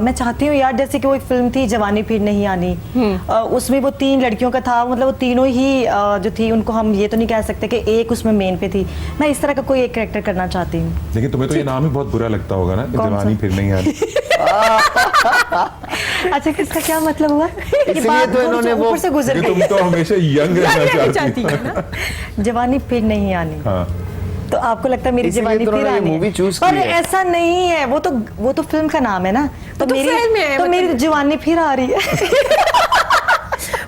मैं चाहती हूँ यार, जैसे कि वो एक फिल्म थी जवानी फिर नहीं आनी, उसमें वो 3 लड़कियों का था, मतलब वो तीनों ही जो थी, उनको हम ये तो नहीं कह सकते कि एक उसमें मेन पे थी। मैं इस तरह का कोई एक कैरेक्टर करना चाहती हूँ। लेकिन तुम्हें तो ये नाम ही बहुत बुरा लगता होगा ना, कि जवानी फिर नहीं आ रही। अच्छा, किसका क्या मतलब हुआ? ये इसलिए बात तो इन्होंने वो- ऊपर से गुजर क्योंकि गई। तुम तो हमेशा यंग रहना चाहती चाहती है हो। ना? जवानी फिर नहीं आनी, हाँ, तो आपको लगता है मेरी इसीलिए जवानी तो फिर उन्होंने ये आनी मूवी है? choose पर की है। ऐसा नहीं है, वो तो फिल्म का नाम है ना, तो तो मेरी फिल्म है, तो मतलब- मेरी जवानी फिर आ रही है।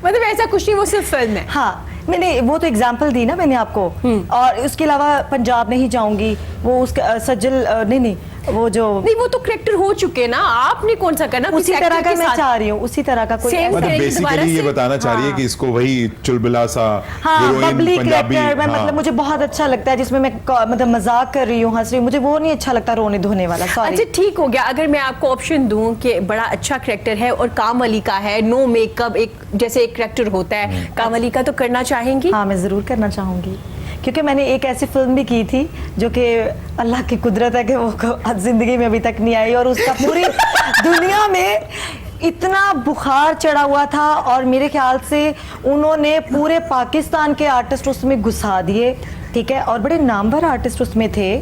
मतलब ऐसा कुछ नहीं, वो सिर्फ फिल्म है। हाँ, मैंने वो तो एग्जाम्पल दी ना मैंने आपको, और उसके अलावा पंजाब नहीं जाऊंगी, वो उसका सज्जल नहीं, वो जो नहीं, वो तो करेक्टर हो चुके ना, आपने कौन सा करना? उसी किसी तरह actor का के मैं साथ? चाह रही हूँ, उसी तरह का कोई Same ऐसा- मतलब करेंगे दोबारा बेसिकली ये से? बताना चाह रही है कि इसको वही चुलबुला सा हाँ, हीरोइन बबली पंजाबी, कैरेक्टर, मैं हाँ। मतलब मुझे बहुत अच्छा लगता है जिसमें मैं मतलब मजाक कर रही हूँ, हंस रही हूँ, मुझे वो नहीं अच्छा लगता रोने धोने वाला। अच्छा, सॉरी। ठीक हो गया। अगर मैं आपको ऑप्शन दूं कि बड़ा अच्छा करेक्टर है और काम अली का है, नो मेकअप, एक जैसे एक करेक्टर होता है, काम अली का, तो करना चाहेंगी? हाँ, मैं जरूर करना चाहूंगी, क्योंकि मैंने एक ऐसी फिल्म भी की थी जो कि अल्लाह की कुदरत है कि वो जिंदगी में अभी तक नहीं आई, और उसका पूरी दुनिया में इतना बुखार चढ़ा हुआ था, और मेरे ख्याल से उन्होंने पूरे पाकिस्तान के आर्टिस्ट उसमें घुसा दिए, ठीक है, और बड़े नामवर आर्टिस्ट उसमें थे,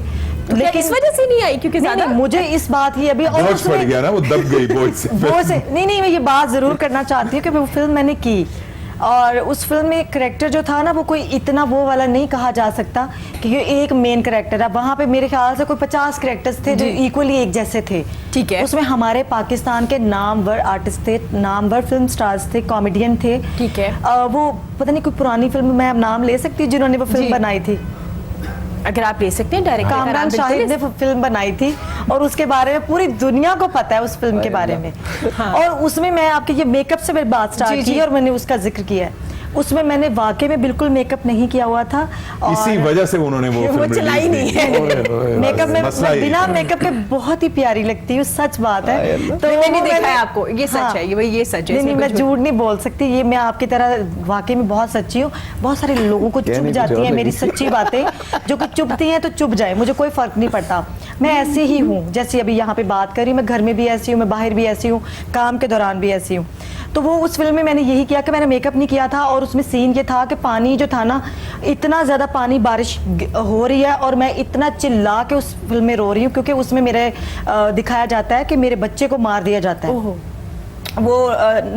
लेकिन इस वजह से नहीं आई क्योंकि नहीं, ज्यादा नहीं, मुझे इस बात की अभी और बोझ उसमें- पड़ गया ना, वो दब गई बोझ से। वो से नहीं, मैं ये बात जरूर करना चाहती हूँ कि वो फिल्म मैंने की, और उस फिल्म में करेक्टर जो था ना, वो कोई इतना वो वाला नहीं कहा जा सकता कि ये एक मेन करेक्टर है। वहाँ पे मेरे ख्याल से कोई 50 करेक्टर्स थे जो इक्वली एक जैसे थे। ठीक है। उसमें हमारे पाकिस्तान के नामवर आर्टिस्ट थे, नामवर फिल्म स्टार्स थे, कॉमेडियन थे। ठीक है। वो पता नहीं कोई पुरानी फिल्म मैं अब नाम ले सकती हूँ जिन्होंने वो जी। फिल्म बनाई थी। अगर आप ले सकते हैं डायरेक्ट। कामरान शाहिद ने वो फिल्म बनाई थी, और उसके बारे में पूरी दुनिया को पता है उस फिल्म के बारे में। और उसमें मैं आपके ये मेकअप से मेरी बात स्टार्ट की, और मैंने उसका जिक्र किया है। उसमें मैंने वाकई में बिल्कुल मेकअप नहीं किया हुआ था, और इसी वजह से उन्होंने वो वो फिल्म चलाई release नहीं की। है। मेकअप में मसला मैं यही बिना है। मेकअप के बहुत ही प्यारी लगती हूँ, सच बात है। तो मैंने देखा है आपको, ये सच है, ये सच है, नहीं, इसमें मैं कुछ झूठ नहीं बोल सकती, ये मैं आपकी तरह वाकई में बहुत सच्ची हूँ। बहुत सारे लोगों को चुभ कहने की जाती जरूरत हैं मेरी नहीं। सच्ची बातें, जो कि चुभती हैं तो चुभ जाए, मुझे कोई फर्क नहीं पड़ता। मैं ऐसी ही हूँ, जैसे अभी यहाँ पे बात करी, मैं घर में भी ऐसी हूँ, मैं बाहर भी ऐसी हूँ, काम के दौरान भी ऐसी हूँ। तो वो उस फिल्म में मैंने यही किया कि मैंने मेकअप नहीं किया था, और उसमें सीन ये था कि पानी जो था ना, इतना ज़्यादा पानी, बारिश हो रही है और मैं इतना चिल्ला के उस फिल्म में रो रही हूँ, क्योंकि उसमें मेरे दिखाया जाता है कि मेरे बच्चे को मार दिया जाता है। वो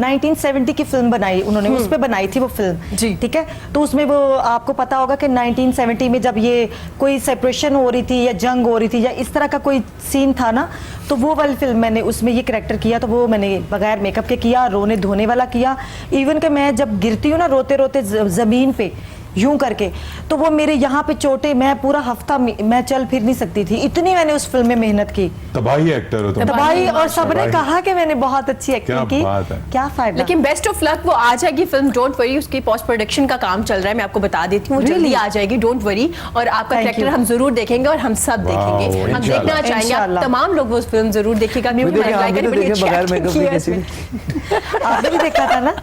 1970 की फिल्म बनाई उन्होंने, उस पे बनाई थी वो फिल्म जी। ठीक है। तो उसमें वो आपको पता होगा कि 1970 में जब ये कोई सेपरेशन हो रही थी या जंग हो रही थी या इस तरह का कोई सीन था ना, तो वो वाली फिल्म मैंने उसमें ये करैक्टर किया। तो वो मैंने बगैर मेकअप के किया, रोने धोने वाला किया। इवन कि मैं जब गिरती हूँ ना रोते रोते ज़मीन पे यूं करके, तो वो मेरे यहाँ पे चोटें, मैं पूरा हफ्ता मैं चल फिर नहीं सकती थी, इतनी मैंने उस फिल्म में मेहनत की। तबाही एक्टर हो तुम। तबाही, और सबने तबाही। कहा कि मैंने बहुत अच्छी एक्टिंग की। बात है। क्या फायदा। लेकिन बेस्ट ऑफ लक, वो आ जाएगी फिल्म, डोंट वरी। उसकी पोस्ट प्रोडक्शन का काम चल रहा है, मैं आपको बता देती हूँ, जल्दी आ जाएगी, डोंट वरी। और आपका Thank कैरेक्टर you. हम जरूर देखेंगे और हम सब देखेंगे, हम इंशाल्लाह। देखना चाहेंगे। आप इंशाल्लाह। तमाम लोग वो फिल्म जरूर देखिएगा। वो देखिए, आपने तो देखे बगैर मेकअप के किसी ने। आपने भी देखा था ना।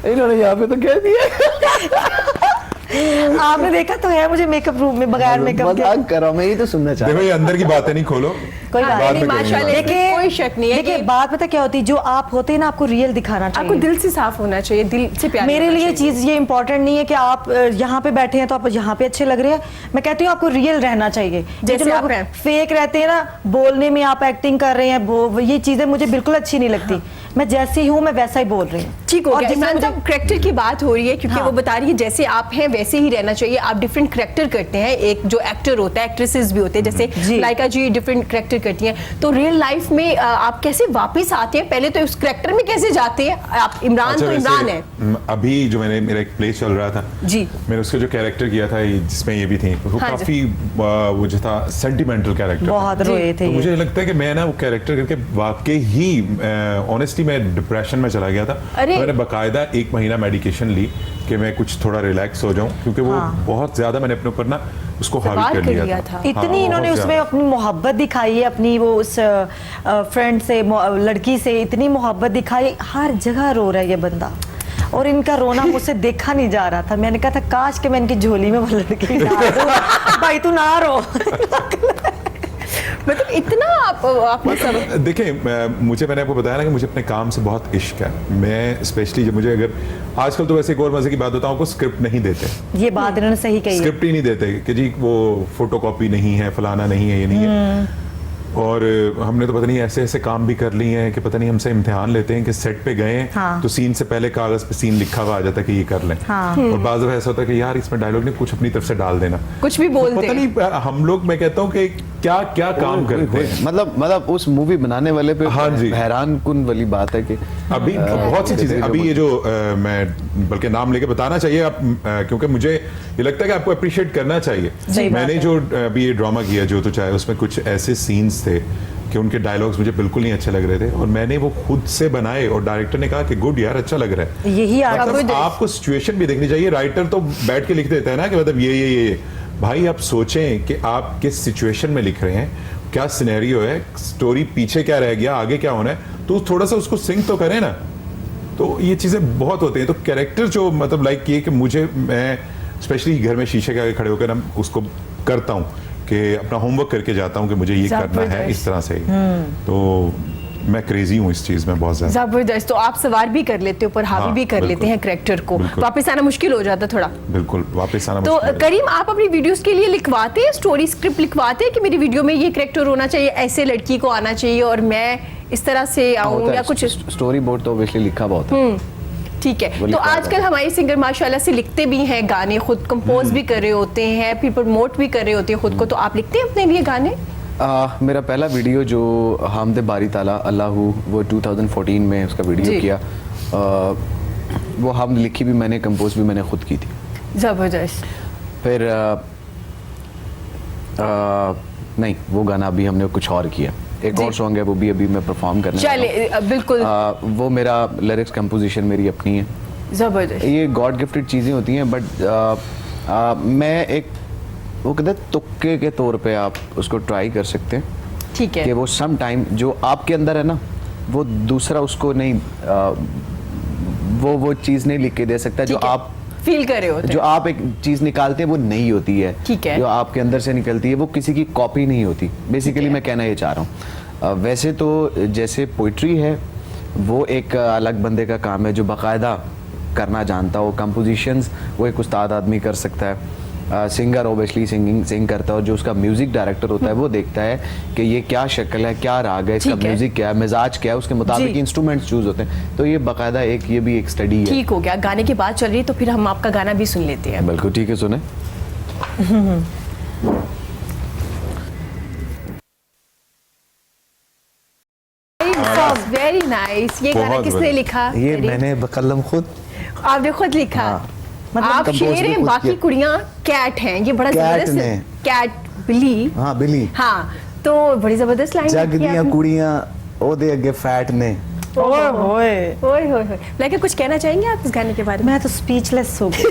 इन्होंने यहाँ पे तो कह दिया। आपने देखा तो है मुझे मेकअप रूम में बगैर मेकअप के। मजाक कर रहा हूँ मैं, ये तो सुनना चाह रहा देखो ये अंदर की बातें नहीं खोलो, कोई बात बाद नहीं, में करेंगे माशाल्लाह। बात। देखिए, कोई शक नहीं है देखिए कि- बात पता क्या होती है, जो आप होते हैं ना, आपको रियल दिखाना आपको चाहिए। दिल से साफ होना चाहिए, दिल से प्यार मेरे होना लिए चाहिए। चीज ये इंपॉर्टेंट नहीं है कि आप यहाँ पे बैठे हैं तो आप यहाँ पे अच्छे लग रहे हैं। मैं कहती हूँ आपको रियल रहना चाहिए। जैसे जो आप लोग हैं। फेक रहते हैं ना, बोलने में आप एक्टिंग कर रहे हैं, ये चीजें मुझे बिल्कुल अच्छी नहीं लगती। मैं जैसी हूँ मैं वैसा ही बोल रही हूँ। ठीक हो और गया। जिससे इमरान मुझे- साहब, करेक्टर की बात हो रही है, क्योंकि हाँ। वो बता रही है जैसे आप हैं वैसे ही रहना चाहिए। आप डिफरेंट करेक्टर करते हैं, एक जो एक्टर होता है, एक्ट्रेसेस भी होते हैं, जैसे जी। लाइका जी डिफरेंट करेक्टर करती हैं। तो रियल लाइफ में आप कैसे वापस आते हैं? पहले तो उस करेक्टर में कैसे जाते हैं आप? इमरान अच्छा, तो वैसे, इमरान है अभी जो मेरा एक प्ले चल रहा था जी। मैंने उसका जो कैरेक्टर किया था जिसमें ये भी थी, वो हाँ जी। काफी वो जो था सेंटिमेंटल कैरेक्टर था। बहुत रोए थे तो ये। मुझे लगता है कि मैं ना वो कैरेक्टर करके वाकई ही ऑनेस्टली मैं डिप्रेशन में चला गया था। अरे! तो मैंने बाकायदा 1 महीना मेडिकेशन ली कि मैं कुछ थोड़ा रिलैक्स हो जाऊं, क्योंकि वो हाँ। बहुत ज्यादा मैंने अपने ऊपर ना उसको सवार हावी कर कर लिया लिया था। था। इतनी हाँ, इन्होंने बहुत उसमें ज्यादा। अपनी मोहब्बत दिखाई है, अपनी वो उस फ्रेंड से, लड़की से इतनी मोहब्बत दिखाई। हर जगह रो रहा है ये बंदा, और इनका रोना मुझसे देखा नहीं जा रहा था। मैंने कहा था काश कि मैं इनकी झोली में वो लड़की डाल दूं। भाई तू ना रो। मतलब इतना आपने सब देखिए मैंने आपको बताया ना कि मुझे अपने काम से बहुत इश्क है। मैं स्पेशली जब मुझे अगर आजकल तो वैसे एक और मजे की बात बताऊं, आपको स्क्रिप्ट नहीं देते, ये बात इन्होंने सही कही है। स्क्रिप्ट ही नहीं देते कि जी वो फोटोकॉपी नहीं है, फलाना नहीं है, ये नहीं है। और हमने तो पता नहीं ऐसे ऐसे काम भी कर लिए हैं कि पता नहीं हमसे इम्तिहान लेते हैं कि सेट पे गए हाँ। तो सीन से पहले कागज पे सीन लिखा हुआ आ जाता है कि ये कर लें। हाँ। और बाज़ दफ़ा ऐसा होता है कि यार इसमें डायलॉग नहीं, कुछ अपनी तरफ से डाल देना। कुछ भी बोल पता दे। नहीं हम लोग, मैं कहता हूँ कि क्या क्या काम करते हैं। मतलब उस मूवी बनाने वाले पे हाँ जी। हैरान कुन वाली बात है कि अभी बहुत सी चीजें, अभी ये जो मैं बल्कि नाम लेके बताना चाहिए आप, क्योंकि मुझे ये लगता है कि आपको अप्रिशिएट करना चाहिए। सही बात मैंने है। जो अभी ये ड्रामा किया जो तो चाहे, उसमें कुछ ऐसे सीन्स थे कि उनके डायलॉग्स मुझे बिल्कुल नहीं अच्छे लग रहे थे, और मैंने वो खुद से बनाए और डायरेक्टर ने कहा कि गुड यार, अच्छा लग रहा है। यही आर्ट मतलब आपको सिचुएशन भी देखनी चाहिए। राइटर तो बैठ के लिख देता है ना कि मतलब ये भाई आप सोचें कि आप किस सिचुएशन में लिख रहे हैं, क्या सिनेरियो है, स्टोरी पीछे क्या रह गया, आगे क्या होना है, तो थोड़ा सा उसको सिंक तो करें ना। तो ये चीज़ें बहुत होती हैं। तो कैरेक्टर जो मतलब लाइक ये कि मैं स्पेशली घर में शीशे के आगे खड़े होकर ना उसको करता हूँ कि अपना होमवर्क करके जाता हूँ कि मुझे ये करना है इस तरह से। तो मैं क्रेजी हूँ इस चीज़ में बहुत ज़्यादा। जबरदस्त। तो आप सवार भी कर लेते हो, पर हावी हाँ, भी कर लेते बिल्कुल। हैं कैरेक्टर को। बिल्कुल। वापस आना मुश्किल हो जाता थोड़ा। बिल्कुल वापस आना तो मुश्किल है। करीम, आप अपनी वीडियोस के लिए लिखवाते हैं, स्टोरी स्क्रिप्ट लिखवाते हैं कि मेरी वीडियो में ये कैरेक्टर होना चाहिए, ऐसे लड़की को आना चाहिए और मैं इस तरह से आऊँ, या कुछ स्टोरी बोर्ड तो ऑब्वियसली लिखा बहुत है। ठीक है। वो तो लिखा आजकल होगा। हमारे सिंगर माशाल्लाह से लिखते भी हैं गाने, खुद कंपोज भी कर रहे होते हैं, फिर प्रमोट भी कर रहे होते हैं खुद को। तो आप लिखते हैं अपने लिए गाने? मेरा पहला वीडियो जो हामदे बारी ताला अल्लाहू, वो 2014 में उसका वीडियो जी। किया। वो हम लिखी भी मैंने, कंपोज भी मैंने खुद की थी। जबरदस्त। फिर नहीं, वो गाना अभी हमने कुछ और किया। एक जी। और सॉन्ग है, वो भी अभी मैं परफॉर्म करने वाला चले बिल्कुल। हूँ। वो मेरा लिरिक्स कंपोजिशन मेरी अपनी है। जबरदस्त। ये गॉड गिफ्टेड चीज़ें होती हैं, बट मैं एक वो कहते हैं तुक्के के तौर पे आप उसको ट्राई कर सकते हैं ठीक है। कि वो सम टाइम जो आपके अंदर है ना, वो दूसरा उसको नहीं वो चीज़ नहीं लिख के दे सकता जो ठीक है। आप फील कर रहे होते जो हैं। आप एक चीज़ निकालते हैं वो नहीं होती है। ठीक है। जो आपके अंदर से निकलती है वो किसी की कॉपी नहीं होती। बेसिकली है। मैं कहना ये चाह रहा हूँ। वैसे तो जैसे पोइट्री है, वो एक अलग बंदे का काम है जो बाकायदा करना जानता हो। कंपोजिशंस वो एक उस्ताद आदमी कर सकता है, सिंगर ओबियसली सिंग करता है, और जो उसका म्यूजिक डायरेक्टर होता है वो देखता है कि ये क्या शक्ल है, क्या राग है, इसका ठीक है। म्यूजिक क्या है, मिजाज क्या है, उसके मुताबिक जी। इंस्ट्रूमेंट्स चूज होते हैं। तो ये बाकायदा ये भी एक स्टडी है। ठीक हो गया, गाने की बात चल रही है तो फिर हम आपका गाना भी सुन लेते हैं। बिल्कुल ठीक है, सुने। Very nice. ये गाना बहुत किसने बढ़िया। लिखा? ये करीम? मैंने बकलम खुद आपने खुद लिखा? हाँ। मतलब आप compose शेर भी हैं, खुद बाकी किया। कुड़ियां कैट हैं। ये बड़ा कैट जबरदस्त ने। कैट बिली। हाँ बिली। हाँ, तो बड़ी जबरदस्त लाइन जग दियां कुड़ियां ओदे अगे फैट ने। ओए होए, ओए होए होए। लेकिन कुछ कहना चाहेंगे आप इस गाने के बारे में? मैं तो स्पीचलेस हो गई।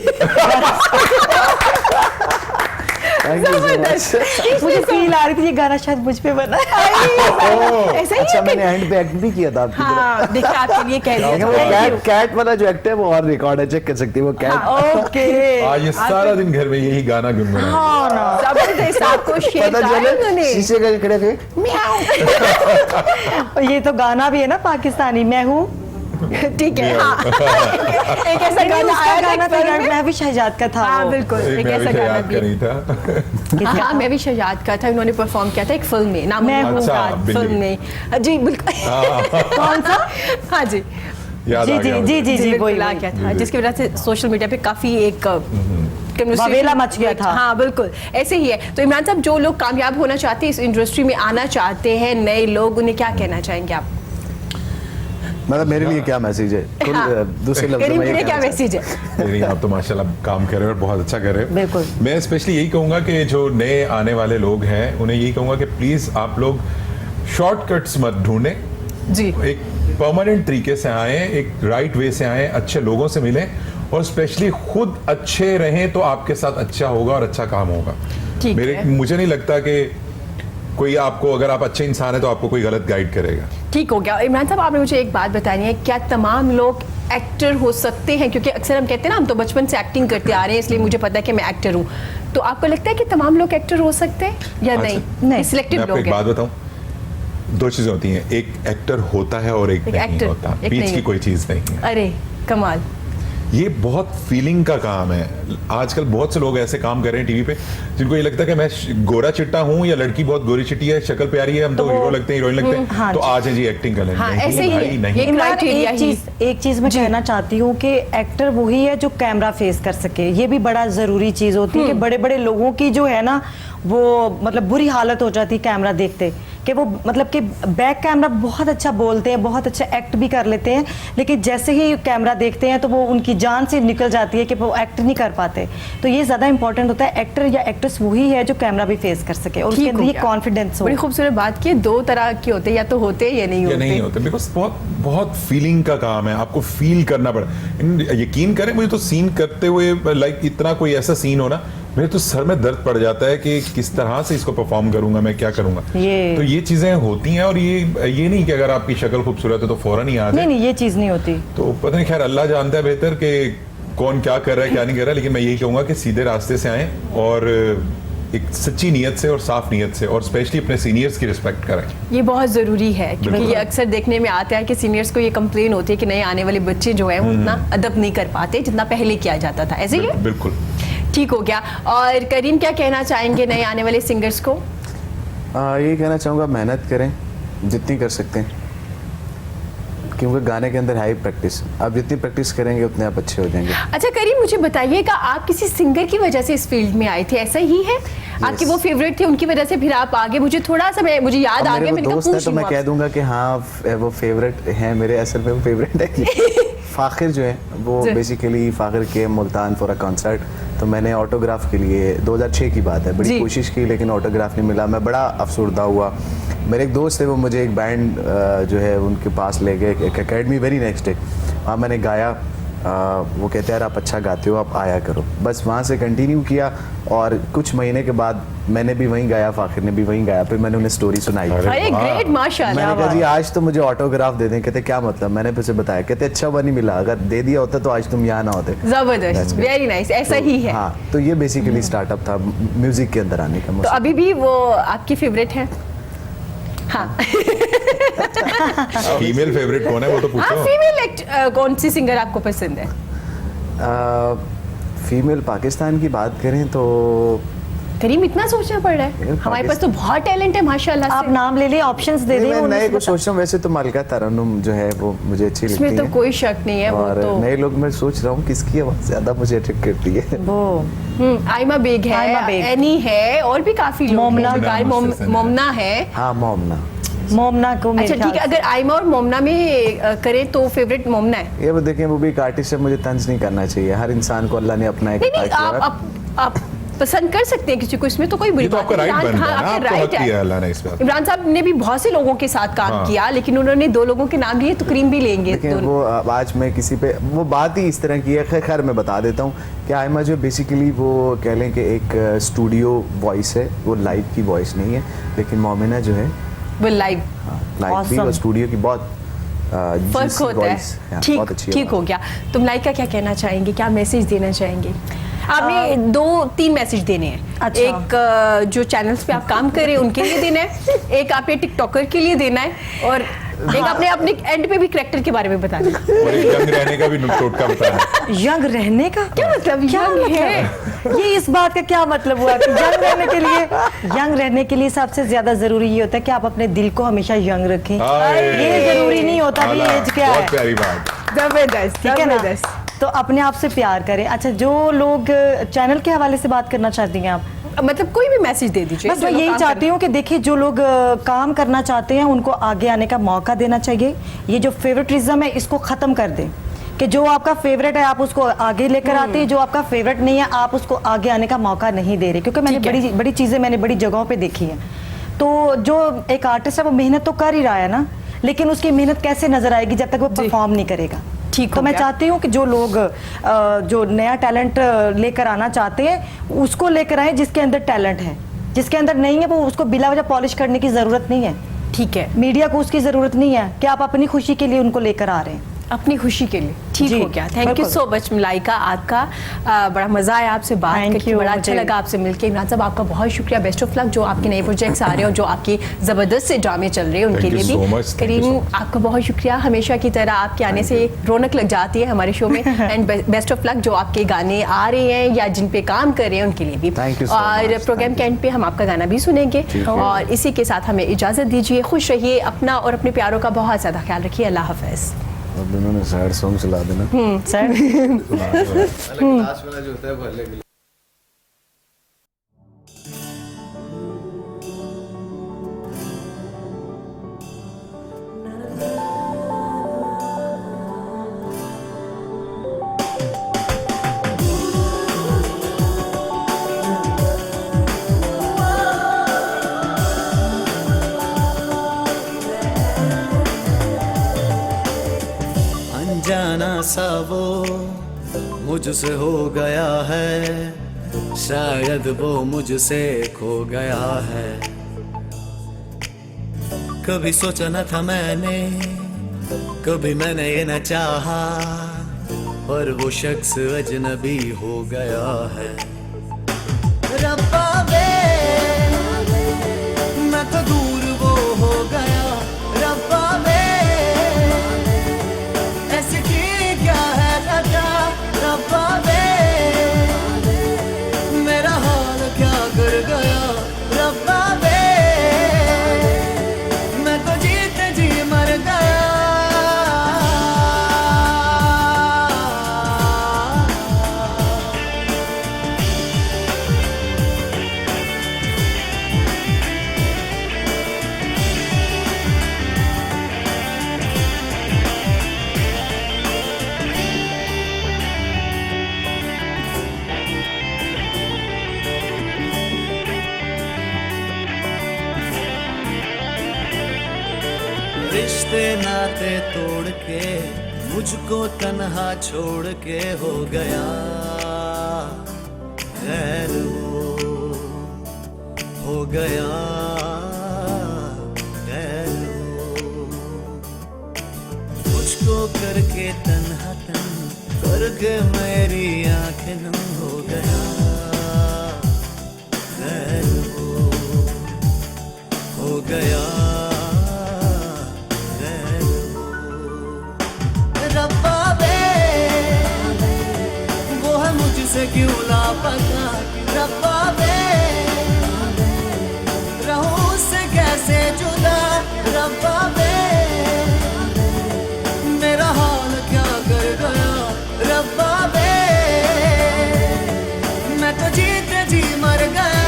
Thank you so much। मुझे फील आ रही थी ये गाना शायद मुझ पे बना है। ऐसा ही अच्छा, है मैंने एंड पे एक्ट भी किया था आपकी तरह। हाँ, देखिए आपके लिए कह लेकिन वो दिया। कैट वाला जो एक्ट है वो और रिकॉर्ड है, चेक कर सकती है वो कैट। ओके, आज ये सारा दिन घर में यही गाना गुनगुना। हाँ ना, जबरदस्त आपको शेर पता गाया चले उन्होंने। शीशे के खड़े थे। और ये तो गाना भी है ना पाकिस्तानी, मैं हूँ। ठीक है, हाँ। एक ऐसा गाना उसका आया गाना था था एक यार, फिल्म में। मैं भी शहजाद का था हाँ वो। बिल्कुल, एक मैं ऐसा भी गाना याद भी। कर रही था। हाँ, मैं भी शहजाद का था, उन्होंने परफॉर्म किया था एक फिल्म में, नाम मैं हूँ। अच्छा, बिल्ली। फिल्म में। जी बिल्कुल। कौन सा? हाँ जी याद जी आ जी गया जी मुझे। जी जी, बिल्कुल वही आ वही। गया था, जिसकी वजह से सोशल मीडिया पे काफी एक conversation बवेला मच गया था। हाँ बिल्कुल, ऐसे ही है। तो इमरान साहब, जो लोग कामयाब होना चाहते हैं, इस इंडस्ट्री में आना चाहते हैं, नए लोग, उन्हें क्या कहना चाहेंगे आप? मतलब मेरे लिए क्या मैसेज है? हाँ। दूसरे लफ्ज़ों करीम में के ये लिए क्या कहना मैसेज है? नहीं, आप तो माशाल्लाह काम कर रहे हो और बहुत अच्छा कर रहे हो। बिल्कुल। मैं स्पेशली यही कहूँगा कि जो नए आने वाले लोग हैं उन्हें यही कहूँगा कि प्लीज़ आप लोग शॉर्टकट्स मत ढूंढें, जी एक परमानेंट तरीके से आए, एक राइट वे से आए, अच्छे लोगों से मिलें और स्पेशली खुद अच्छे रहें तो आपके साथ अच्छा होगा और अच्छा काम होगा। ठीक है। मुझे नहीं लगता कि कोई आपको, अगर आप अच्छे इंसान है तो आपको कोई गलत गाइड करेगा। ठीक हो गया। इमरान साहब, आपने मुझे एक बात बतानी है, क्या तमाम लोग एक्टर हो सकते हैं? क्योंकि अक्सर हम कहते हैं ना, हम तो बचपन से एक्टिंग करते आ रहे हैं, इसलिए मुझे पता है कि मैं एक्टर हूँ। तो आपको लगता है कि तमाम लोग एक्टर हो सकते हैं या अच्छा। नहीं? नहीं। मैं सिलेक्टिव आपको लोग एक हैं। बात बताऊं, दो चीजें होती हैं, एक एक्टर होता है और एक नहीं एक्टर, होता, एक बीच नहीं। की कोई चीज नहीं है। अरे कमाल। ये बहुत फीलिंग का काम है। आजकल बहुत से लोग ऐसे काम कर रहे हैं टीवी पे जिनको ये लगता है कि मैं गोरा चिट्टा हूँ या लड़की बहुत गोरी चिट्टी है, शक्ल प्यारी है, हम तो हीरो लगते हैं, हीरोइन लगते हैं, हाँ तो जी। आज है जी एक्टिंग कर लेंगे। हाँ, नहीं ऐसे ही भाई, है। नहीं। ये इमरान, criteria ही- एक चीज मैं कहना चाहती हूँ कि एक्टर वही है जो कैमरा फेस कर सके। ये भी बड़ा जरूरी चीज होती है कि बड़े बड़े लोगों की जो है ना, वो मतलब बुरी हालत हो जाती है कैमरा देखते, कि वो मतलब कि बैक कैमरा बहुत अच्छा बोलते हैं, बहुत अच्छा एक्ट भी कर लेते हैं, लेकिन जैसे ही कैमरा देखते हैं तो वो उनकी जान से निकल जाती है कि वो एक्ट नहीं कर पाते। तो ये ज्यादा इंपॉर्टेंट होता है, एक्टर या एक्ट्रेस वही है जो कैमरा भी फेस कर सके और उसके ठीक हो अंदर ये गया। कॉन्फिडेंस हो। बड़ी खूबसूरत बात की। दो तरह के होते हैं, या तो होते हैं या नहीं या होते। नहीं होते, बिकॉज बहुत बहुत फीलिंग का काम है, आपको फील करना पड़े। यकीन करें, मुझे तो सीन करते हुए लाइक इतना कोई ऐसा सीन हो ना, मेरे तो सर में दर्द पड़ जाता है कि किस तरह से इसको परफॉर्म करूंगा, मैं क्या करूंगा। तो ये चीजें होती हैं, और ये नहीं कि अगर आपकी शक्ल खूबसूरत है तो फौरन ही आ जाए। नहीं, ये चीज नहीं होती। तो पता नहीं, खैर अल्लाह जानता है बेहतर कि कौन क्या कर रहा है क्या नहीं कर रहा है, लेकिन मैं यही कहूंगा कि सीधे रास्ते से आएं और एक सच्ची नीयत से और साफ नीयत से, और स्पेशली अपने सीनियर्स की रिस्पेक्ट करें। ये बहुत ज़रूरी है, क्योंकि बिल्कुल। ये अक्सर देखने में आता है कि सीनियर्स को ये कंप्लेन होती है कि नए आने वाले बच्चे जो हैं वो उतना अदब नहीं कर पाते जितना पहले किया जाता था। ऐसे ही है? बिल्कुल। ठीक हो गया। और करीम, क्या कहना चाहेंगे नए आने वाले सिंगर्स को? ये कहना चाहूँगा, मेहनत करें जितनी कर सकते हैं, क्योंकि गाने के अंदर हाई प्रैक्टिस, आप जितनी प्रैक्टिस करेंगे उतने आप अच्छे हो जाएंगे। अच्छा करीम, मुझे बताइएगा, आप किसी सिंगर की वजह से इस फील्ड में आए थे, ऐसा ही है? आपकी वो फेवरेट थी, उनकी वजह से फिर आप आगे? मुझे थोड़ा सा मुझे याद आ अब गया, मेरे मैंने वो कहा दोस्त है पूछ तो लूं मैं कह आपसे। दूंगा कि हाँ वो फेवरेट हैं मेरे, असल में वो फेवरेट है। फाखिर जो है वो जी। बेसिकली फाखिर के मुल्तान फॉर अ कॉन्सर्ट, तो मैंने ऑटोग्राफ के लिए 2006 की बात है, बड़ी जी। कोशिश की लेकिन ऑटोग्राफ नहीं मिला, मैं बड़ा अफसरदा हुआ। मेरे एक दोस्त है, वो मुझे एक बैंड जो है उनके पास ले गए, एक एकेडमी वेरी नेक्स्ट डे, वहाँ मैंने गाया। वो कहते हैं यार आप अच्छा गाते हो, आप आया करो। बस वहाँ से कंटिन्यू किया और कुछ महीने के बाद मैंने भी वहीं गाया, फाखिर ने भी वहीं गाया, फिर मैंने उन्हें स्टोरी सुनाई। अरे अरे ग्रेट, माशाल्लाह। मैंने कहा जी आज तो मुझे ऑटोग्राफ दे दें। कहते क्या मतलब? मैंने फिर से बताया, कहते अच्छा हुआ नहीं मिला, अगर दे दिया होता तो आज तुम यहाँ ना होते। जबरदस्त, That's great. वेरी नाइस, ऐसा ही है। हाँ, तो ये बेसिकली स्टार्टअप था म्यूजिक के अंदर आने का। तो अभी भी वो आपकी फेवरेट है? हाँ। फीमेल फेवरेट कौन है वो तो हाँ, पूछो। फीमेल कौन सी सिंगर आपको पसंद है? फीमेल पाकिस्तान की बात करें तो करीम, इतना सोचना पड़ रहा है? हमारे पास तो बहुत टैलेंट है माशाल्लाह आप से। नाम ले लिए, ऑप्शंस दे नहीं, दें। मैं उन्हें नए से को बता- सोच रहा हूँ। वैसे तो मलका तरन्नुम जो है वो मुझे अच्छी लगती इसमें तो है। कोई शक नहीं है, वो और तो नए लोग मैं सोच रहा हूँ किसकी आवाज़ ज़्यादा मुझे अट्रैक्ट करती है। वो आइमा बेग है, आइमा बेग। एनी है, और भी काफी लोग मोमना। हैं जो गाय- मोमना है। हाँ, मोमना। मोमना को मेरे अच्छा ठीक है, ख्याल से- अगर आइमा और मोमना में करें तो फेवरेट मोमना है। ये वो देखें, वो भी एक आर्टिस्ट है, मुझे तंज नहीं करना चाहिए। हर इंसान को अल्लाह ने अपना एक नहीं नहीं, अता किया है। आप पसंद कर सकते हैं किसी को, इसमें तो कोई बुरी ये तो बात आपका राइट नहीं। बनता है ना, आपका आपको right हक दिया अल्लाह ने इस पे। इमरान साहब ने भी बहुत से लोगों के साथ काम हाँ। किया, लेकिन उन्होंने 2 लोगों के नाम लिए, तो करीम भी लेंगे। लेकिन तो वो आज मैं किसी पे वो बात ही इस तरह की है। खैर मैं बता देता हूँ कि आयमा जो बेसिकली वो कह लें कि एक स्टूडियो वॉइस है, वो लाइव की वॉइस नहीं है। लेकिन मोमिना जो है वो लाइव लाइव भी Awesome. और स्टूडियो की बहुत फर्क juicy होता voice है। ठीक बहुत अच्छी ठीक आवाज़। हो गया। तुम लाइका क्या कहना चाहेंगे, क्या मैसेज देना चाहेंगे? आपने 2-3 मैसेज देने हैं। अच्छा। एक जो चैनल्स पे आप काम कर रहे हैं उनके लिए देना है, एक आपने टिकटॉकर के लिए देना है, और एक आपने अपने एंड पे भी करेक्टर के बारे में बताना है। और एक यंग रहने का भी टोटका बताया। यंग रहने का क्या मतलब? क्या young मतलब है? ये इस बात का क्या मतलब हुआ कि यंग रहने के लिए सबसे ज्यादा जरूरी ये होता है कि आप अपने दिल को हमेशा यंग रखें। ये जरूरी नहीं होता भी आला, एज क्या है। बहुत प्यारी बात। जबरदस्त, ठीक है ना? जबरदस्त। तो अपने आप से प्यार करें। अच्छा, जो लोग चैनल के हवाले से बात करना चाहती हैं आप, मतलब कोई भी मैसेज दे दीजिए। बस मैं यही चाहती हूँ कि देखिए, जो लोग काम करना चाहते हैं उनको आगे आने का मौका देना चाहिए। ये जो फेवरेटिज्म है इसको ख़त्म कर दें, कि जो आपका फेवरेट है आप उसको आगे लेकर आते हैं, जो आपका फेवरेट नहीं है आप उसको आगे आने का मौका नहीं दे रहे। क्योंकि मैंने ठीक है। बड़ी बड़ी चीज़ें मैंने बड़ी जगहों पे देखी हैं। तो जो एक आर्टिस्ट है वो मेहनत तो कर ही रहा है ना, लेकिन उसकी मेहनत कैसे नजर आएगी जब तक वो परफॉर्म नहीं करेगा। ठीक तो हो मैं गया। चाहती हूँ कि जो लोग जो नया टैलेंट लेकर आना चाहते हैं उसको लेकर आए, जिसके अंदर टैलेंट है। जिसके अंदर नहीं है वो उसको बिला वजह पॉलिश करने की जरूरत नहीं है। ठीक है, मीडिया को उसकी जरूरत नहीं है कि आप अपनी खुशी के लिए उनको लेकर आ रहे हैं। अपनी खुशी के लिए। ठीक जी, हो गया। थैंक यू बिल्कुल। So much Malaika. आपका बड़ा मजा आया आपसे बात Thank करके, you, बड़ा अच्छा मुझे। लगा आपसे मिलके। इमरान साहब आपका बहुत शुक्रिया, बेस्ट ऑफ लक। जो आपके नए प्रोजेक्ट्स आ रहे हैं और जो आपकी जबरदस्त से ड्रामे चल रहे हैं उनके Thank you लिए so भी। much, thank you Karim, so much. आपका बहुत शुक्रिया। हमेशा की तरह आपके आने से रौनक लग जाती है हमारे शो में। एंड बेस्ट ऑफ लक जो आपके गाने आ रहे हैं या जिन पे काम कर रहे हैं उनके लिए भी। Thank you so और much, प्रोग्राम thank के you. एंड पे हम आपका गाना भी सुनेंगे। ठीक है। और इसी के साथ हमें इजाजत दीजिए। खुश रहिए, अपना और अपने प्यारों का बहुत ज्यादा ख्याल रखिए। अल्लाह हाफिज। अब इन्होंने सैड सॉन्ग चला देना। सर लास्ट वाला जो होता है वो अलग। अनजाना सा वो मुझसे हो गया है, शायद वो मुझसे खो गया है। कभी सोचा न था मैंने, कभी मैंने ये न चाहा, पर वो शख्स अजनबी हो गया है। रब्बा वे, मैं तो दूर वो हो गया। रब्बा वे, ऐसे की क्या है खता। रब्बा वे, मेरा हाल क्या कर गया। रब्बा वे, मैं तो जीते जी मर गया। रिश्ते नाते तोड़ के मुझको तन्हा छोड़ के हो गया खैर वो हो गया खैर वो मुझको करके तन्हा तन करके मेरी आंखें नम हो गया खैर वो हो गया से क्यों लापता रब्बा बे, रहूं उससे कैसे जुदा रब्बा बे, मेरा हाल क्या कर गया रब्बा बे, मैं तो जीते जी मर गया।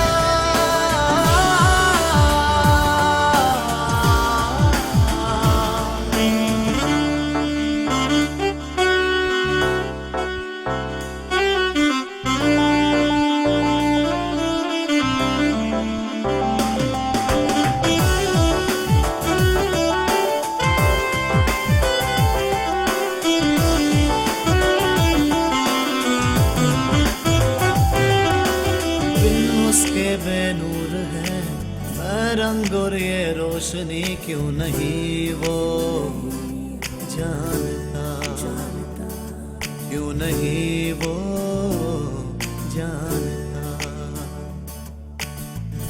उसके बेनूर है रंग और ये रोशनी क्यों नहीं वो जानता, क्यों नहीं वो जानता,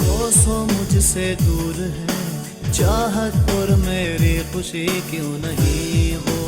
वो सो मुझसे दूर है चाहत और मेरी खुशी क्यों नहीं वो